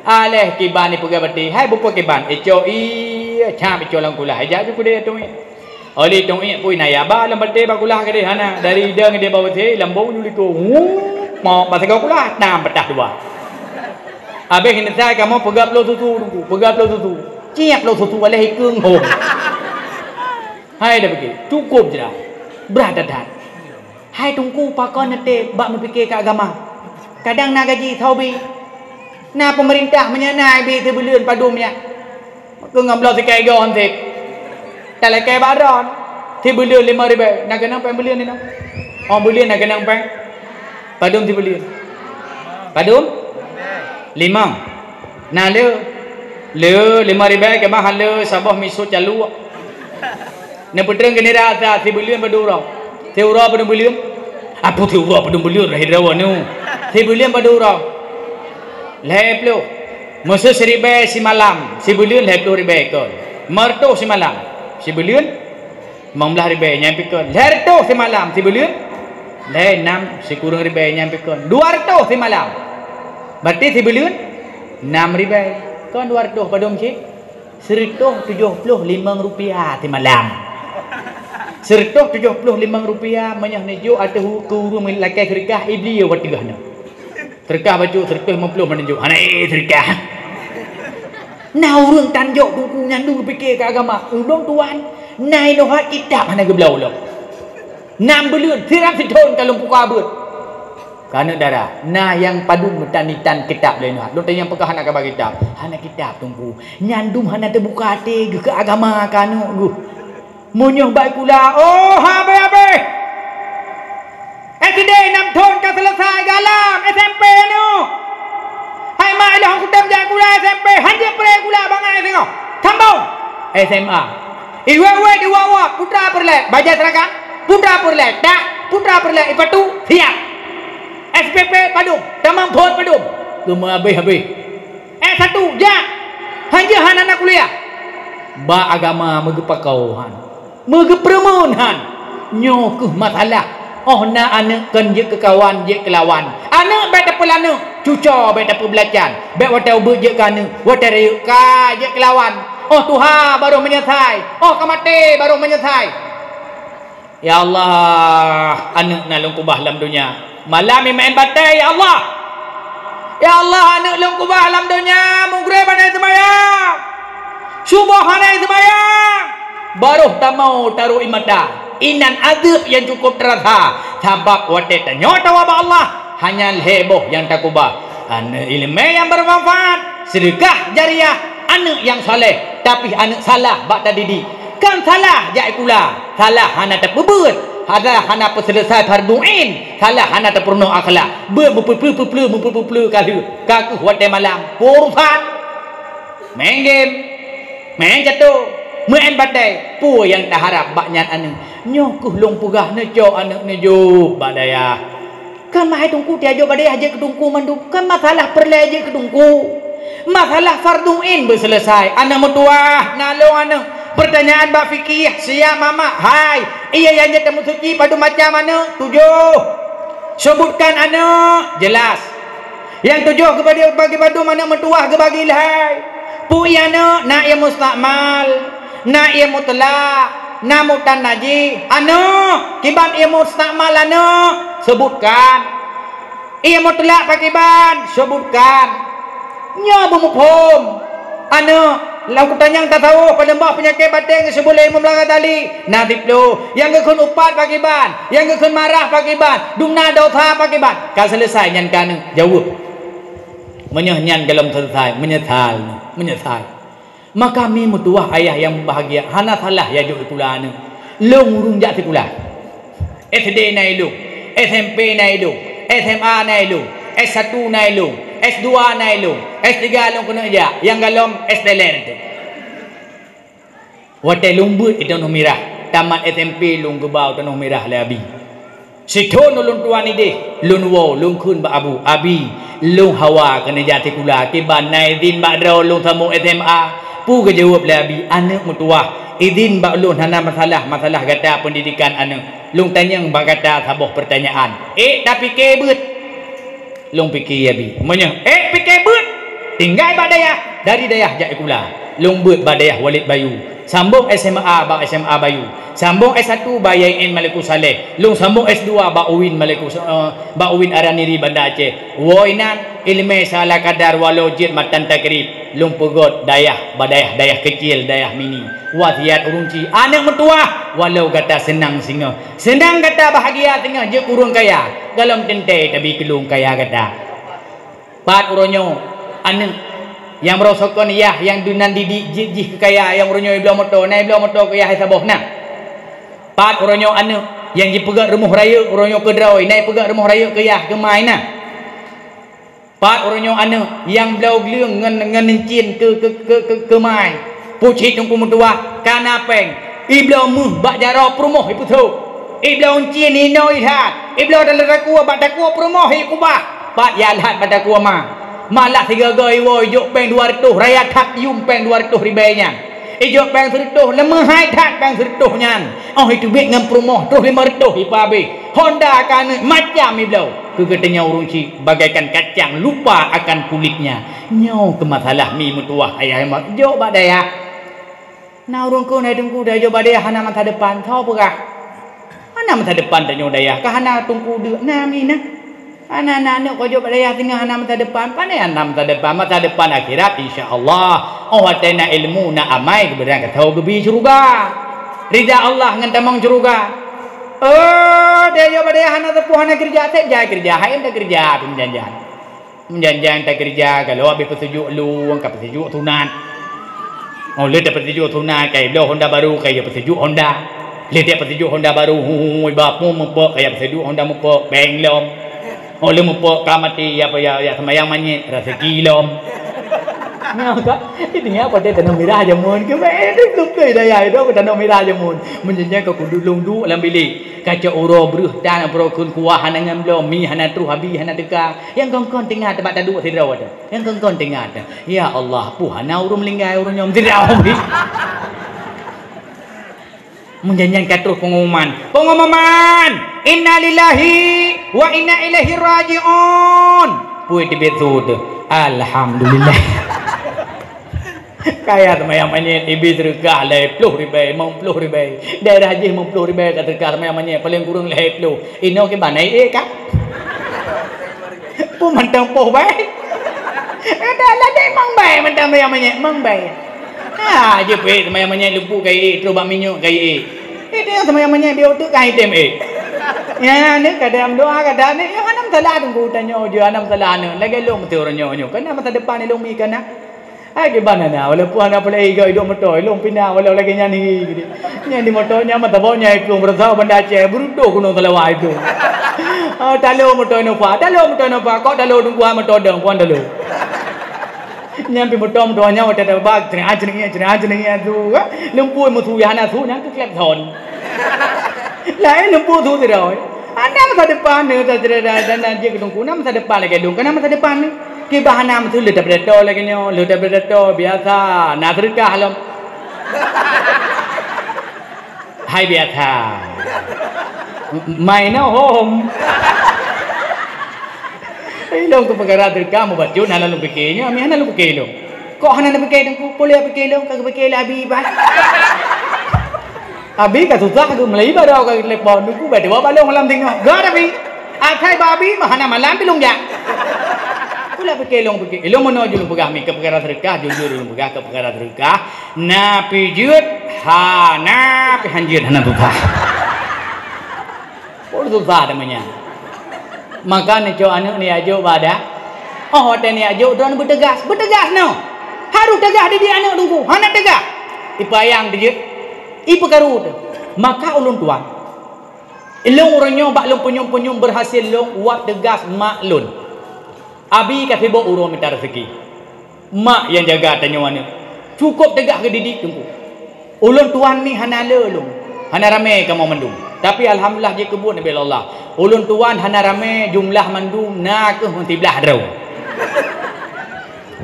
aleh kiban ni pegah bati hai bupo kiban eco iya cham eco lang kulah aja ju kude tu oli tong i pui naya ba lam bati bakulah ke dia hana dari deng dia bawa the lambau nyuli tu mau bahasa kau kulah nam betah dua abe hin sai kamu pegah lo tu ciak lo tu aleh keung ho hai dah pergi cukup je dah berat hai tunggu pakon nete bak memikir ke agama kadang nak gaji taubi na pemerintah menyanai bi sebelun padumnya ke ngamlau sekai gon sik kalau kai baron sebelun 5,000 nak kena pang belian ni nak belian nak kena pang padum sebelun padum 5 na le 5,000 ke mahal le sabah misu calu ne putreng ke ni rasa sebelun padurau Teura pada beliau, apa teura pada beliau rahirawan nu. Sebeliau pada orang, leplo, masa seribu si malam, sebeliau leplo ribu kon. Merto si malam, sebeliau 15,000 nyampe kon. Lerto si malam, sebeliau le 6 sekurang ribu nyampe kon. 200 si malam, berarti sebeliau 6,000 kon 200 pada mesti. 175 rupiah si malam. 175 rupiah menyah nejo atau hukuru melakai serikah iblis watigah na serikah baju 150 menunjuk hana serikah na urang tanjok buku nyandu fikir ke agama udong tuan nai lohat kitab hana geblau lo 6 bulan siram siton kalau buka abut karena darah nah yang padu tanitan kitab lain lo tanya pekah hana kabar kitab hana kitab tunggu nyandum hana terbuka hati ke agama kanu gu munyuh baik pula habe SD 6 tahun kan selesai galam SMP nu hai mak dah aku tam jak kula SMP hanya pre kula bangai tengok sambung SMA iwe diwawa putra perlek baja seragam putra perlek dak putra perlek ipatu siap SPP padum tamam phot padum cuma habis S1 jak hanya anak kuliah ba agama megepakau han megepremun han nyokuh masalah oh nak anak kan je ke kawan je ke lawan anak bet apa lana cuca bet apa belacan bet watai ubut je ke anak watai rayuk ka je ke lawan oh Tuhan baru menyertai oh kamate baru menyertai ya Allah anak nalung kubah dalam dunia malam ni main batai ya Allah anak long kubah dalam dunia mugre pandai semayang subuh pandai semayang baru tamau taruh imada inan adab yang cukup terasa sebab watet nyata wabah Allah hanya heboh yang tak ubah anak ilmu yang bermanfaat sedekah jariah anak yang soleh tapi anak salah bak tak didik kan salah jai kula salah hana terpebut ada hana selesai farduin salah hana terpenuh akhlak berpelu kali kaku watet malam urusan main game main jatuh main badai pu yang tak harap baknya anak nyokuh long pugah nejo anak nejo badaya kan mahai tungku tiajo badaya aja kedungku mandu kan masalah perle aja kedungku masalah farduin berselesai anak metua nalong anak pertanyaan bak fikih siap mama hai iya yang temu suci padu macam mana 7 sebutkan anak jelas yang 7 kepada bagi padu mana metua ke bagi hai pu anak nak yang mustakmal na ia mutlak na mutan naji anu kiban ia mustakmal anu sebutkan ia mutlak pakiban sebutkan nya bumupom anu lau kutanyang tak tahu pada mbah penyakit batin sebelum memelaga tali na diplo yang gekun upat pakiban yang gekun marah pakiban dumna dosa pakiban kan selesai nyan kan jawab menyenyan dalam selesai menyesal maka kami mutuah ayah yang bahagia hana salah ya juk kula anu long urung jak sekula SD nai lu SMP nai lu SMA nai lu S1 nai lu S2 nai lu S3 long kena ja yang galom SD len tu watai lumbut itu noh mirah tamat SMP long gebau tu noh mirah le abi sithon ulun tuan ni deh lun wo lun kun ba abu abi lun hawa kena jati kula kiban nai din ba dro lun samu SMA pu ke jawab labi anak mutuah izin bak lun hana masalah kata pendidikan anak lung tanyang bak kata sabuh pertanyaan tapi kebut lung fikir abi menya fikir but tinggal bak dayah dari dayah jak kula lung but bak dayah Walid Bayu sambung SMA bak SMA Bayu sambung S1 bayain Maliku Saleh lung sambung S2 bak Uwin bak Uwin Araniri Banda Aceh woinan ilmu salah kadar walau jid matan takrib lung pegot dayah badayah dayah kecil dayah mini wasiat urunci anak metua walau kata senang singa senang kata bahagia tengah je kurung kaya dalam tentai tapi kelung kaya kata pat uronyo anak yang merosokon ya yang dunan didik jih kaya yang uronyo iblau moto nai iblau moto kaya saboh nah pat uronyo anak yang ji pegat rumah raya uronyo kedraoi nai pegat rumah raya kaya kemai nah pat uronyo anu yang blau gleung ngan nencin ke mai pucit tungku mutua kana peng iblau muh bak jaro promoh ipu tu iblau encin ino ihat iblau dalam rakua bak dakua promoh ikubah pat yalat bak dakua malah 3 goi wo juk peng 200 raya tak yum peng 200 ribainya ijok peng 100 lemah hai tak peng 100 nyan oh itu bek ngam promoh terus 500 ipabe Honda kan macam iblau kegetanya urunci bagaikan kacang lupa akan kulitnya nyau ke masalah mi mutuah ayah mak jok badaya na urungku na tungku dah jok badaya hana mata depan tahu pegah hana mata depan tanyo daya ka hana tungku de na mi na anak-anak ko jok badaya tengah hana mata depan pandai hana mata depan akhirat insyaallah oh atena ilmu na amai keberan ka tahu gebi surga ridha Allah ngan tamang surga oh dia jawab dia hana tepuh hana kerja tak kerja hai tak kerja menjanjian tak kerja kalau habis pesejuk lu angkat pesejuk tunat oh le dapat pesejuk tunat kai belo Honda baru kai pesejuk Honda le dia pesejuk Honda baru hui bapu mepok kai pesejuk Honda mepok benglom oh le mepok kamati apa ya semayang manyit rezeki lom Ngau tak? Ini apa dia tanam merah jamun ke? Itu lukai daya itu aku tanam merah jamun. Menjadi kau kudu lungdu dalam bilik. Kaca uro beruh dan pro kun kuah hanangan belum mi hanan tru habi hanan teka. Yang kongkon tengah tempat tadu tidak ada. Yang kongkon tengah ada. Ya Allah, puhana urum linggai urum nyom tidak hobi. Menjanjikan terus pengumuman. inna lillahi wa inna ilaihi raji'un. Puai di betul tu. Alhamdulillah. Kaya teman-temannya ibi terkah leh 10 ribu, 50 ribu. Daerah haji 50 ribu kat terkah teman-temannya paling kurang leh 10. Ino ke mana kah? Pu mentang poh baik. Ada lah deh mang baik mentang teman-temannya mang baik. Ha je pe teman-temannya lupu kai terus bak minyak kai. Dia teman-temannya dia tu kai tem Ya ni kadang doa kadang ni ya anam salah tunggu tanya je anam salah ni lagi long mesti orang nyo kan masa depan ni long mi kan ai ke bana na walaupun ana boleh hidup hidup motor long pindah walau lagi nyanyi gitu nyanyi motornya mata bawanya itu bersama benda ce brudo kuno selawai itu talo motor no pa kau talo tunggu motor dong puan talo nyampe motornya wata da bag jenenge tu lumpuh mutu ya na tu nyang klep thon lain lumpuh tu rồi anda masa depan ni dan dia ketungku nama masa depan lagi dong kan masa depan ni ke bahana mesti letak predator lagi ni letak predator biasa nak terkah alam hai biasa main home Ilong tu perkara terkah mau baca nak lalu fikirnya, ami nak lalu fikir lo. Kok hana nak fikir dengku, boleh fikir lo, kagak fikir abi bah. Abi kat susah tu Melayu baru kagak lepon, dengku baca bawa balong malam tengok. Gak abi, akai babi mahana malam pilung ja. Boleh fikir lo fikir, ilong mana julung pegah mi ke perkara terkah, jujur julung pegah ke perkara terkah. Na pijut, hana pihanjut hana susah. Boleh susah namanya. Maka ni cok anak ni ajo pada oh hotel ni ajo tuan bertegas no harus tegas di anak tunggu hana tegas ipayang dia ipa karut maka ulun tuan ilung orangnya bak lung penyum berhasil lung wat tegas mak lun abi kata bo urang minta rezeki mak yang jaga tanya mana cukup tegas ke didik tunggu ulun tuan ni hana le lung hana ramai kamu mendung tapi alhamdulillah je kebun nabi Allah ulun tuan hana rame jumlah mandum na ke mentiblah draw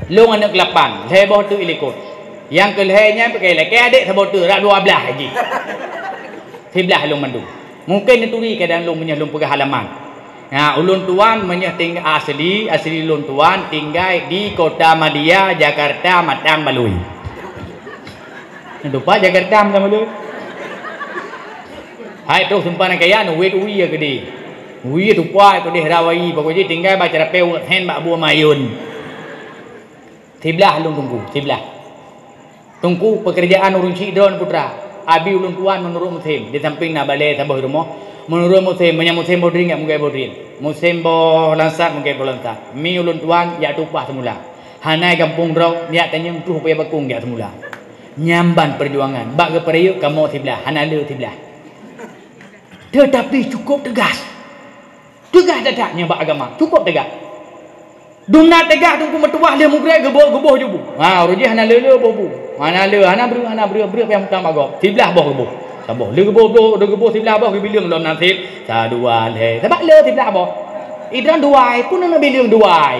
long anak 8 leboh tu ilikut yang kelehnya pakai laki adik sebab tu rak 12 lagi tiblah long mandum mungkin neturi kadang long menyah long pergi halaman ulun tuan menyah tinggal asli ulun tuan tinggal di Kota Madia Jakarta Matang Balui lupa Jakarta Matang Balui hai tu sempanan kaya nu wet uwi ya gede uwi tu puai tu deh rawai pokoknya tinggal baca rapeu hen bak buah mayun tiblah lung tunggu pekerjaan urun cidron putra abi ulun tuan menurut musim di samping na balai sabah rumah menurut musim musim bodring enggak mungkin bodring musim bo lansat mungkin bo lansat mi ulun tuan ya tupah semula hanai kampung drau niat tanya tu payah bakung dia semula nyamban perjuangan bak ke periuk kamu tiblah hanale tiblah tetapi cukup tegas dadaknya bak agama cukup tegas dumna tegas tunggu metuah dia mugrai geboh jubu rujih hana lele bobu hana beri yang utama go tiblah boh geboh saboh le geboh tiblah boh bilang lom nasib sadua le sebab le tiblah boh idran duai pun nak bilang duai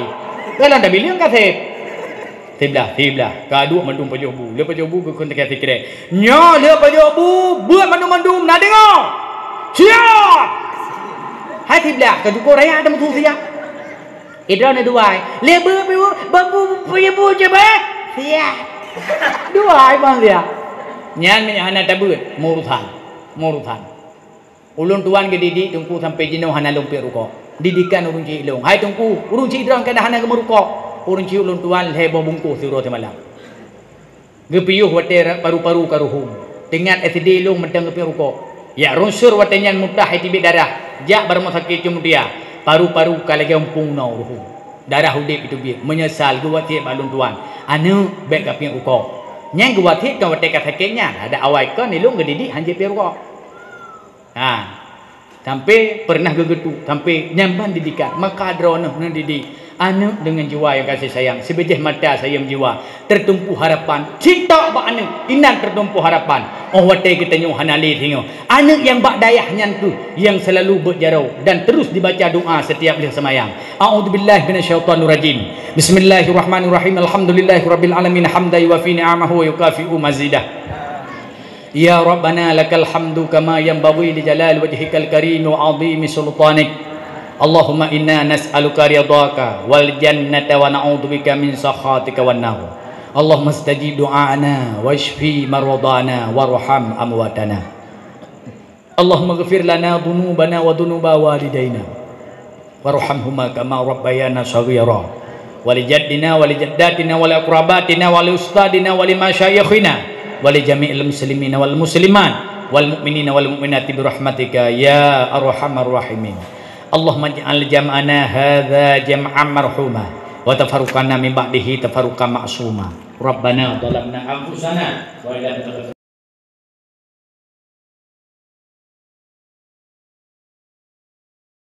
kalau dah bilang kasih tiblah kadu mandum pajobu le pajobu ke kon tegas sikre nyo le pajobu buat mandum nak dengar siap hai tiblah ke duko raya ada mutu siap idran duai lebu babu pajobu je bah siap duai bang dia nyan hana tabut murutan ulun tuan ke didik tungku sampai jenuh hana lumpir ruko didikan urun ci long hai tungku urun ci idran kada hana ke meruko urun ci ulun tuan heboh bungkus siro semalam gepiyuh wate paru-paru karuhum dengan SD long mentang gepi ruko ya runsur watenyan mudah itibit darah jak barmo sakit kemudian paru-paru kalagi umpung nau ruhum darah hudip itu biar menyesal gua tiap balun tuan anu baik kapi ruko nyang gua tiap kau wate sakitnya ada awal kan ni long gedidik hanje pi ruko sampai pernah gegetu sampai nyamban didikan maka drono nan didik anak dengan jiwa yang kasih sayang sebejah mata sayang jiwa tertumpu harapan cinta bak anak inan tertumpu harapan wate kita nyu hanali tengok anak yang bak dayah nyantu yang selalu berjarau dan terus dibaca doa setiap dia semayang a'udzubillahi minasyaitonir rajim bismillahirrahmanirrahim alhamdulillahirabbil alamin hamdan wa fi ni'amahu wa yukafi'u mazidah Ya Rabbana lakal hamdu kama yanbaghi li jalali wajhikal karim wa 'azimi sultanik. Allahumma inna nas'aluka ridhaka wal jannata wa na'udzubika min sakhatika wan nar. Allahumma istajib du'ana washfi marwadana warham amwatana. Allahumma ighfir lana dhunubana wa dhunuba walidaina warhamhuma kama rabbayana shaghira. Walijaddina walijaddatina waliakrabatina waliustadina walimasyayikhina walijami'il muslimina wal muslimat wal mu'minina wal mu'minati birahmatika ya arhamar rahimin. Allahumma ij'al jam'ana hadza jam'an marhuma wa tafarruqana min ba'dihi tafarruqan ma'suma. Rabbana dhalamna anfusana wa lam